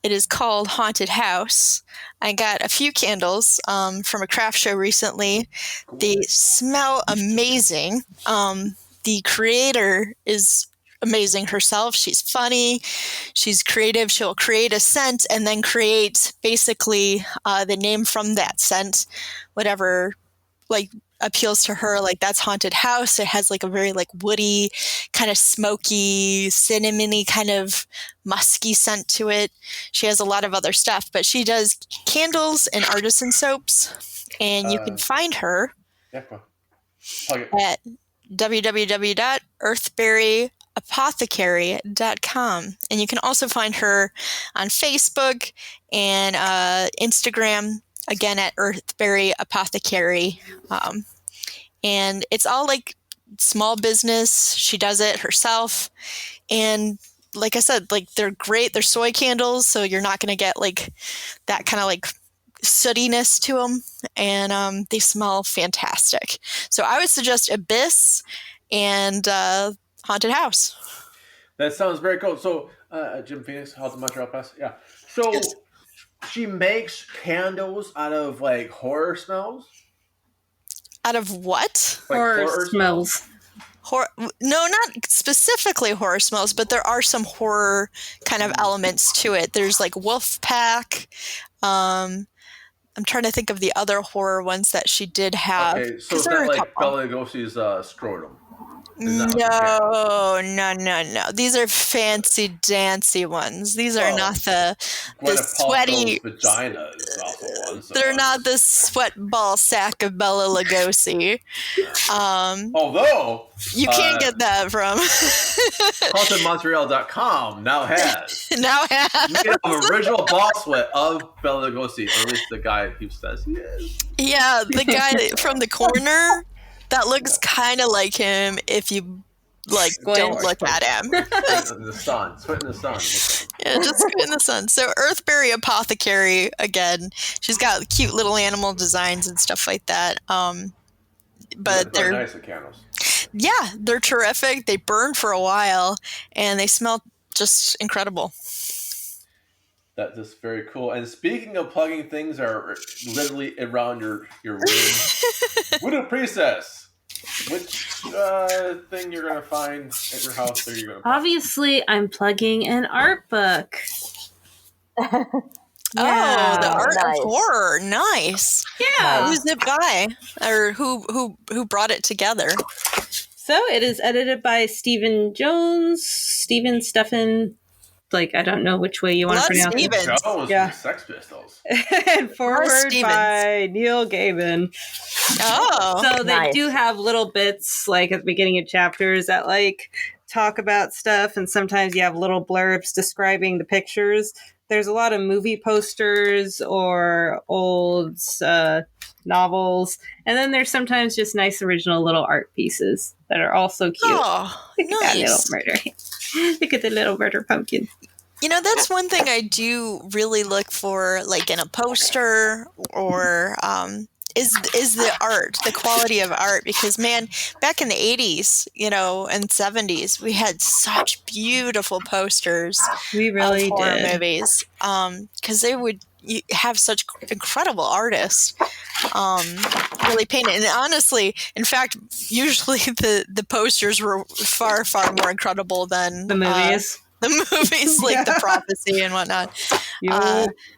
It is called Haunted House. I got a few candles from a craft show recently. Cool. They smell amazing. The creator is amazing herself. She's funny. She's creative. She'll create a scent and then create basically the name from that scent, whatever appeals to her. That's Haunted House. It has a very woody, kind of smoky, cinnamony, kind of musky scent to it. She has a lot of other stuff, but she does candles and artisan soaps, and you can find her at www.earthberryapothecary.com. And you can also find her on Facebook and Instagram, again at Earthberry Apothecary. And it's all small business. She does it herself. And like I said, they're great. They're soy candles, so you're not going to get that kind of sootiness to them. And they smell fantastic. So I would suggest Abyss and Haunted House. That sounds very cool. So Jim Phoenix, HauntedMTL Press. Yeah. So she makes candles out of horror smells? Out of what? Horror smells. No, not specifically horror smells, but there are some horror kind of elements to it. There's Wolf Pack. I'm trying to think of the other horror ones that she did have. Okay, so is that Bela Lugosi's scrotum? No. These are fancy dancy ones. These are not the sweaty vagina is also one. So they're not the sweat ball sack of Bela Lugosi. Although you can't get that from HauntedMTL.com now has made an original ball sweat of Bela Lugosi, or at least the guy who says he is. Yeah, the guy from the corner. That looks kind of like him if you don't look at him. In the sun. Sweat in the sun. Yeah, just in the sun. So Earthberry Apothecary, again, she's got cute little animal designs and stuff like that. But they're nice, the candles. Yeah, they're terrific. They burn for a while and they smell just incredible. That is very cool. And speaking of plugging things that are literally around your room, Voodoo Priestess, which thing you're going to find at your house are you going to plug? Obviously, I'm plugging an art book. The art of horror. Nice. Yeah. Who's it by? Or who brought it together? So it is edited by Stephen Stephen like, I don't know which way you want to pronounce it. Stevens. Jones Yeah. from the Sex Pistols. And forward Stevens. by Neil Gaiman. Oh. So they Nice. do have little bits, like at the beginning of chapters, that like talk about stuff, and sometimes you have little blurbs describing the pictures. There's a lot of movie posters or old novels, and then there's sometimes just nice original little art pieces that are also cute. Oh, Look at that little nice. murder. Look at the little murder pumpkin. You know, that's one thing I do really look for, like in a poster or is the art, the quality of art. Because man, back in the 80s, you know, and 70s, we had such beautiful posters We really of horror did. movies. Because they would have such incredible artists really paint it. And honestly, in fact, usually the posters were far, far more incredible than The movies. the movies, like The Prophecy and whatnot.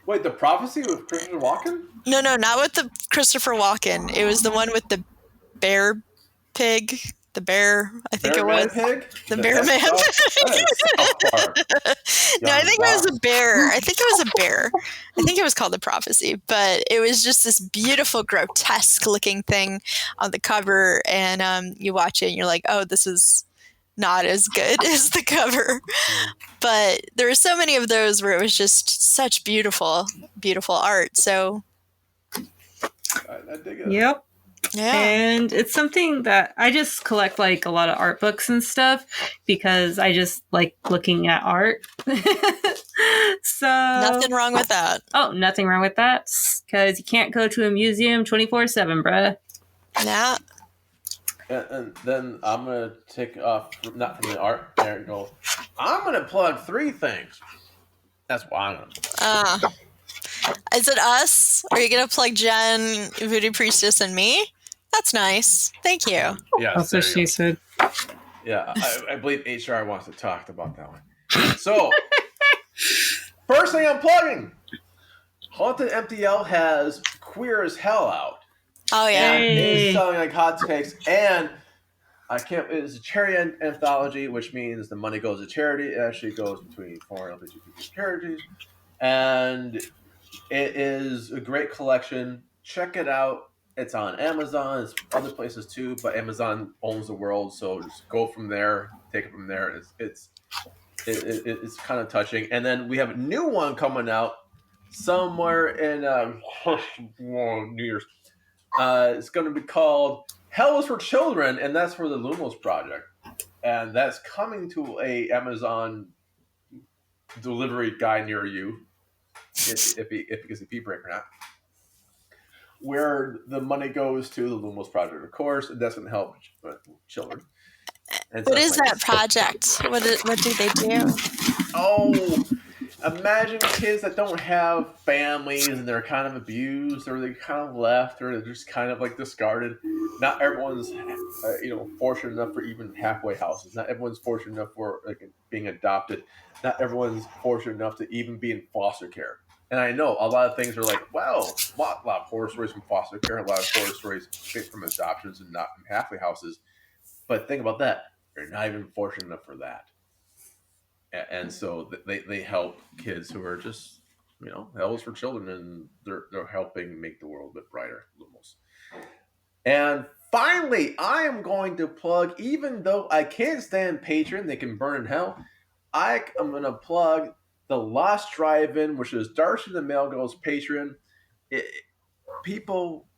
Wait, The Prophecy with Christopher Walken? No, not with the Christopher Walken. It was the one with the bear pig. The bear, I think Bear it Man was. Pig? The Bear Man That is South Park. No, I think it was Wow. a bear. I think it was a bear. I think it was called The Prophecy, but it was just this beautiful, grotesque looking thing on the cover. And you watch it and you're like, oh, this is not as good as the cover. But there were so many of those where it was just such beautiful, beautiful art. So, I dig it. Yep. yeah. And it's something that I just collect, like a lot of art books and stuff, because I just like looking at art. So Nothing wrong with that. Oh, nothing wrong with that, because you can't go to a museum 24/7, bruh. Yeah. And then I'm going to take off, not from the art angle. I'm going to plug 3 things. That's why I'm going to. Is it us? Are you going to plug Jen, Voodoo Priestess, and me? That's nice. Thank you. Yeah, That's what she said. Yeah, I believe HR wants to talk about that one. So, first thing I'm plugging. HauntedMTL has Queer as Hell out. Oh, yeah. And Hey. it's selling like hotcakes. And it's a charity anthology, which means the money goes to charity. It actually goes between foreign LGBTQ charities. And it is a great collection. Check it out. It's on Amazon. It's other places too, but Amazon owns the world, so just go from there, take it from there. It's kind of touching. And then we have a new one coming out somewhere in New Year's. It's going to be called Hell is for Children, and that's for the Lumos Project, and that's coming to a Amazon delivery guy near you, if he gets a pee break or not. Where the money goes to the Lumos Project, of course, and that's going to help children. And What stuff is like that project? What do they do? Oh, imagine kids that don't have families and they're kind of abused, or they're kind of left, or they're just kind of like discarded. Not everyone's, fortunate enough for even halfway houses. Not everyone's fortunate enough for like being adopted. Not everyone's fortunate enough to even be in foster care. And I know a lot of things are like, well, a lot of horror stories from foster care, a lot of horror stories from adoptions and not from halfway houses. But think about that. You're not even fortunate enough for that. And so they help kids who are just, hell is for children, and they're helping make the world a bit brighter, almost. And finally, I am going to plug, even though I can't stand Patreon, they can burn in hell, I am going to plug the Lost Drive-In, which is Darcy the Mail Girl's Patreon. People,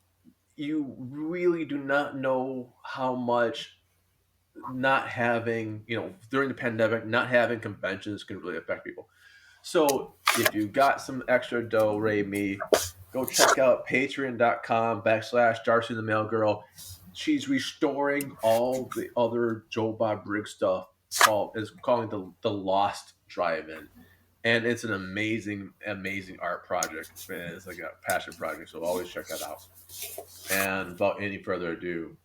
you really do not know how much not having, during the pandemic, not having conventions can really affect people. So if you got some extra dough, me, go check out patreon.com/Darcy the Mail Girl. She's restoring all the other Joe Bob Briggs stuff, calling the Lost Drive-In. And it's an amazing, amazing art project. And it's like a passion project, so always check that out. And without any further ado,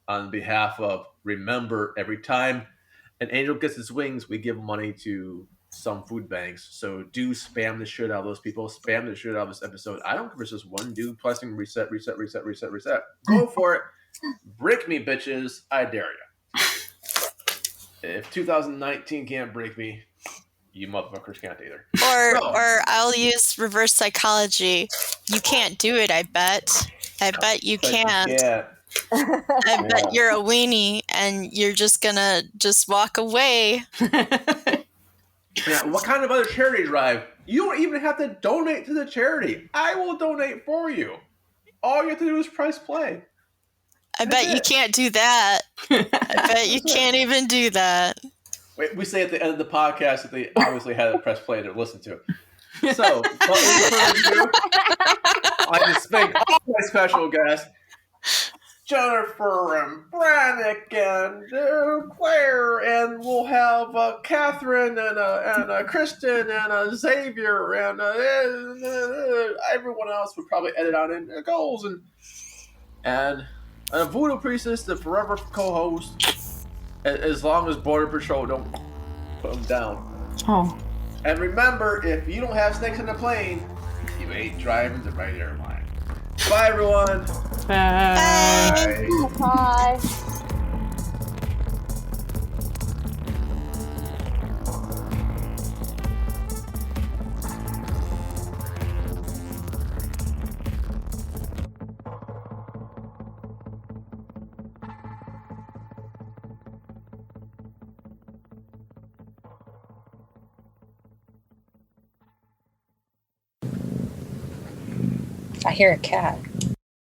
on behalf of, remember, every time an angel gets its wings, we give money to some food banks. So do spam the shit out of those people. Spam the shit out of this episode. I don't care if it's just one dude pressing reset. Go for it. Break me, bitches. I dare you. If 2019 can't break me, You motherfuckers can't either. Or I'll use reverse psychology. You can't do it, I bet. I bet you can't. I bet you're a weenie and you're just gonna just walk away. Yeah, what kind of other charity drive? You don't even have to donate to the charity. I will donate for you. All you have to do is press play. I bet you can't do that. I bet you can't even do that. Wait, we say at the end of the podcast that they obviously had to press play to listen to. So, I just thank all my special guests, Jennifer and Brannick and Claire, and we'll have Catherine and Kristen and Xavier and everyone else would probably edit on in goals and Voodoo Priestess, the forever co-host, as long as Border Patrol don't put them down. Oh. And remember, if you don't have snakes in the plane, you ain't driving the right airline. Bye, everyone. Bye. Bye. Bye. I hear a cat.